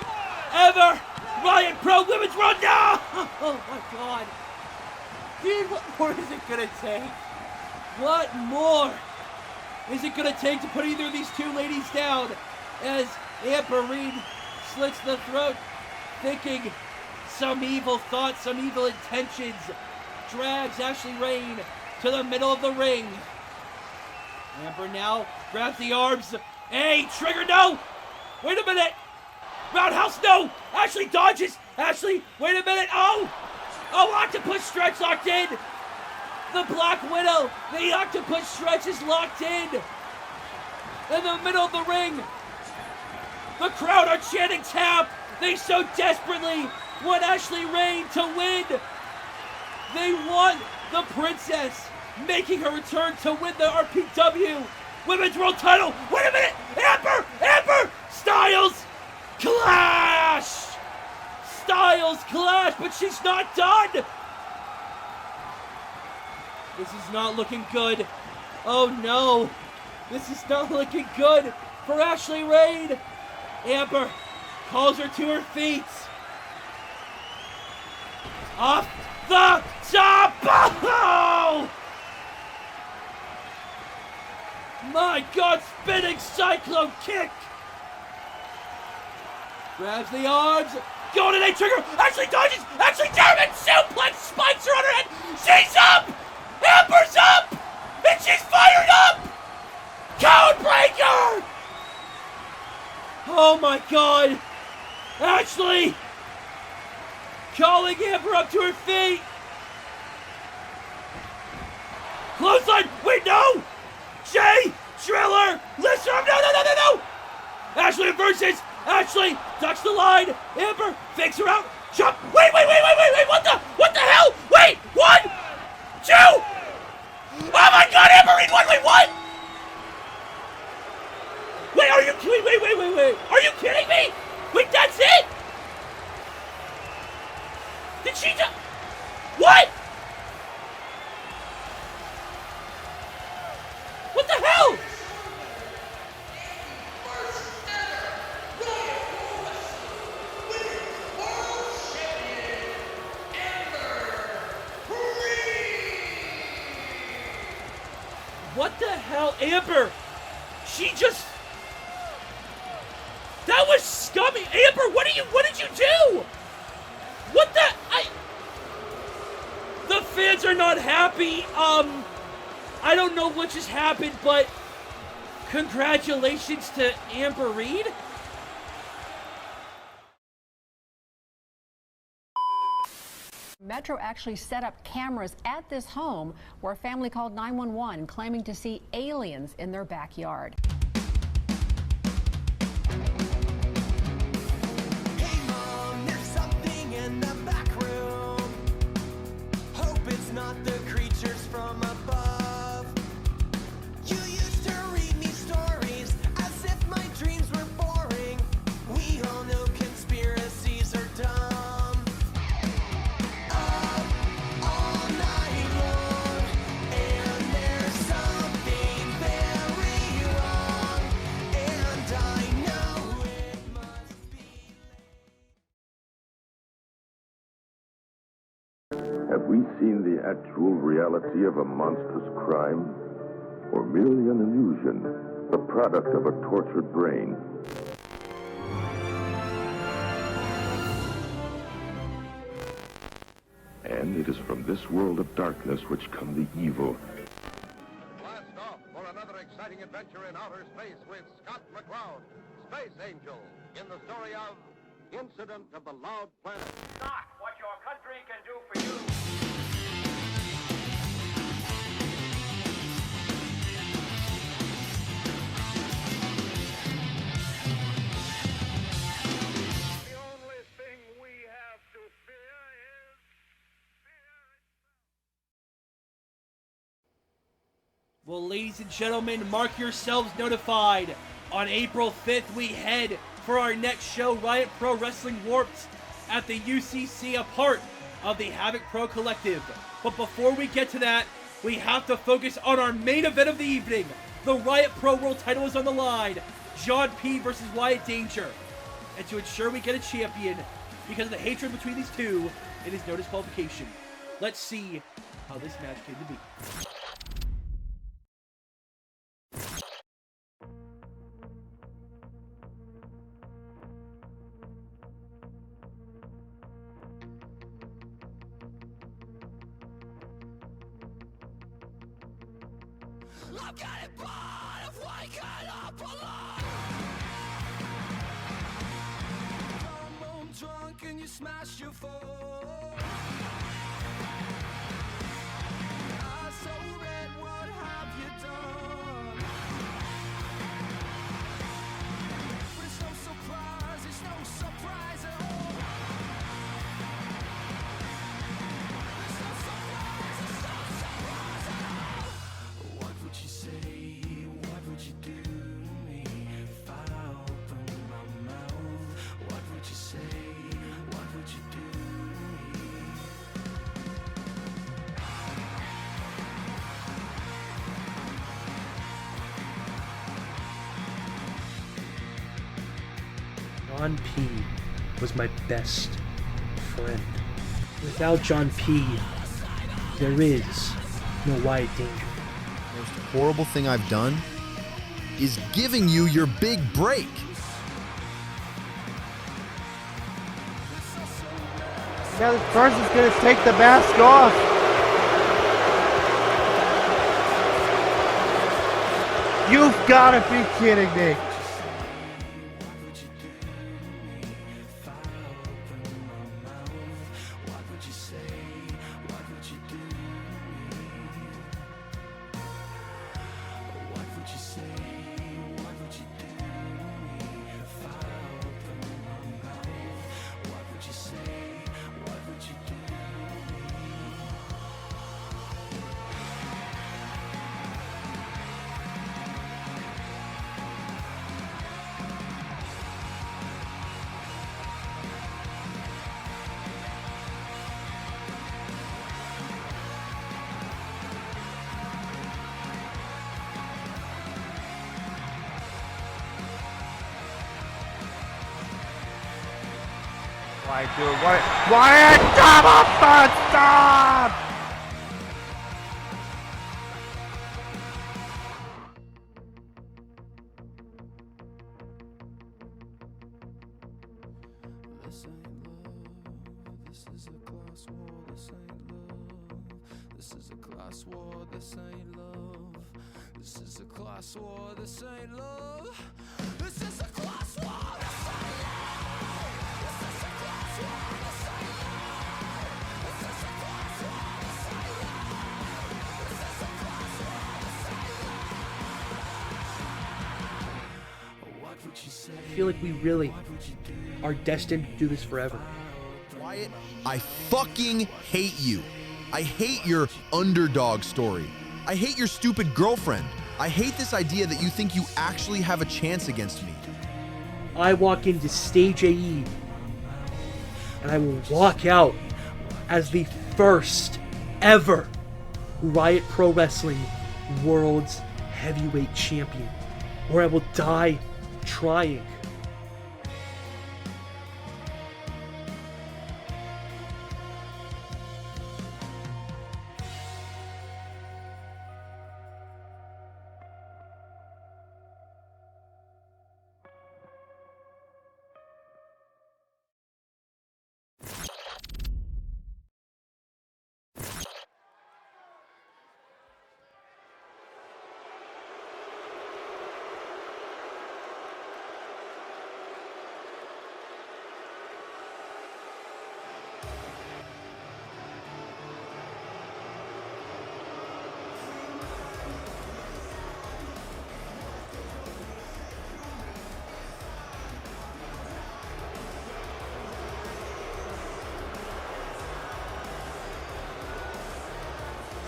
ever Riot Pro Women's Run. No! Oh my God! Dude, what more is it gonna take? What more is it gonna take to put either of these two ladies down? As Amber Reed slits the throat, thinking some evil thoughts, some evil intentions, drags Ashley Rayne to the middle of the ring. Amber now grabs the arms. Hey, trigger, no! Wait a minute! Roundhouse, no! Ashley dodges! Ashley, wait a minute! Oh! Oh, octopus stretch locked in! The Black Widow, the octopus stretch is locked in! In the middle of the ring! The crowd are chanting tap! They so desperately want Ashley Rayne to win! They want the princess making her return to win the RPW Women's World Title! Wait a minute! Amber! Styles! Clash! Styles clash, but she's not done! This is not looking good. Oh no! This is not looking good for Ashley Rayne! Amber calls her to her feet. Off the top! Oh! My God, spinning cyclone kick! Grabs the arms, golden A trigger, actually dodges, actually German suplex, spikes her on her head, she's up! Amber's up! And she's fired up! Codebreaker! Oh my God! Ashley! Calling Amber up to her feet! Clothesline! Wait, no! Jay! Driller! Listen up! No! Ashley versus Ashley! Ducks the line! Amber fakes her out! Jump! Wait! What the hell? Wait! 1, 2! Oh my God! Amber Reed won! Wait, what? Wait, are you wait! Are you kidding me? Wait, that's it? Did she just... What? What the hell? What the hell, Amber? She just... That was scummy. Amber, what did you do? What the... The fans are not happy. I don't know what just happened, but congratulations to Amber Reed. Metro actually set up cameras at this home where a family called 911 claiming to see aliens in their backyard. Hey Mom, there's something in the back room. Hope it's not the creatures from above. You used to read me stories as if my dreams were boring. We all know conspiracies are dumb. Up all night long, and there's something very wrong, and I know it must be. Have we seen the actual reality of a monstrous crime? Or merely an illusion, the product of a tortured brain? And it is from this world of darkness which come the evil. Blast off for another exciting adventure in outer space with Scott McCloud, Space Angel, in the story of Incident of the Loud Planet. Not what your country can do for you. The only thing we have to fear is fear. Well, ladies and gentlemen, mark yourselves notified. On April 5th, we head for our next show, Riot Pro Wrestling Warped, at the UCC, a part of the Havoc Pro Collective. But before we get to that, we have to focus on our main event of the evening. The Riot Pro World title is on the line. John P. versus Wyatt Danger. And to ensure we get a champion, because of the hatred between these two, it is no disqualification. Let's see how this match came to be. I'm getting bored of waking up alone. Come home drunk and you smash your phone. Eyes so red, what have you done? But it's no surprise at all. It's no surprise at all. What would you say? What would you do to me if I opened my mouth? What would you say? What would you do to me John P. was my best friend. Without John P., there is no Wyatt Danger. The most horrible thing I've done is giving you your big break. Now this person's gonna take the mask off. You've gotta be kidding me. Wyatt, do it. Wyatt, come up, stop! This ain't love, this is a class war, this ain't love. This is a class war, this ain't love. This is a class war, this ain't love. This is a class war, this ain't love. This is a class war, this ain't love. This is a class war, this ain't love. This is a class war, this ain't love. What would you say? I feel like we really are destined to do this forever. Wyatt, I fucking hate you. I hate your underdog story. I hate your stupid girlfriend. I hate this idea that you think you actually have a chance against me. I walk into Stage AE, and I will walk out as the first ever Riot Pro Wrestling World's Heavyweight Champion, or I will die trying.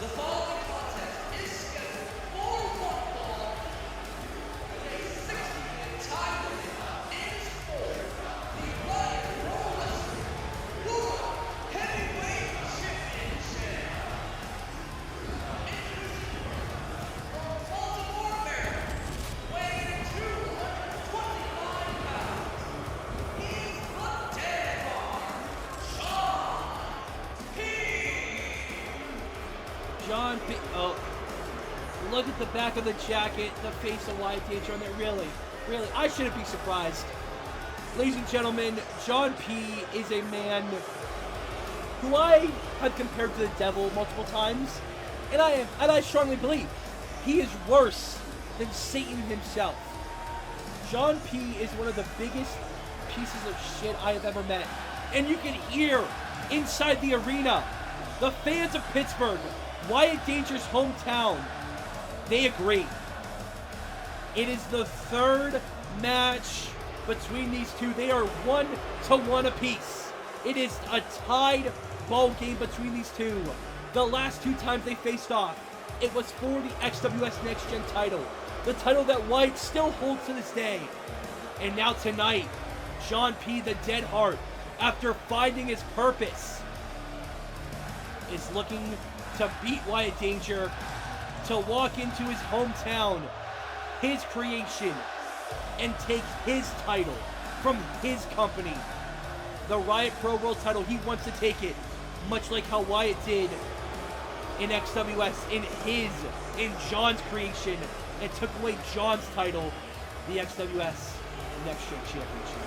The following contest is scheduled for one fall with a 60-minute time limit and is for the Riot Pro Wrestling World Heavyweight Championship. Introducing from Baltimore, Maryland, weighing 229 pounds, he's the Dead John P. Oh, look at the back of the jacket, the face of Wyatt Danger on there. Really, I shouldn't be surprised. Ladies and gentlemen, John P. is a man who I have compared to the devil multiple times, and I strongly believe he is worse than Satan himself. John P. is one of the biggest pieces of shit I have ever met, and you can hear inside the arena the fans of Pittsburgh, Wyatt Danger's hometown, they agree. It is the third match between these two. They are 1-1 apiece. It is a tied ball game between these two. The last two times they faced off, it was for the XWS Next Gen title. The title that Wyatt still holds to this day. And now tonight, John P. the Dead Heart, after finding his purpose, is looking to beat Wyatt Danger, to walk into his hometown, his creation, and take his title from his company. The Riot Pro World title, he wants to take it, much like how Wyatt did in XWS, in John's creation, and took away John's title, the XWS Next Gen Championship.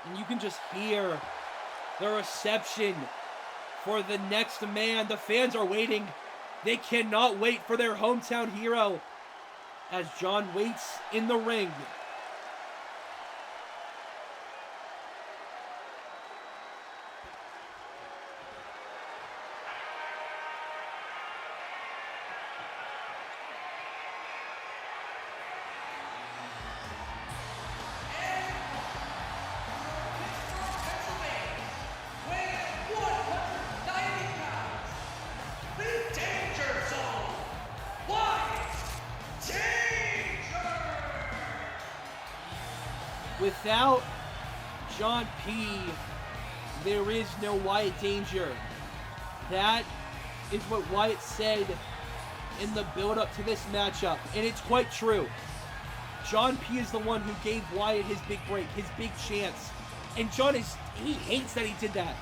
And you can just hear the reception for the next man. The fans are waiting. They cannot wait for their hometown hero as John waits in the ring. Without John P., there is no Wyatt Danger. That is what Wyatt said in the build-up to this matchup, and it's quite true. John P. is the one who gave Wyatt his big break, his big chance, and he hates that he did that,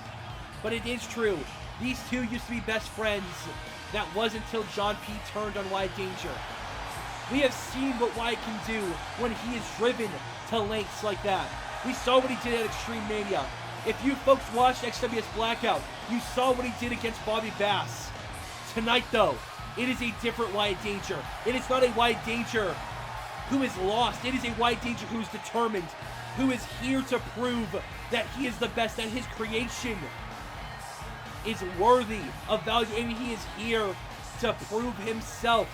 but it is true. These two used to be best friends. That was until John P. turned on Wyatt Danger. We have seen what Wyatt can do when he is driven to lengths like that. We saw what he did at Extreme Mania. If you folks watched XWS Blackout, you saw what he did against Bobby Bass. Tonight, though, it is a different Wyatt Danger. It is not a Wyatt Danger who is lost. It is a Wyatt Danger who is determined, who is here to prove that he is the best, that his creation is worthy of value, and he is here to prove himself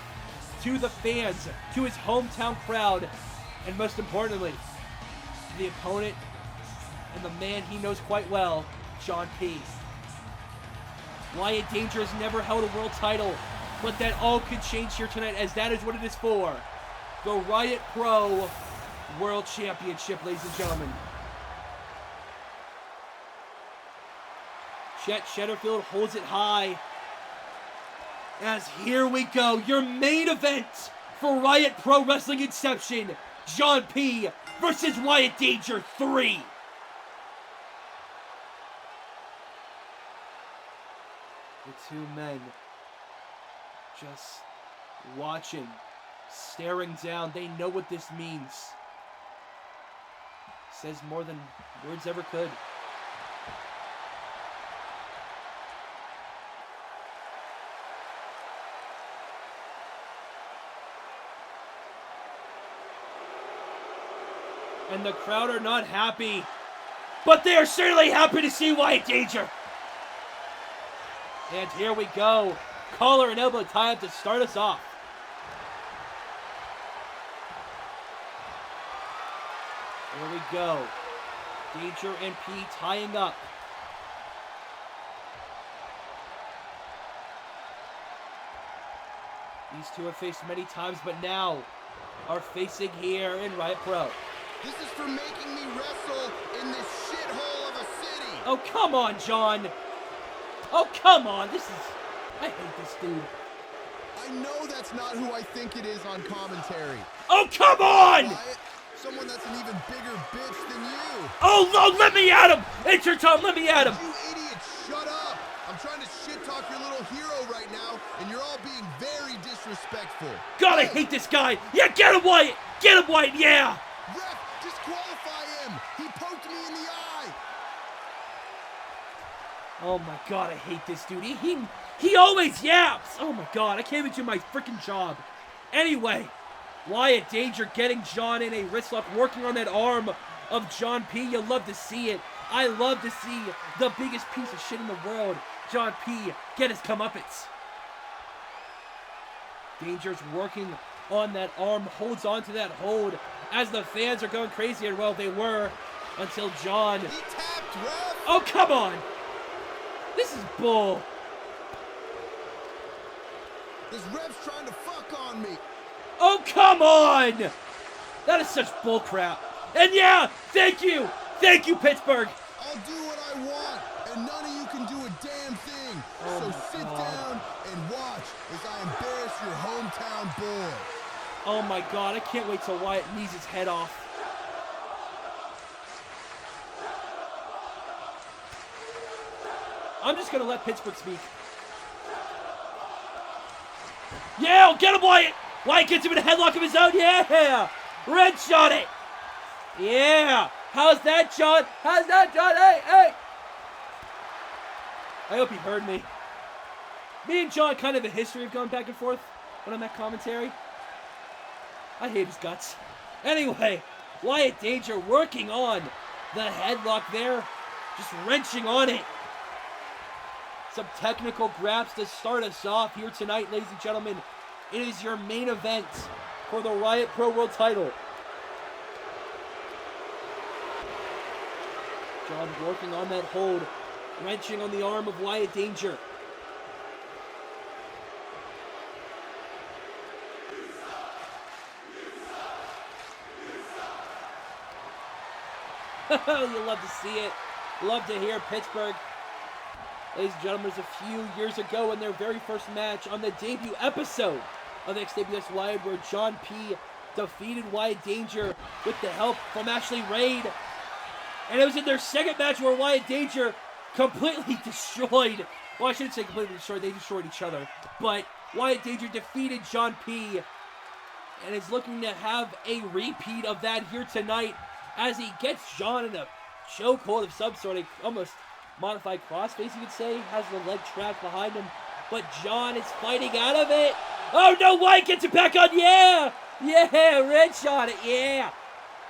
to the fans, to his hometown crowd, and most importantly, to the opponent and the man he knows quite well, John P. Wyatt Danger has never held a world title, but that all could change here tonight, as that is what it is for. The Riot Pro World Championship, ladies and gentlemen. Chet Shetterfield holds it high. As here we go, your main event for Riot Pro Wrestling Inception. John P. versus Wyatt Danger 3. The two men just watching, staring down. They know what this means. Says more than words ever could. And the crowd are not happy, but they are certainly happy to see Wyatt Danger. And here we go. Collar and elbow tie-up to start us off. Here we go. Danger and P tying up. These two have faced many times, but now are facing here in Riot Pro. This is for making me wrestle in this shithole of a city. Oh, come on, John. Oh, come on. I hate this dude. I know that's not who I think it is on commentary. Oh, come on! Wyatt, someone that's an even bigger bitch than you. Oh, no, let me at him! It's your time, let me at him! You idiot, shut up! I'm trying to shit-talk your little hero right now, and you're all being very disrespectful. God, I hate this guy! Yeah, get him, Wyatt! Get him, Wyatt, yeah! Ref, disqualify him! He poked me in the eye! Oh my god, I hate this dude. He always yaps! Oh my god, I can't even do my freaking job. Anyway, Wyatt Danger getting John in a wrist lock, working on that arm of John P. You love to see it. I love to see the biggest piece of shit in the world, John P., get his comeuppance. Danger's working on that arm, holds on to that hold as the fans are going crazy, and well, they were until John. He tapped, ref. Oh, come on! This is bull. This ref's trying to fuck on me. Oh, come on! That is such bullcrap. And yeah, thank you, Pittsburgh. I'll do what I want, and none of you can do a damn thing. So sit down and watch as I embarrass your hometown boy. Oh my God, I can't wait till Wyatt knees his head off. I'm just gonna let Pittsburgh speak. Yeah, get him, Wyatt! Wyatt gets him in a headlock of his own, yeah! Red shot it! Yeah! How's that, John? How's that, John? Hey, hey! I hope he heard me. Me and John kind of a history of going back and forth when I'm at commentary. I hate his guts. Anyway, Wyatt Danger working on the headlock there. Just wrenching on it. Some technical grabs to start us off here tonight, ladies and gentlemen. It is your main event for the Riot Pro World title. John working on that hold, wrenching on the arm of Wyatt Danger. You love to see it. Love to hear Pittsburgh. Ladies and gentlemen, it was a few years ago in their very first match on the debut episode of XWS Live where John P. defeated Wyatt Danger with the help from Rayne. And it was in their second match where Wyatt Danger completely destroyed, well, I shouldn't say completely destroyed, they destroyed each other. But Wyatt Danger defeated John P. and is looking to have a repeat of that here tonight as he gets John in a chokehold of some sort, a almost modified crossface, you could say, has the leg trapped behind him, but John is fighting out of it. Oh no, Wyatt gets it back on, yeah, red shot it, yeah.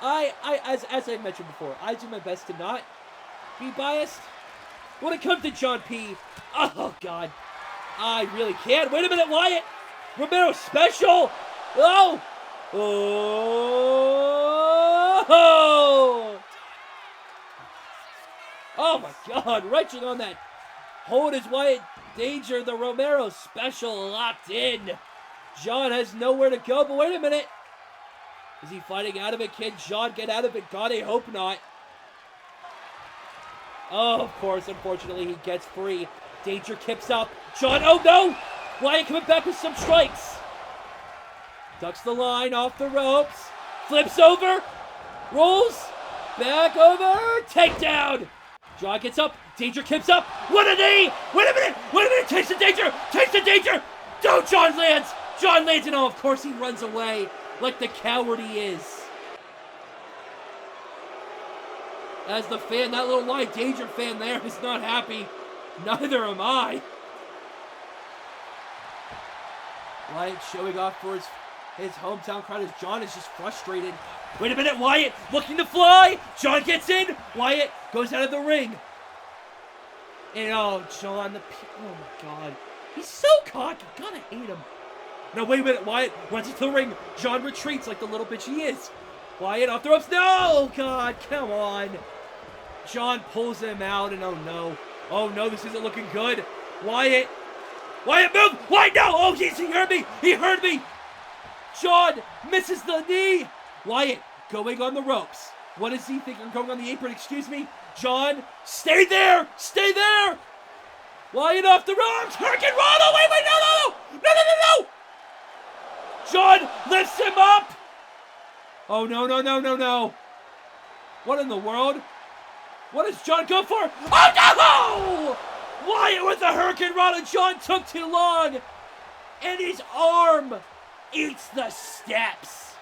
As I mentioned before, I do my best to not be biased when it comes to John P. Oh God, I really can't. Wait a minute, Wyatt, Romero special. Oh, oh my God, wrenching on that hold is Wyatt Danger, the Romero special locked in. John has nowhere to go, but wait a minute. Is he fighting out of it? Can John get out of it? God, I hope not. Oh, of course, unfortunately, he gets free. Danger kicks up. John, oh no! Wyatt coming back with some strikes. Ducks the line off the ropes. Flips over. Rolls. Back over. Takedown. John gets up. Danger kicks up. What a knee! Wait a minute! Wait a minute! Takes the Danger! Takes the Danger! No, John lands! John lands, and oh, of course he runs away like the coward he is. As the fan, that little Wyatt Danger fan there is not happy. Neither am I. Wyatt showing off for his hometown crowd as John is just frustrated. Wait a minute, Wyatt looking to fly. John gets in. Wyatt goes out of the ring. And oh, John, oh my God. He's so cocky. Gotta hate him. No, wait a minute. Wyatt runs into the ring. John retreats like the little bitch he is. Wyatt off the ropes. No, God, come on. John pulls him out, and oh no. Oh no, this isn't looking good. Wyatt move. Wyatt, no. Oh, jeez, he heard me. He heard me. John misses the knee. Wyatt going on the ropes. What is he thinking? Going on the apron, excuse me. John, stay there. Stay there. Wyatt off the ropes. Hurricane Run. Oh, wait, no. John lifts him up. Oh, no. What in the world? What does John go for? Oh, no! Wyatt with the Hurricane Run, and John took too long. And his arm eats the steps.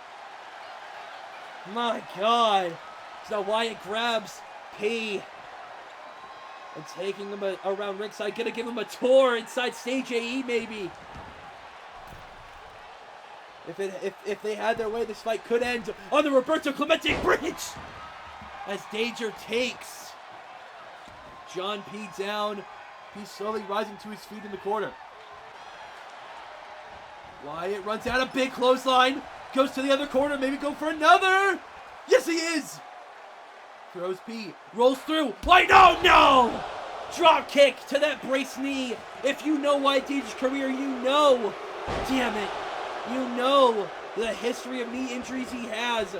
My God. So Wyatt grabs P and taking him around ringside. Gonna give him a tour inside stage AE, maybe. If they had their way, this fight could end on the Roberto Clemente bridge. As Danger takes John P down. He's slowly rising to his feet in the corner. Wyatt runs out, a big clothesline. Goes to the other corner, maybe go for another. Yes, he is. Throws P, rolls through. Wyatt, no! Drop kick to that brace knee. If you know Wyatt Danger's career, you know. Damn it. You know the history of knee injuries he has.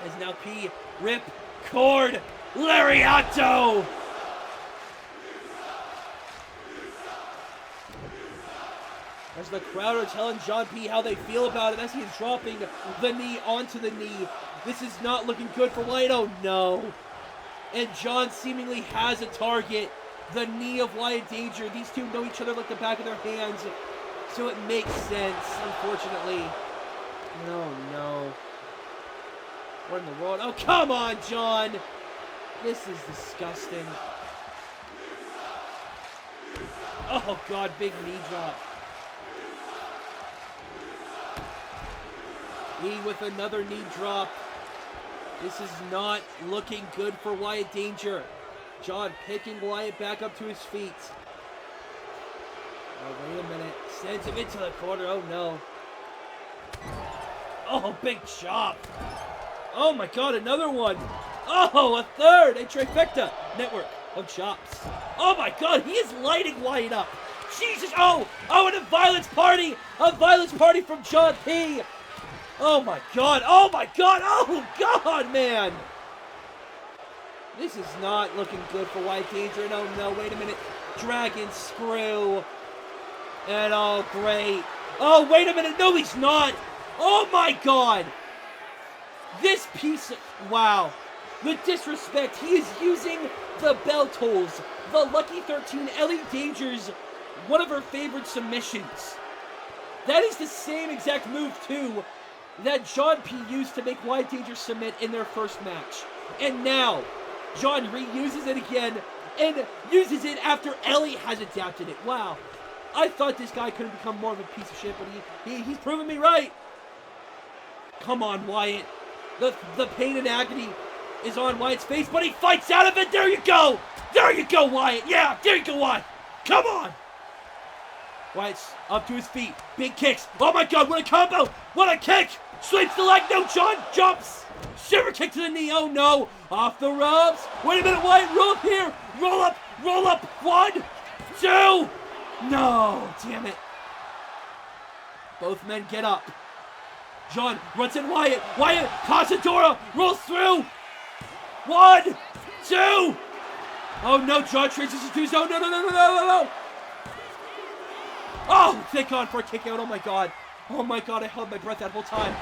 As now P, rip, cord, lariato. As the crowd are telling John P how they feel about it as he is dropping the knee onto the knee. This is not looking good for Wyatt. Oh no. And John seemingly has a target. The knee of Wyatt Danger. These two know each other like the back of their hands. So it makes sense, unfortunately. No, no. What in the world? Oh, come on, John. This is disgusting. Oh, God, big knee drop. He with another knee drop. This is not looking good for Wyatt Danger. John picking Wyatt back up to his feet. Oh, wait a minute. Sends him into the corner. Oh, no. Oh, big chop. Oh, my God, another one. Oh, a third. A trifecta network of chops. Oh, my God, he is lighting Wyatt up. Jesus. Oh, and a violence party. A violence party from John P. Oh, my God. Oh, my God. Oh, God, man. This is not looking good for Wyatt Danger. And oh, no, wait a minute. Dragon screw. And oh, great. Oh, wait a minute. No, he's not. Oh, my God. This piece of... Wow. The disrespect. He is using the bell tolls. The Lucky 13 Elle Danger's one of her favorite submissions. That is the same exact move, too, that John P used to make Wyatt Danger submit in their first match. And now, John reuses it again and uses it after Elle has adapted it. Wow. I thought this guy could have become more of a piece of shit, but he's proven me right. Come on, Wyatt. The pain and agony is on Wyatt's face, but he fights out of it. There you go. There you go, Wyatt. Yeah, there you go, Wyatt. Come on. Wyatt's up to his feet. Big kicks. Oh, my God. What a combo. What a kick. Sweeps the leg. No, John jumps. Shiver kick to the knee. Oh, no. Off the ropes. Wait a minute, Wyatt. Roll up here. Roll up. Roll up. 1, 2. No. Damn it. Both men get up. John runs in Wyatt. Wyatt, Casadora, rolls through. 1, 2. Oh, no. John traces his 2. Oh, no. Oh, thank God for a kick out. Oh, my God. Oh, my God. I held my breath that whole time.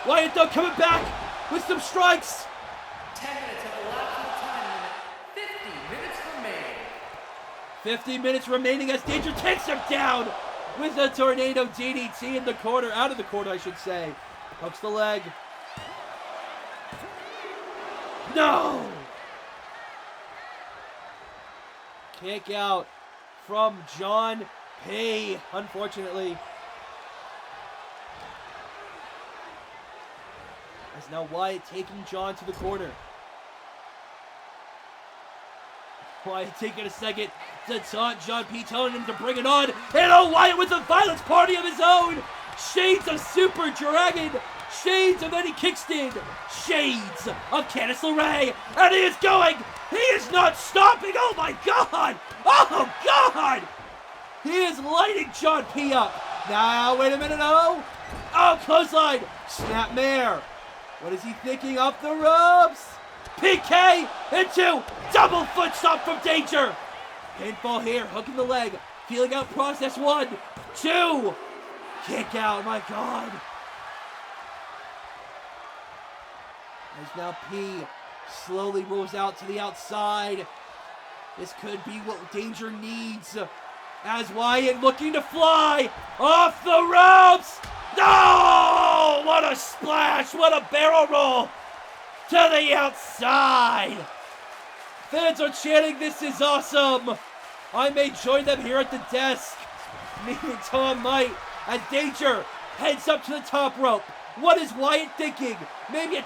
Wyatt, though, coming back with some strikes. 10 minutes have elapsed from the time limit. 50 minutes remaining. 50 minutes remaining as Danger takes him down with a tornado DDT in the corner. Out of the corner, I should say. Hooks the leg. No! Kick out from John P, unfortunately. As now Wyatt taking John to the corner. Wyatt taking a second to taunt John P, telling him to bring it on. And oh, Wyatt with a violence party of his own. Shades of Super Dragon. Shades of Eddie Kingston. Shades of Candice LeRae. And he is going. He is not stopping. Oh, my God. Oh, God. He is lighting John P up. Now, wait a minute. Oh, clothesline. Snapmare. What is he thinking? Up the ropes. PK into double foot stomp from Danger. Pinfall here, hooking the leg. Feeling out process. 1, 2. Kick out, my God. As now P slowly rolls out to the outside. This could be what Danger needs. As Wyatt looking to fly off the ropes. No! What a splash! What a barrel roll to the outside. Fans are chanting, "This is awesome." I may join them here at the desk. Me and Tom might. And Danger heads up to the top rope. What is Wyatt thinking? Maybe it...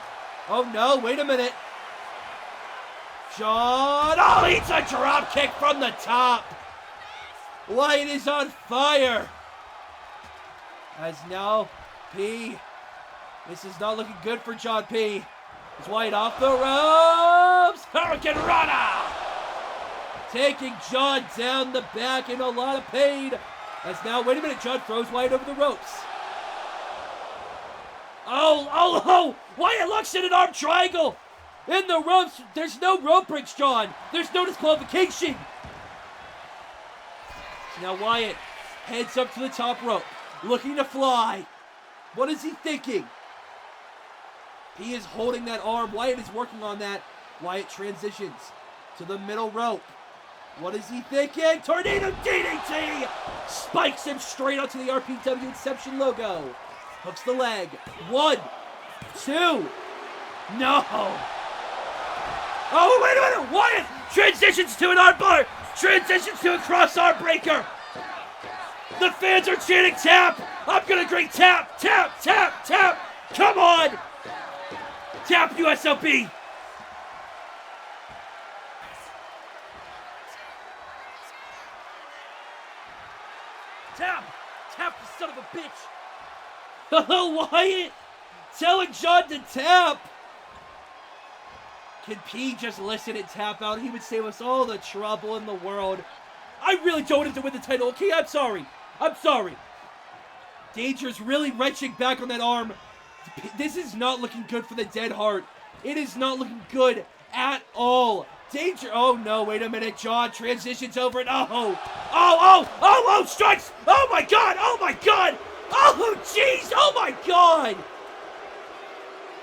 Oh no, wait a minute. John... Oh, it's a drop kick from the top. Wyatt is on fire. As now, P. This is not looking good for John P. Is Wyatt off the ropes? Hurricane Rana! Taking John down the back in a lot of pain. As now, wait a minute, John throws Wyatt over the ropes. Oh! Wyatt locks in an arm triangle. In the ropes. There's no rope breaks, John. There's no disqualification. Now Wyatt heads up to the top rope, looking to fly. What is he thinking? He is holding that arm. Wyatt is working on that. Wyatt transitions to the middle rope. What is he thinking? Tornado DDT! Spikes him straight onto the RPW Inception logo. Hooks the leg. 1, 2. No. Oh, wait a minute. Wyatt transitions to an armbar. Transitions to a cross arm breaker. The fans are chanting tap. I'm going to agree. Tap, tap, tap, tap. Come on. Tap USOB. Tap. Tap, you son of a bitch. Oh, Wyatt. Telling John to tap. Can P just listen and tap out? He would save us all the trouble in the world. I really don't want him to win the title. Okay, I'm sorry. Danger's really wrenching back on that arm. This is not looking good for the Dead Heart. It is not looking good at all. Danger. Oh, no. Wait a minute. John transitions over and oh, strikes. Oh, my God. Oh, jeez. Oh, my God.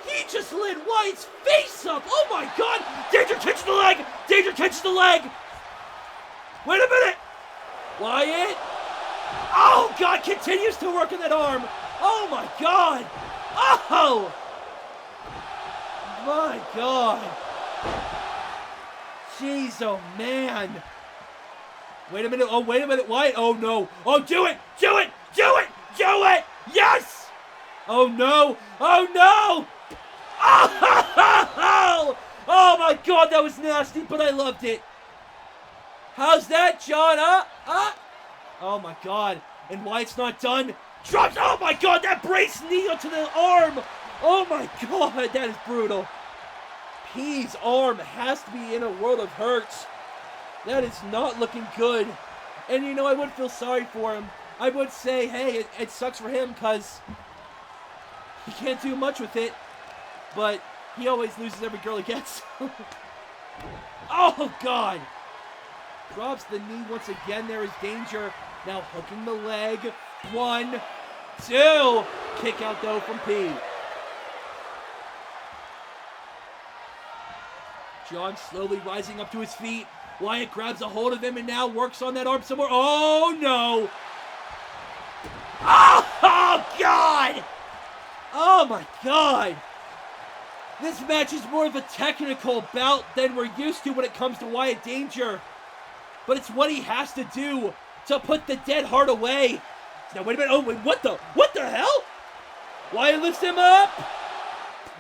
He just lit Wyatt's face up. Oh, my God. Danger catches the leg. Wait a minute. Wyatt. Oh, God. Continues to work on that arm. Oh, my God. Oh. My God. Jeez, oh, man. Wait a minute. Wyatt. Oh, no. Oh, do it. Yes. Oh, no. Oh, my God, that was nasty, but I loved it. How's that, John? Oh, my God. And Wyatt's not done. Drops. Oh, my God, that brace knee onto the arm. Oh, my God, that is brutal. P's arm has to be in a world of hurts. That is not looking good. And, you know, I would feel sorry for him. I would say, hey, it sucks for him because he can't do much with it. But he always loses every girl he gets. Oh, God. Drops the knee once again. There is Danger. Now hooking the leg. 1, 2. Kick out, though, from P. John slowly rising up to his feet. Wyatt grabs a hold of him and now works on that arm some more. Oh, no. Oh, God. Oh, my God. This match is more of a technical bout than we're used to when it comes to Wyatt Danger. But it's what he has to do to put the Dead Heart away. Now, wait a minute. Oh, wait, what the hell? Wyatt lifts him up.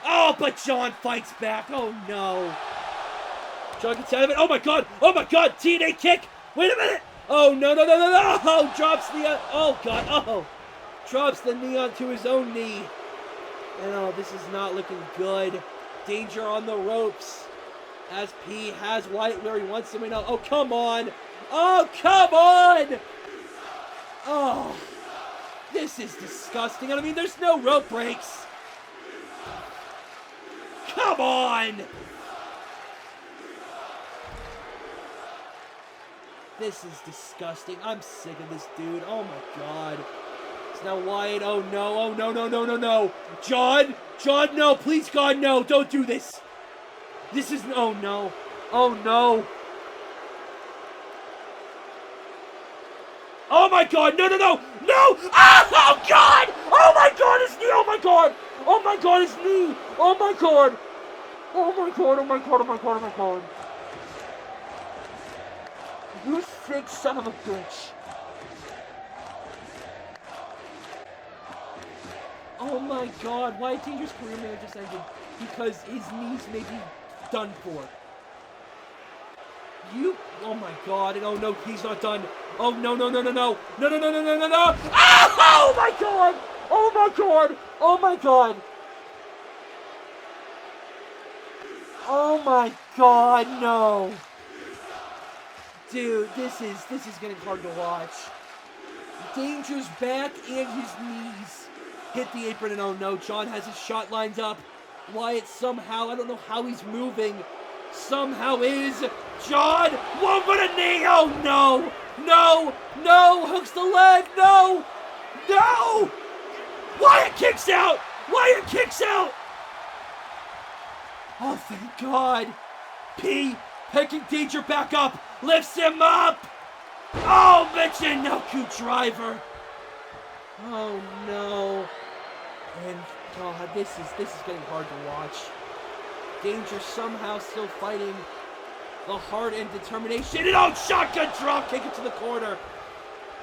Oh, but John fights back. Oh, no. John gets out of it. Oh, my God. TNA kick. Wait a minute. Oh, no. Oh, drops the, oh, God. Oh, drops the knee onto his own knee. And oh, this is not looking good. Danger on the ropes as P has Wyatt where he wants him. And oh, come on. Oh, this is disgusting. I mean, there's no rope breaks. Come on. This is disgusting. I'm sick of this dude. Oh, my God. It's now Wyatt. Oh, no. No. John, no. Please, God, no. Don't do this. This is... Oh, no. Oh, my God. No. Oh, God. Oh, my God. His knee. Oh, my God. His knee. Oh, my God. You sick son of a bitch. Oh my God, Wyatt Danger's career may have just ended because his knees may be done for. Oh my God, and oh no, he's not done. Oh no. No. Oh my God! Oh my God, no. Dude, this is getting hard to watch. Danger's back and his knees hit the apron, and oh no, John has his shot lined up. Wyatt somehow, I don't know how he's moving, somehow is. John, one for the knee, oh no! No! No! Hooks the leg, no! No! Wyatt kicks out! Wyatt kicks out! Oh, thank God. P picking Danger back up, lifts him up! Oh, Michinoku driver! Oh no. And God, this is getting hard to watch. Danger somehow still fighting the heart and determination. And oh, shotgun drop kick into the corner.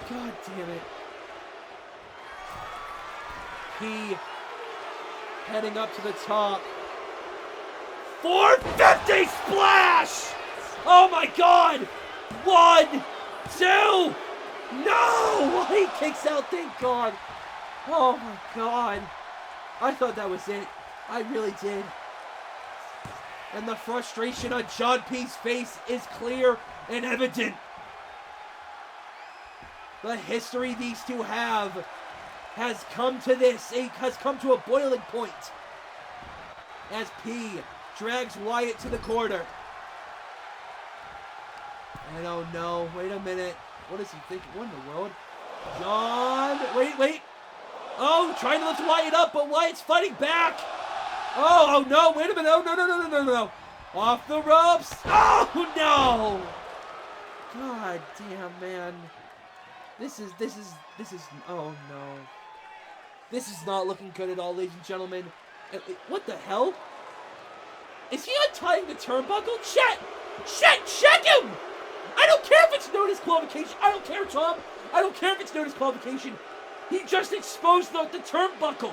God damn it. P heading up to the top. 450 splash! Oh my God! 1, 2. No! He kicks out, thank God. Oh my God. I thought that was it. I really did. And the frustration on John P's face is clear and evident. The history these two have has come to this. It has come to a boiling point. As P drags Wyatt to the corner. And oh no, wait a minute. What is he thinking? What in the world? John, wait. Oh, trying to lift Wyatt up, but Wyatt's fighting back. Oh no, wait a minute. Oh, no. Off the ropes. Oh, no. God damn, man. This is, oh no. This is not looking good at all, ladies and gentlemen. What the hell? Is he untying the turnbuckle? Check him! I don't care if it's no disqualification. I don't care, Tom. I don't care if it's no disqualification. He just exposed the turnbuckle.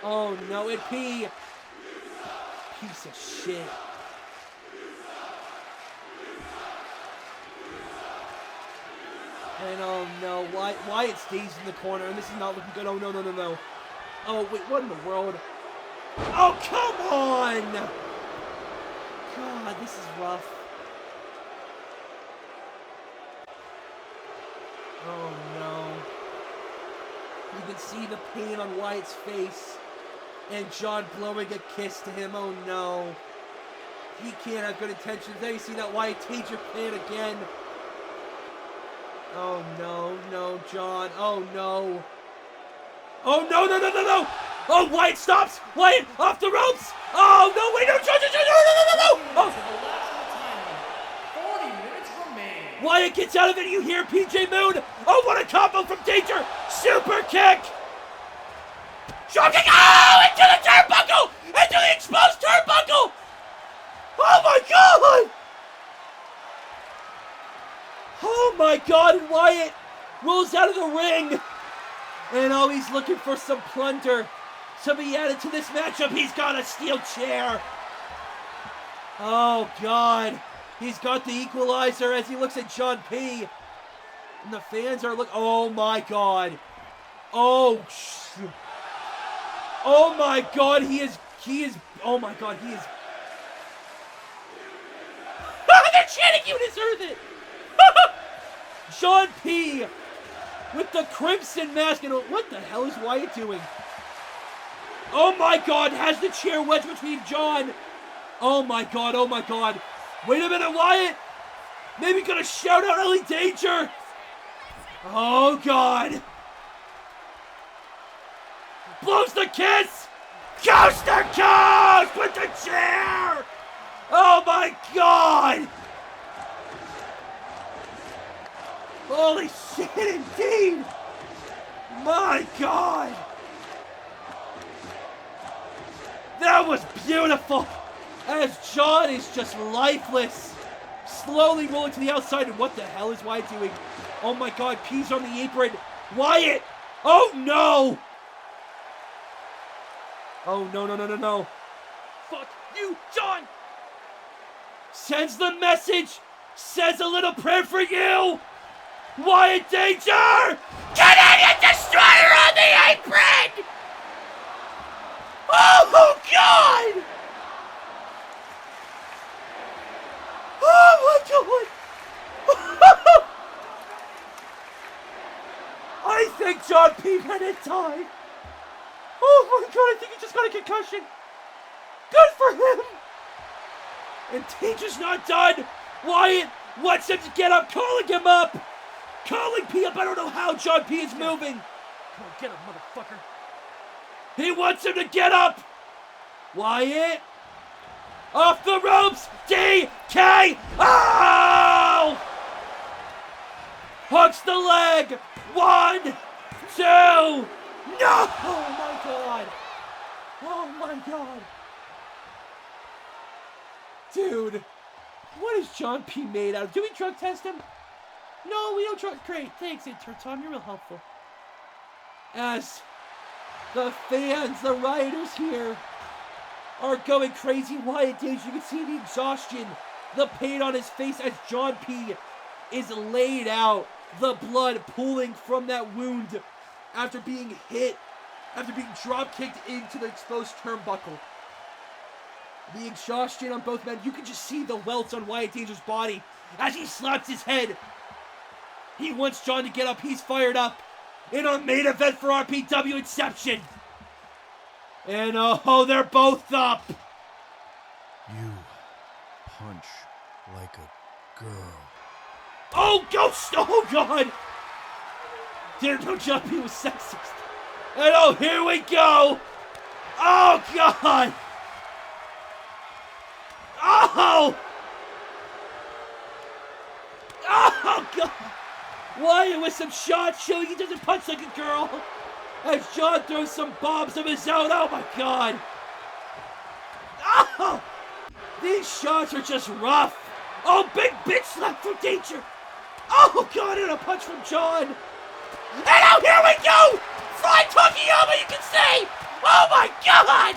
Oh no, it P. Piece of shit. And oh no, Wyatt stays in the corner, and this is not looking good. Oh no. Oh wait, what in the world? Oh, come on! God, this is rough. Oh no. You can see the pain on Wyatt's face. And John blowing a kiss to him. Oh no. He can't have good intentions. There you see that Wyatt Danger plan again. Oh no, John. Oh no. Oh no. Oh, Wyatt stops! Wyatt off the ropes! Oh no, wait, no, no! Oh! 40 minutes remain. Wyatt gets out of it, you hear PJ Moon! Oh, what a combo from Danger! Super kick! Drop kick! Oh, into the turnbuckle! Into the exposed turnbuckle! Oh my God! Oh my God, and Wyatt rolls out of the ring! And oh, he's looking for some plunder to be added to this matchup. He's got a steel chair. Oh God. He's got the equalizer as he looks at John P. And the fans are looking. Oh my God. Oh my God. He is. Oh my God. He is. They're chanting, you deserve it. John P. with the crimson mask. And what the hell is Wyatt doing? Oh my God, has the chair wedged between John. Oh my God. Wait a minute, Wyatt. Maybe gonna shout out Elle Danger. Oh God. Blows the kiss. Coaster coast with the chair. Oh my God. Holy shit, indeed. My God. That was beautiful! As John is just lifeless, slowly rolling to the outside. And what the hell is Wyatt doing? Oh my God, P's on the apron. Wyatt! Oh no! Oh no. Fuck you, John! Sends the message! Says a little prayer for you! Wyatt Danger! Canadian Destroyer on the apron! Oh God! Oh my God! I think John P. had it tied. Oh my god, I think he just got a concussion. Good for him. And Danger's not done. Wyatt wants him to get up, calling him up. Calling P up. I don't know how John P is moving. Come on, get up, motherfucker. He wants him to get up. Wyatt. Off the ropes. DK. Oh! Hooks the leg. 1, 2. No! Oh my god. Oh my god. Dude. What is John P made out of? Do we drug test him? No, we don't drug. Great. Thanks, intern Tom. You're real helpful. As the fans, the rioters here, are going crazy. Wyatt Danger, you can see the exhaustion, the pain on his face as John P is laid out. The blood pooling from that wound after being hit, after being drop kicked into the exposed turnbuckle. The exhaustion on both men. You can just see the welts on Wyatt Danger's body as he slaps his head. He wants John to get up. He's fired up in our main event for RPW Inception. And oh, they're both up. You punch like a girl. Oh, Ghost! Oh, God! Didn't know John P was sexist. And oh, here we go! Oh, God! Oh! Oh, God! Wyatt with some shots showing he doesn't punch like a girl. As John throws some bombs of his own. Oh, my God! Oh! These shots are just rough. Oh, big bitch slap from Danger. Oh, God, and a punch from John. And oh, here we go! Fried Tokiyama, you can see! Oh, my God!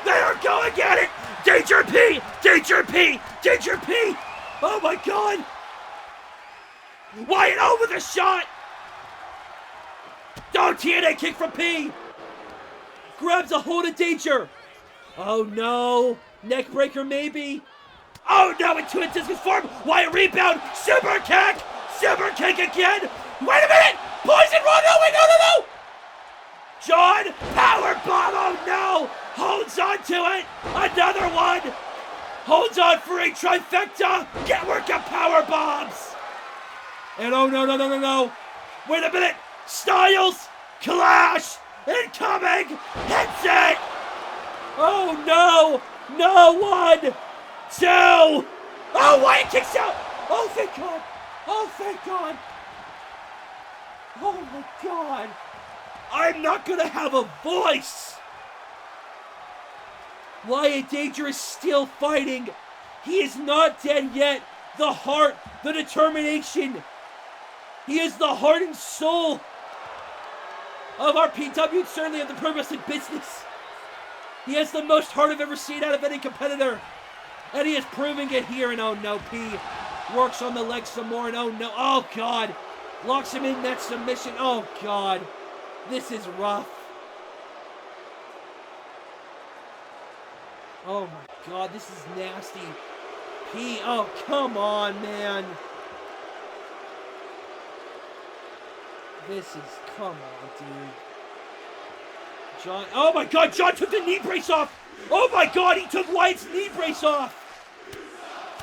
They are going at it! Danger P! Danger P! Danger P! Oh, my God! Wyatt over the shot! Oh, TNA kick from P! Grabs a hold of Danger! Oh, no! Neckbreaker, maybe? Oh no, into a discus form. Wyatt rebound. Super kick. Super kick again. Wait a minute. Poison run. No, wait, no. John, power bomb. Oh no. Holds on to it. Another one. Holds on for a trifecta. Get work of power bombs. And oh no. Wait a minute. Styles. Clash. Incoming. Hits it. Oh no. No, 1, 2. Oh, Wyatt kicks out. Oh, thank God. Oh, thank God. Oh, my God. I'm not going to have a voice. Wyatt Danger is still fighting. He is not dead yet. The heart, the determination. He is the heart and soul of RPW and certainly of the pro wrestling business. He has the most heart I've ever seen out of any competitor. And he is proving it here. And oh no, P works on the leg some more. And oh no, oh God. Locks him in that submission. Oh God. This is rough. Oh my God, this is nasty. P, oh come on, man. This is, come on, dude. John, oh my God, John took the knee brace off. Oh my God, he took Wyatt's knee brace off.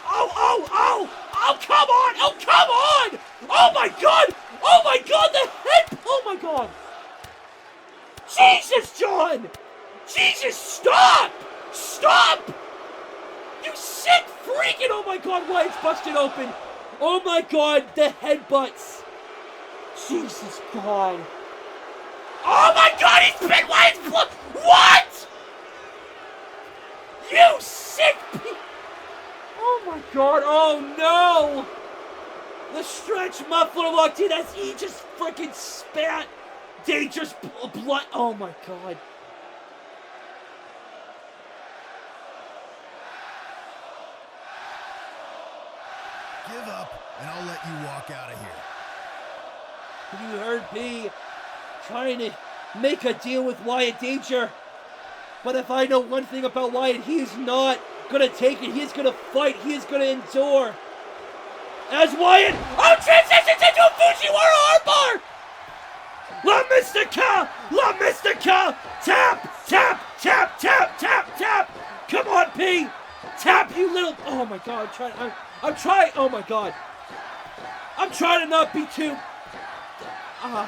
Oh, come on, oh, come on. Oh my God, the head, oh my God. Jesus, John. Jesus, stop. You sick freaking, oh my God, Wyatt's busted open. Oh my God, the headbutts. Jesus, God. Oh my God, he spit Wyatt's blood! What? You sick oh my God, oh no! The stretch muffler locked in as he just freaking spat Danger's blood. Oh my God. Give up, and I'll let you walk out of here. You heard me trying to make a deal with Wyatt Danger. But if I know one thing about Wyatt, he's not going to take it. He's going to fight. He's going to endure. As Wyatt, transitions into a Fujiwara armbar! La Mystica! La Mystica! Tap! Tap! Tap! Tap! Tap! Tap! Come on, P! Tap, you little... Oh, my God. I'm trying... Oh, my God. I'm trying to not be too... I'm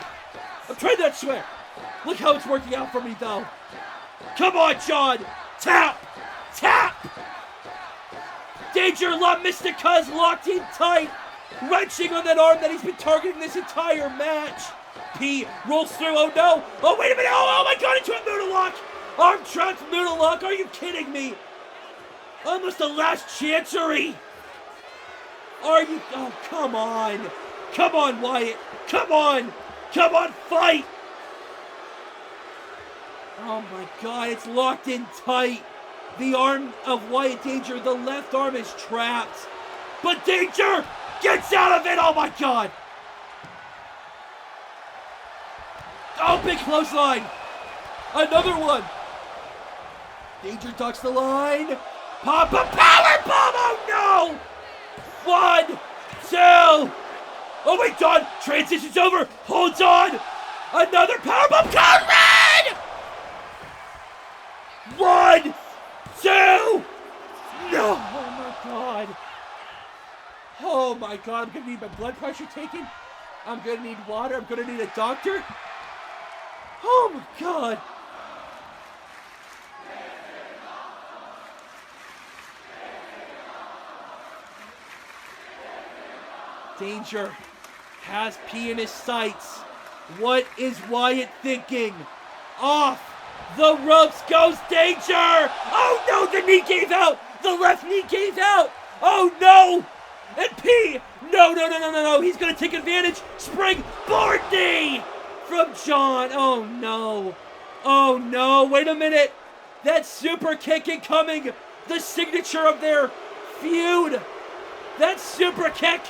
trying not to swear. Look how it's working out for me, though. Come on, John! Tap! Tap! Danger! La Mystica's locked in tight! Wrenching on that arm that he's been targeting this entire match. P rolls through. Oh no! Oh wait a minute! Oh my God! Into a Moodle lock! Arm trapped Moodle lock! Are you kidding me? Almost the last chancery. Are you? Oh come on! Come on, Wyatt! Come on! Come on, fight! Oh my God! It's locked in tight. The arm of Wyatt Danger, the left arm is trapped, but Danger gets out of it. Oh my God! Oh, big clothesline! Another one! Danger ducks the line. Pop a power bomb! Oh no! 1, 2. Oh my God! Transition's over. Holds on. Another power bomb. Code red. 1, 2. No! Oh my God! Oh my God! I'm gonna need my blood pressure taken. I'm gonna need water. I'm gonna need a doctor. Oh my God! Danger has P in his sights. What is Wyatt thinking? Off the ropes goes Danger! Oh no, the knee gave out! The left knee gave out! Oh no! And P! No, he's gonna take advantage! Spring board knee! From John! Oh no! Oh no, wait a minute! That super kick incoming! The signature of their feud! That super kick!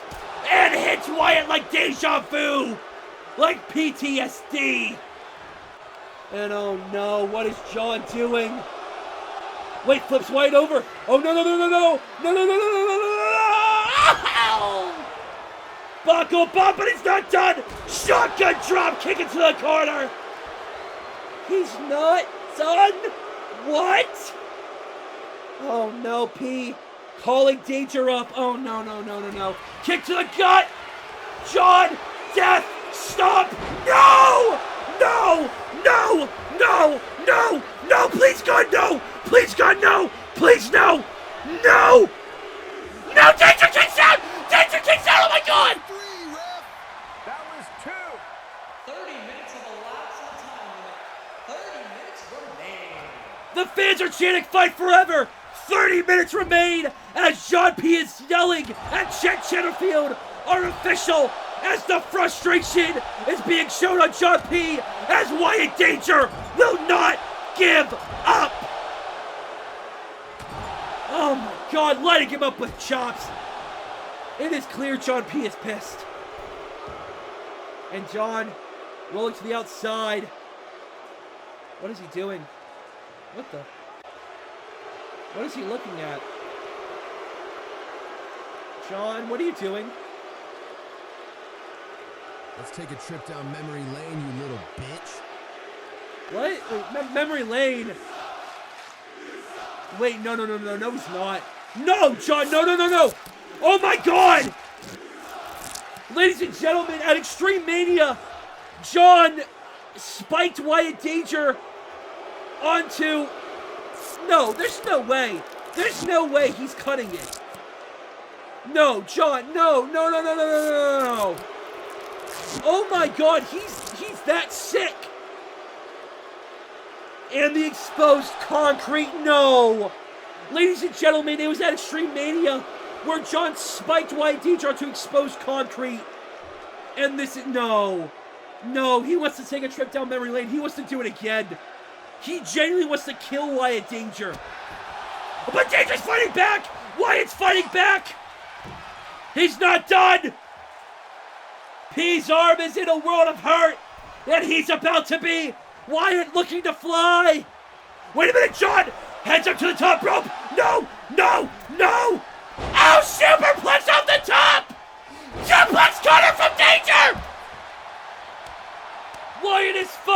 And hits Wyatt like deja vu! Like PTSD! And oh no, what is John doing? Wait, flips Wyatt over! Oh no! Buckle bump, but he's not done! Shotgun drop kick into the corner! He's not done? What? Oh no, P. Calling Danger up. Oh no. Kick to the gut! John! Death! Stop! No! Please God, no! Please God, no! Please, no! No! No! Danger kicks out! Danger kicks out! Oh my God! That was 2. 30 minutes of elapsed time limit. 30 minutes remain. The fans are chanting fight forever! 30 minutes remain as John P is yelling at Chet Chatterfield, our official, as the frustration is being shown on John P as Wyatt Danger will not give up. Oh my God, lighting him up with chops. It is clear John P is pissed. And John rolling to the outside. What is he doing? What the? What is he looking at? John, what are you doing? Let's take a trip down memory lane, you little bitch. What? Wait, memory lane? Wait, no, he's not. No, John, no. Oh my God! Ladies and gentlemen, at Extreme Mania, John spiked Wyatt Danger onto... No, there's no way. There's no way he's cutting it. No, John, no. Oh my God, he's that sick. And the exposed concrete, no. Ladies and gentlemen, it was at Extreme Mania where John spiked Wyatt Danger onto exposed concrete. And this is, no, he wants to take a trip down memory lane. He wants to do it again. He genuinely wants to kill Wyatt Danger. But Danger's fighting back! Wyatt's fighting back! He's not done! P's arm is in a world of hurt, and he's about to be Wyatt looking to fly! Wait a minute, John! Heads up to the top rope! No! Oh, superplex off the top! Suplex cutter from Danger!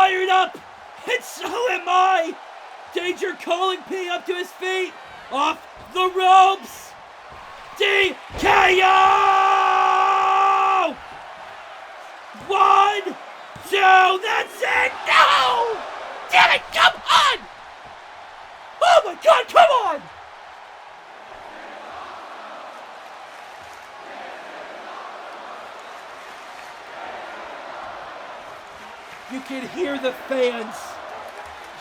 fired up, and so am I. Danger calling P up to his feet, off the ropes. DKO! 1, 2, that's it. No! Damn it, come on! Oh my God, come on! You can hear the fans.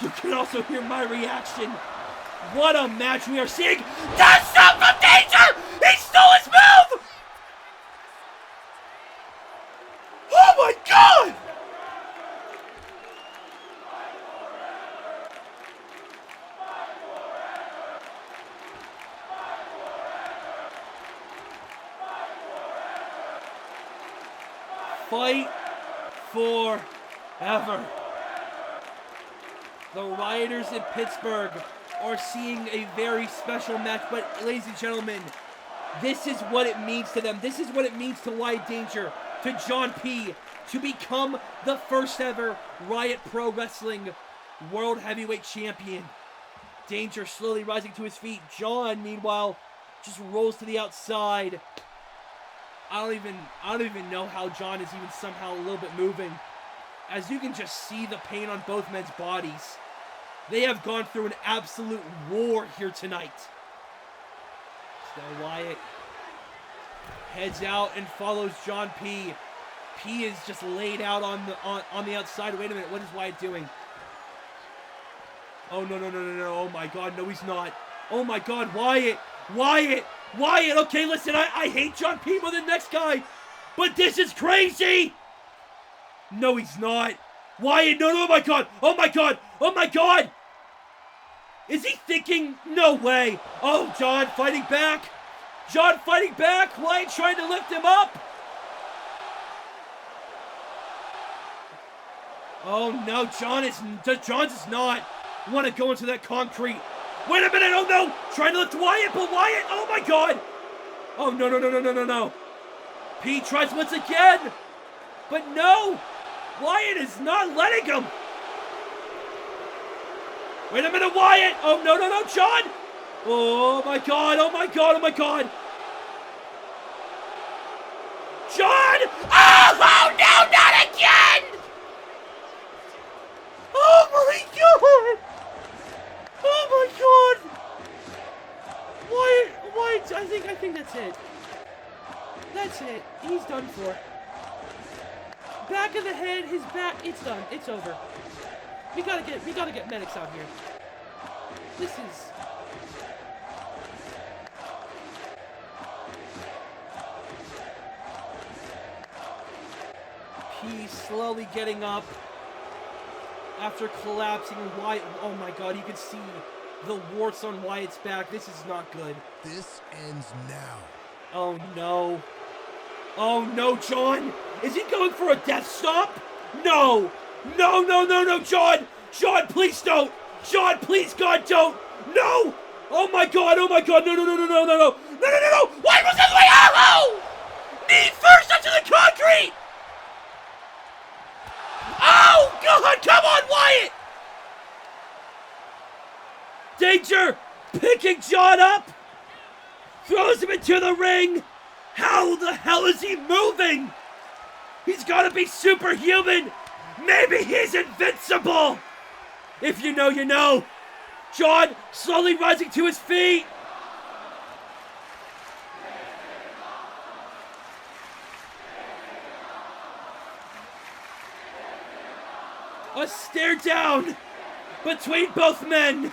You can also hear my reaction. What a match we are seeing. Does stop from Danger! He stole his move! Oh my God! Fight forever. The Rioters in Pittsburgh are seeing a very special match, but ladies and gentlemen, this is what it means to them. This is what it means to Wyatt Danger, to John P, to become the first ever Riot Pro Wrestling World Heavyweight Champion. Danger slowly rising to his feet. John, meanwhile, just rolls to the outside. I don't even know how John is even somehow a little bit moving. As you can just see the pain on both men's bodies. They have gone through an absolute war here tonight. So Wyatt heads out and follows John P. P is just laid out on the outside. Wait a minute, what is Wyatt doing? Oh, no. Oh, my God, no, he's not. Oh, my God, Wyatt. Okay, listen, I hate John P more than the next guy, but this is crazy. No, he's not. Wyatt, no, oh, my God. Is he thinking? No way. Oh, John fighting back. Wyatt trying to lift him up. Oh, no, John does not want to go into that concrete. Wait a minute, oh no! Trying to lift Wyatt, but Wyatt, oh my God! Oh, no. P tries once again, but no! Wyatt is not letting him! Wait a minute, Wyatt! Oh, no, John! Oh my God! John! Oh, no, not again! Oh my God! Oh my God! Wyatt, I think that's it. That's it. He's done for. Back of the head, his back, it's done. It's over. We gotta get medics out here. This is... P slowly getting up after collapsing. Wyatt, oh my God, you can see the warts on Wyatt's back. This is not good. This ends now. Oh no. Oh no, John! Is he going for a death stop? No! No, John! John, please don't! John, please, God, don't! No! Oh my God, no! No! Why was this way? Oh! Knee first onto the concrete! Oh, God, come on, Wyatt! Danger! Picking John up! Throws him into the ring! How the hell is he moving? He's gotta be superhuman! Maybe he's invincible! If you know, you know. John slowly rising to his feet! A stare down between both men!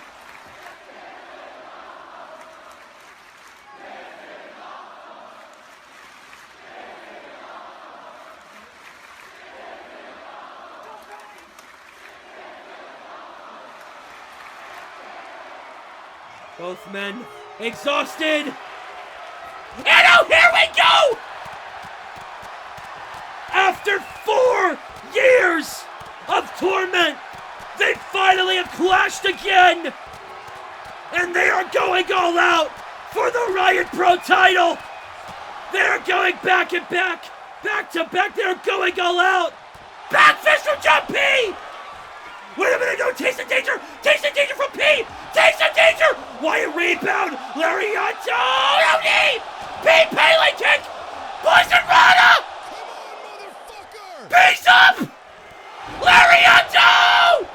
Both men exhausted. And oh, here we go! After 4 years of torment, they finally have clashed again! And they are going all out for the Riot Pro title! They're going back and back to back, they're going all out! Back fist from John P! Wait a minute, no, taste of danger! Taste of danger from P! Taste of danger! Wyatt rebound! Lariato! No knee! P Pele kick! Poison Rana! Peace up! Lariato!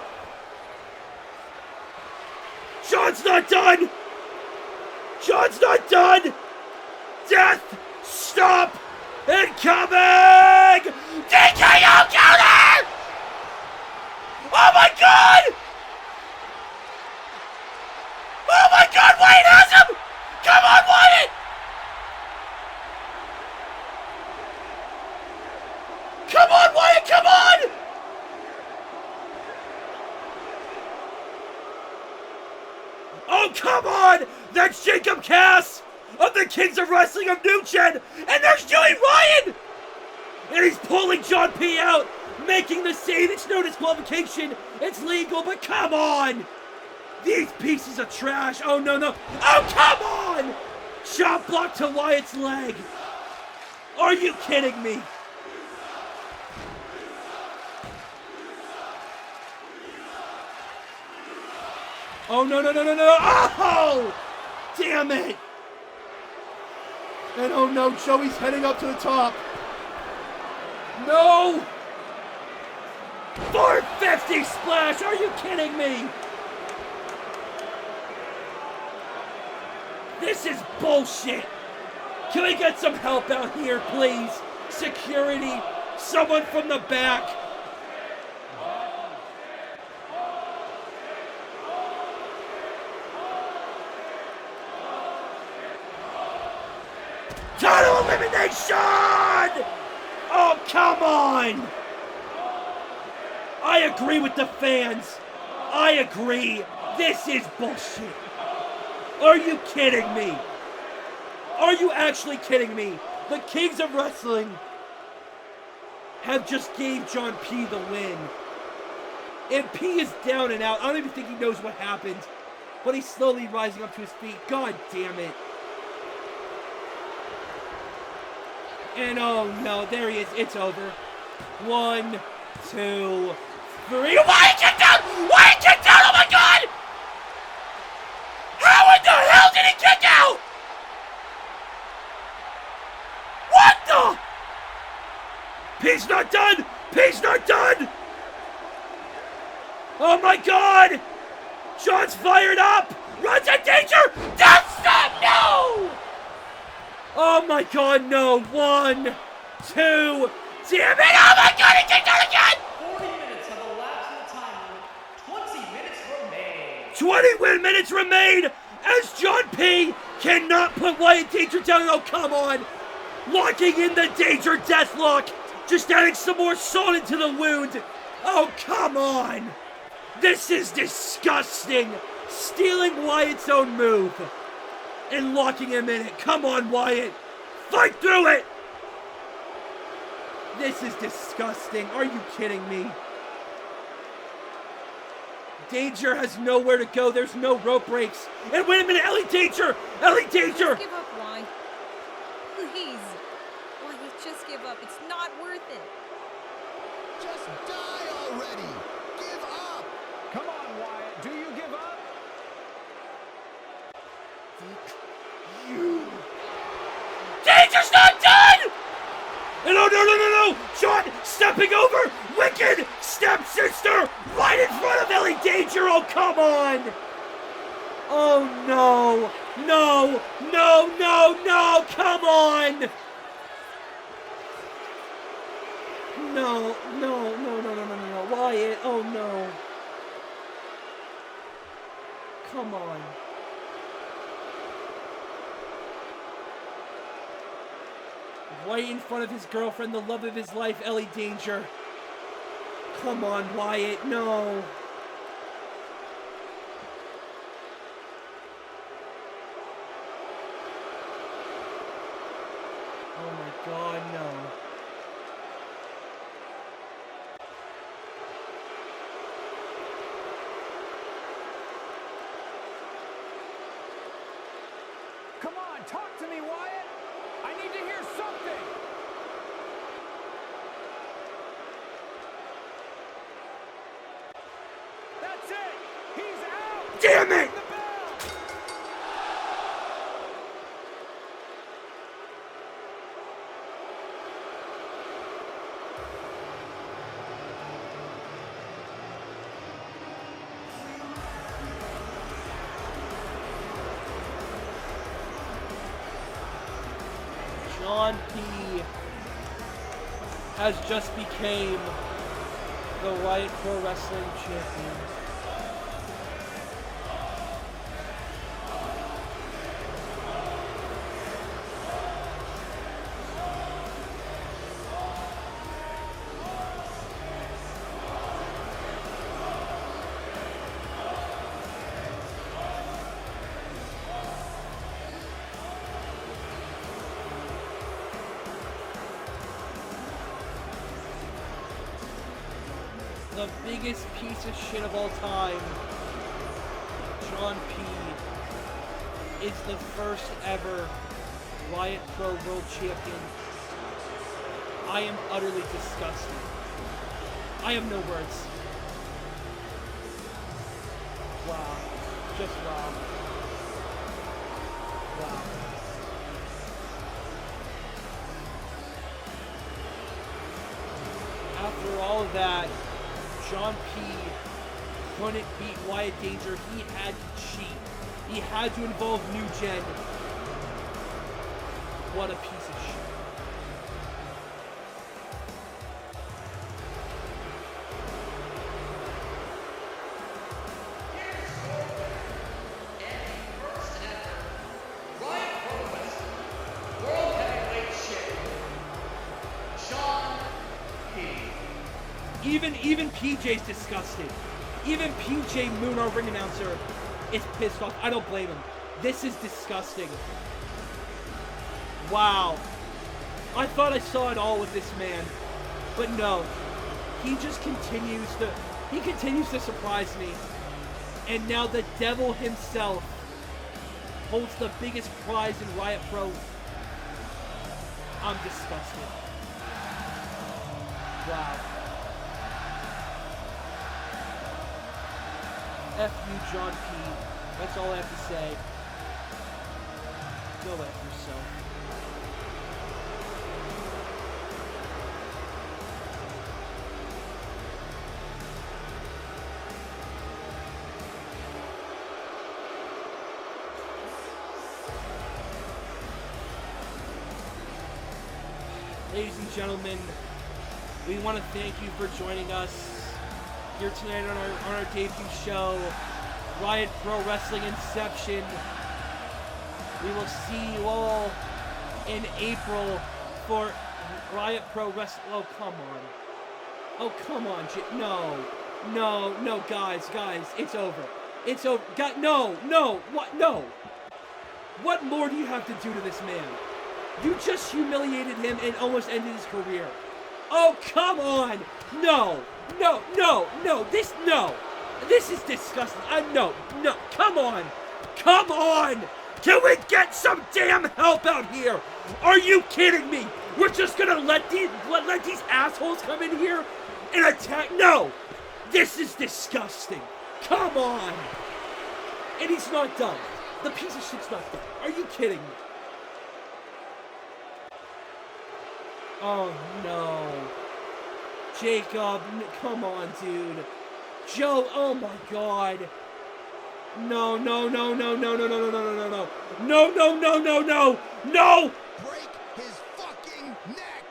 Sean's not done! Sean's not done! Death! Stop! Incoming! DKO counter! Oh my god! Oh my god, Wyatt has him! Come on, Wyatt! Come on, Wyatt, come on! Oh, come on! That's Jacob Cass of the Kings of Wrestling of New Gen, and there's Joey Ryan! And he's pulling John P out, making the save. It's no disqualification. It's legal, but come on! These pieces of trash. Oh, no, no. Oh, come on! Chop block to Wyatt's leg. Are you kidding me? Oh, no, no, no, no, no. Oh! Damn it! And oh no, Joey's heading up to the top. No! 450 splash! Are you kidding me? This is bullshit! Can we get some help out here, please? Security, someone from the back. Total elimination! Oh, come on! I agree with the fans. I agree. This is bullshit. Are you kidding me? Are you actually kidding me? The Kings of Wrestling have just gave John P the win. And P is down and out. I don't even think he knows what happened. But he's slowly rising up to his feet. God damn it. And oh no, there he is. It's over. 1, 2, 3. Wyatt kicked down! Wyatt kicked down! Oh my god! How in the hell did he kick out? What the? P's not done! P's not done! Oh my god! Sean's fired up! Runs in danger! Don't stop! No! Oh my god, no. 1, 2. Damn it! Oh my god, he kicked out again! 40 minutes have elapsed in the time limit. 20 minutes remain. 20 minutes remain as John P cannot put Wyatt Danger down. Oh, come on. Locking in the Danger Deathlock. Just adding some more salt into the wound. Oh, come on. This is disgusting. Stealing Wyatt's own move and locking him in it. Come on, Wyatt. Fight through it. This is disgusting. Are you kidding me? Danger has nowhere to go. There's no rope breaks. And wait a minute, Elle Danger! Elle Danger! Just give up, Wyatt. Please. Wyatt, just give up. It's not worth it. Just die already! Give up! Come on, Wyatt. Do you give up? You. Danger's not done! And oh, no, no, no, no! Sean stepping over! Wicked stepsister! Right in front of Elle Danger! Oh, come on! Oh, no! No! No, no, no! Come on! No, no, no, no, no, no, no, no. Wyatt, oh, no. Come on. Right in front of his girlfriend, the love of his life, Elle Danger. Come on, Wyatt, no. Oh my god, no. Come on, talk to me, Wyatt! I need to hear something! damn it! John P. has just became the Riot Pro Wrestling champion. The biggest piece of shit of all time, John P. is the first ever Riot Pro World Champion. I am utterly disgusted. I have no words. Wow. Just wow. Wow. After all of that, John P. couldn't beat Wyatt Danger. He had to cheat. He had to involve New Gen. What a piece of shit. Riot Pro Wrestling World Heavyweight Champion, John P. Even PJ's disgusted. Even PJ Moon, our ring announcer, is pissed off. I don't blame him. This is disgusting. Wow. I thought I saw it all with this man. But no. He just continues to surprise me. And now the devil himself holds the biggest prize in Riot Pro. I'm disgusted. Wow. F you, John P. That's all I have to say. Go F yourself. Ladies and gentlemen, we want to thank you for joining us here tonight on our debut show, Riot Pro Wrestling Inception. We will see you all in April for Riot Pro Wrestling. Oh, come on. Oh, come on. No, guys, it's over. It's over. No, what? No. What more do you have to do to this man? You just humiliated him and almost ended his career. Oh, come on. No. This is disgusting. No, come on. Can we get some damn help out here? Are you kidding me? We're just gonna let these assholes come in here and attack? No, this is disgusting. Come on. And he's not done. The piece of shit's not done. Are you kidding me? Oh no. Jacob, come on, dude. Joe, oh my god. No. Break his fucking neck.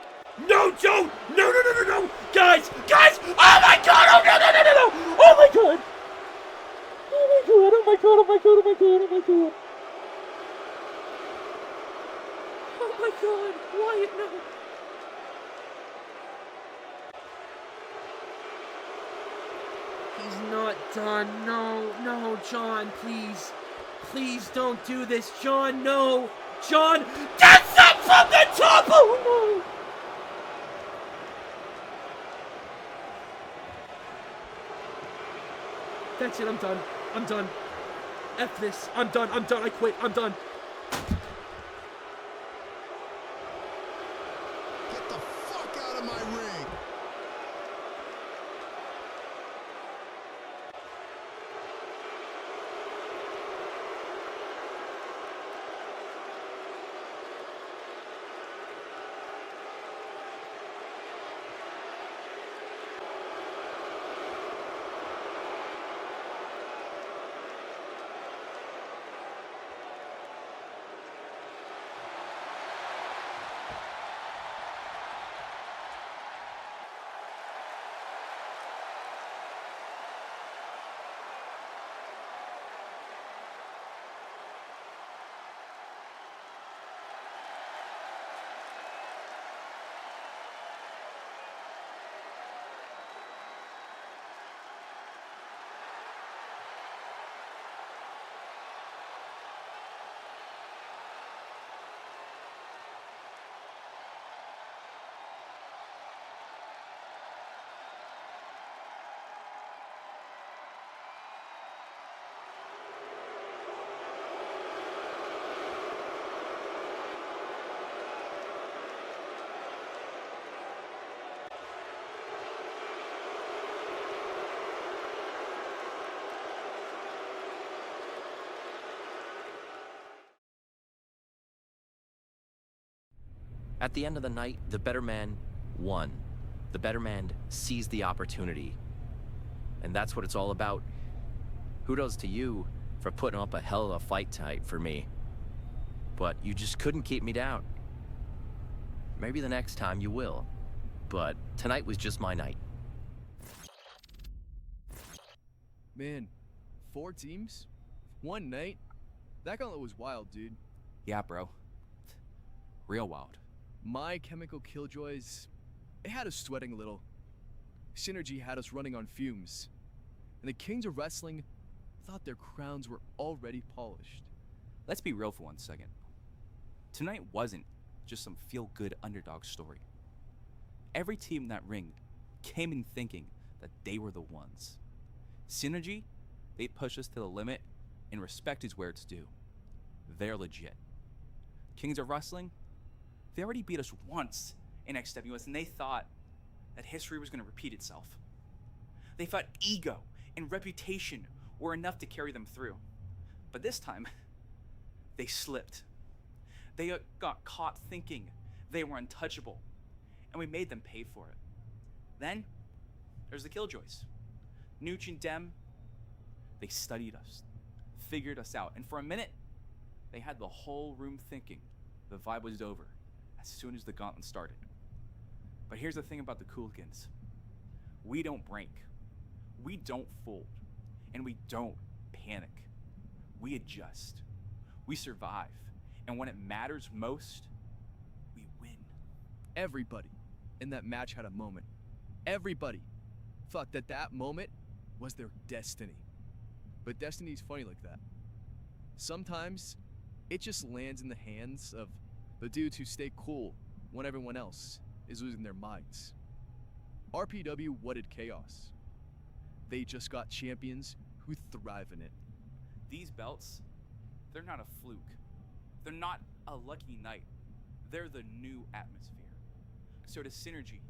No, Joe. No. Guys. Oh my god. Oh no. Oh my god. Oh my god. Wyatt, no. He's not done. No, John, please. Please don't do this, John. No. John, that's up from the top. Oh, no. That's it. I'm done. F this. I'm done. I quit. I'm done. Get the fuck out of my ring. At the end of the night, the better man won. The better man seized the opportunity. And that's what it's all about. Kudos to you for putting up a hell of a fight tonight for me. But you just couldn't keep me down. Maybe the next time you will. But tonight was just my night. Man, 4 teams? One night? That gauntlet was wild, dude. Yeah, bro. Real wild. My Chemical Killjoys, it had us sweating a little. Synergy had us running on fumes. And the Kings of Wrestling thought their crowns were already polished. Let's be real for 1 second. Tonight wasn't just some feel-good underdog story. Every team in that ring came in thinking that they were the ones. Synergy, they push us to the limit, and respect is where it's due. They're legit. Kings of Wrestling, they already beat us once in XWS, and they thought that history was going to repeat itself. They thought ego and reputation were enough to carry them through. But this time, they slipped. They got caught thinking they were untouchable, and we made them pay for it. Then, there's the Killjoys. Nooch and Dem, they studied us, figured us out, and for a minute, they had the whole room thinking the vibe was over as soon as the gauntlet started. But here's the thing about the Cooligans. We don't break, we don't fold, and we don't panic. We adjust, we survive, and when it matters most, we win. Everybody in that match had a moment. Everybody thought that that moment was their destiny. But destiny's funny like that. Sometimes it just lands in the hands of the dudes who stay cool when everyone else is losing their minds. RPW wanted chaos. They just got champions who thrive in it. These belts, they're not a fluke. They're not a lucky night. They're the new atmosphere. So to Synergy,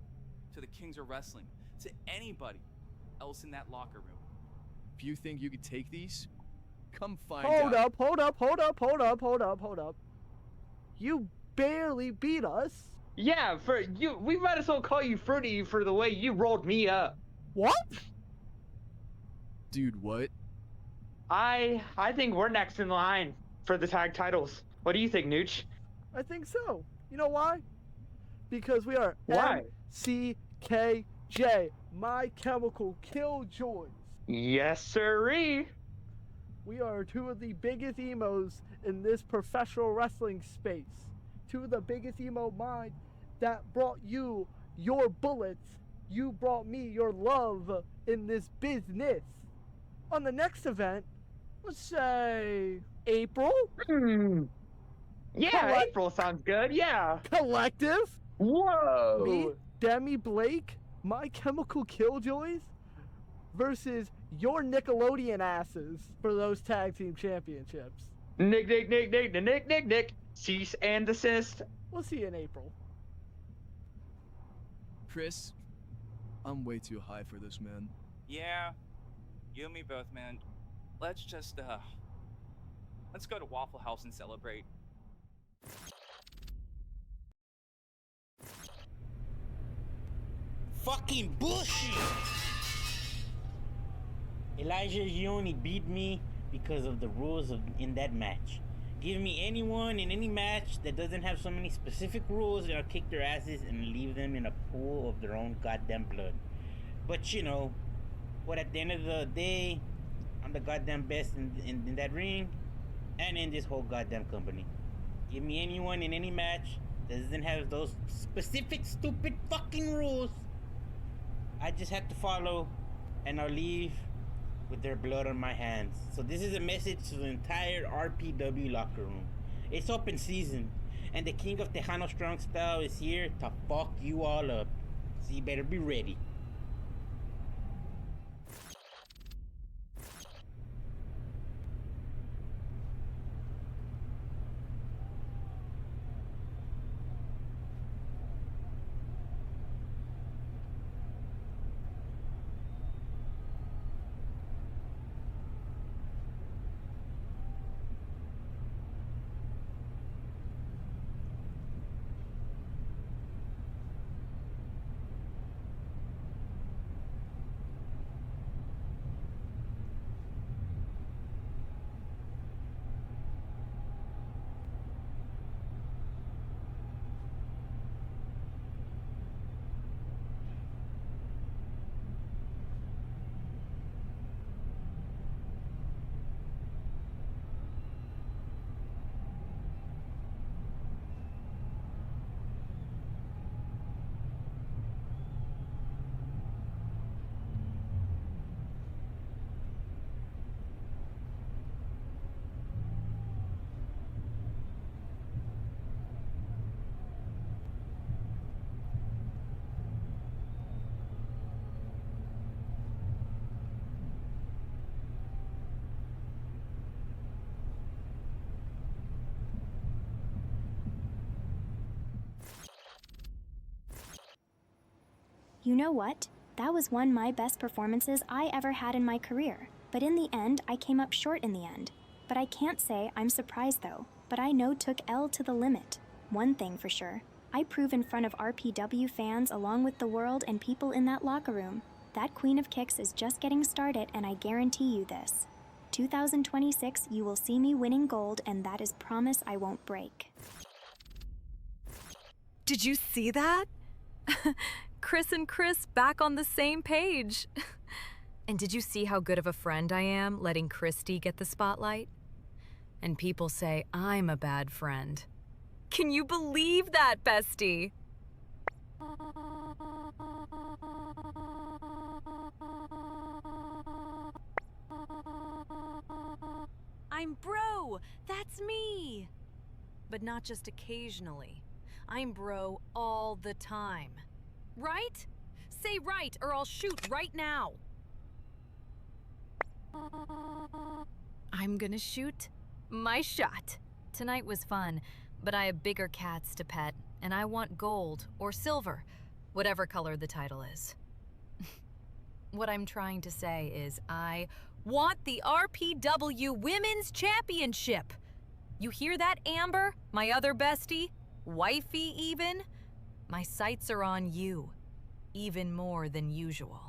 to the Kings of Wrestling, to anybody else in that locker room. If you think you could take these, come find Hold out. up. You barely beat us. Yeah, for you, we might as well call you Fruity for the way you rolled me up. What? Dude, what? I think we're next in line for the tag titles. What do you think, Nooch? I think so. You know why? Because we are Why? MCKJ, My Chemical Killjoys. Yes, sirree. We are 2 of the biggest emos in this professional wrestling space. 2 of the biggest emo minds that brought you your bullets. You brought me your love in this business. On the next event, let's say April? Yeah, April sounds good, yeah. Collective? Whoa! Me, Demi Blake, My Chemical Killjoys versus your Nickelodeon asses for those tag team championships. Nick. Cease and desist. We'll see you in April. Kris, I'm way too high for this, man. Yeah, you and me both, man. Let's just, let's go to Waffle House and celebrate. Fucking bullshit! Elijah, you only beat me because of the rules in that match. Give me anyone in any match that doesn't have so many specific rules, and I'll kick their asses and leave them in a pool of their own goddamn blood. But you know, what, at the end of the day, I'm the goddamn best in that ring and in this whole goddamn company. Give me anyone in any match that doesn't have those specific stupid fucking rules. I just have to follow, and I'll leave with their blood on my hands. So this is a message to the entire RPW locker room. It's open season, and the King of Tejano Strong Style is here to fuck you all up. So you better be ready. You know what? That was one of my best performances I ever had in my career. But in the end, I came up short in the end. But I can't say I'm surprised though. But I know took Elle to the limit. One thing for sure. I prove in front of RPW fans along with the world and people in that locker room. That Queen of Kicks is just getting started, and I guarantee you this. 2026, you will see me winning gold, and that is promise I won't break. Did you see that? Kris and Kris back on the same page. And did you see how good of a friend I am, letting Christy get the spotlight? And people say I'm a bad friend. Can you believe that, bestie? I'm bro, that's me. But not just occasionally. I'm bro all the time. Right? Say right or I'll shoot right now. I'm gonna shoot my shot. Tonight was fun, but I have bigger cats to pet, and I want gold or silver, whatever color the title is. What I'm trying to say is I want the RPW Women's Championship. You hear that, Amber? My other bestie? Wifey, even? My sights are on you, even more than usual.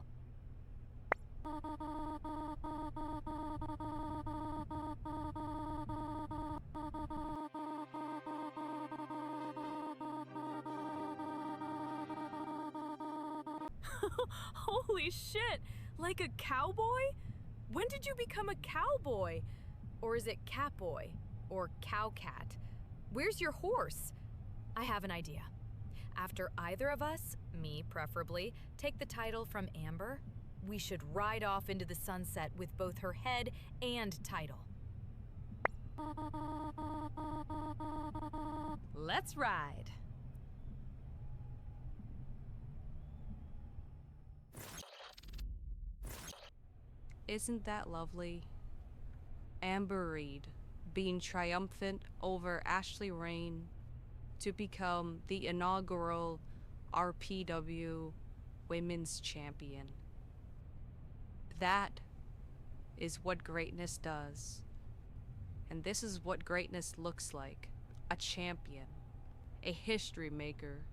Holy shit! Like a cowboy? When did you become a cowboy? Or is it catboy? Or cowcat? Where's your horse? I have an idea. After either of us, me preferably, take the title from Amber, we should ride off into the sunset with both her head and title. Let's ride. Isn't that lovely? Amber Reed being triumphant over Ashley Rayne to become the inaugural RPW Women's Champion. That is what greatness does. And this is what greatness looks like. A champion, a history maker,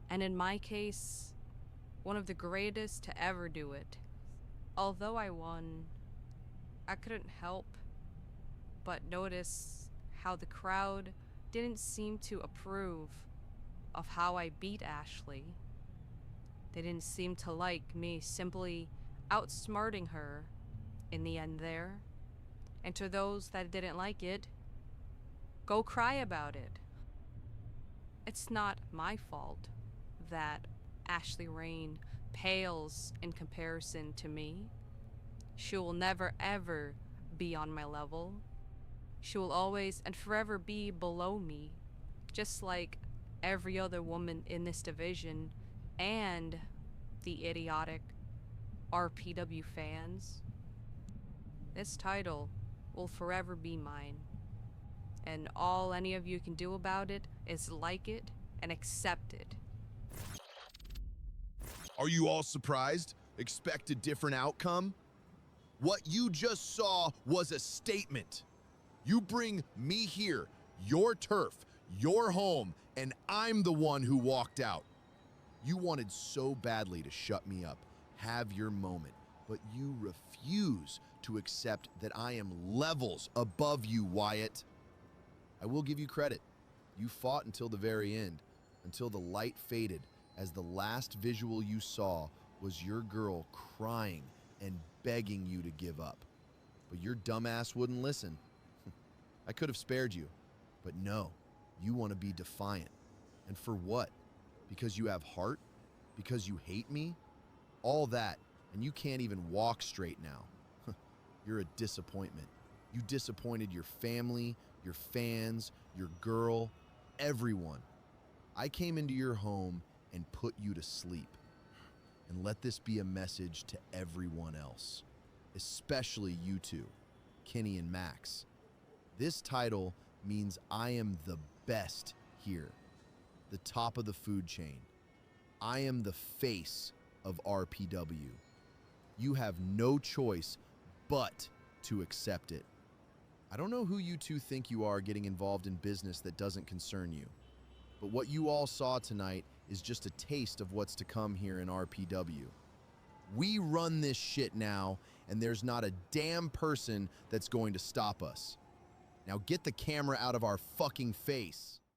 and in my case, one of the greatest to ever do it. Although I won, I couldn't help but notice how the crowd didn't seem to approve of how I beat Ashley. They didn't seem to like me simply outsmarting her in the end there. And to those that didn't like it, go cry about it. It's not my fault that Ashley Rayne pales in comparison to me. She will never ever be on my level. She will always and forever be below me, just like every other woman in this division and the idiotic RPW fans. This title will forever be mine, and all any of you can do about it is like it and accept it. Are you all surprised? Expect a different outcome? What you just saw was a statement. You bring me here, your turf, your home, and I'm the one who walked out. You wanted so badly to shut me up, have your moment, but you refuse to accept that I am levels above you, Wyatt. I will give you credit. You fought until the very end, until the light faded, as the last visual you saw was your girl crying and begging you to give up. But your dumbass wouldn't listen. I could have spared you, but no, you want to be defiant. And for what? Because you have heart? Because you hate me? All that, and you can't even walk straight now. You're a disappointment. You disappointed your family, your fans, your girl, everyone. I came into your home and put you to sleep. And let this be a message to everyone else, especially you two, Kenny and Max. This title means I am the best here, the top of the food chain. I am the face of RPW. You have no choice but to accept it. I don't know who you two think you are getting involved in business that doesn't concern you, but what you all saw tonight is just a taste of what's to come here in RPW. We run this shit now, and there's not a damn person that's going to stop us. Now get the camera out of our fucking face.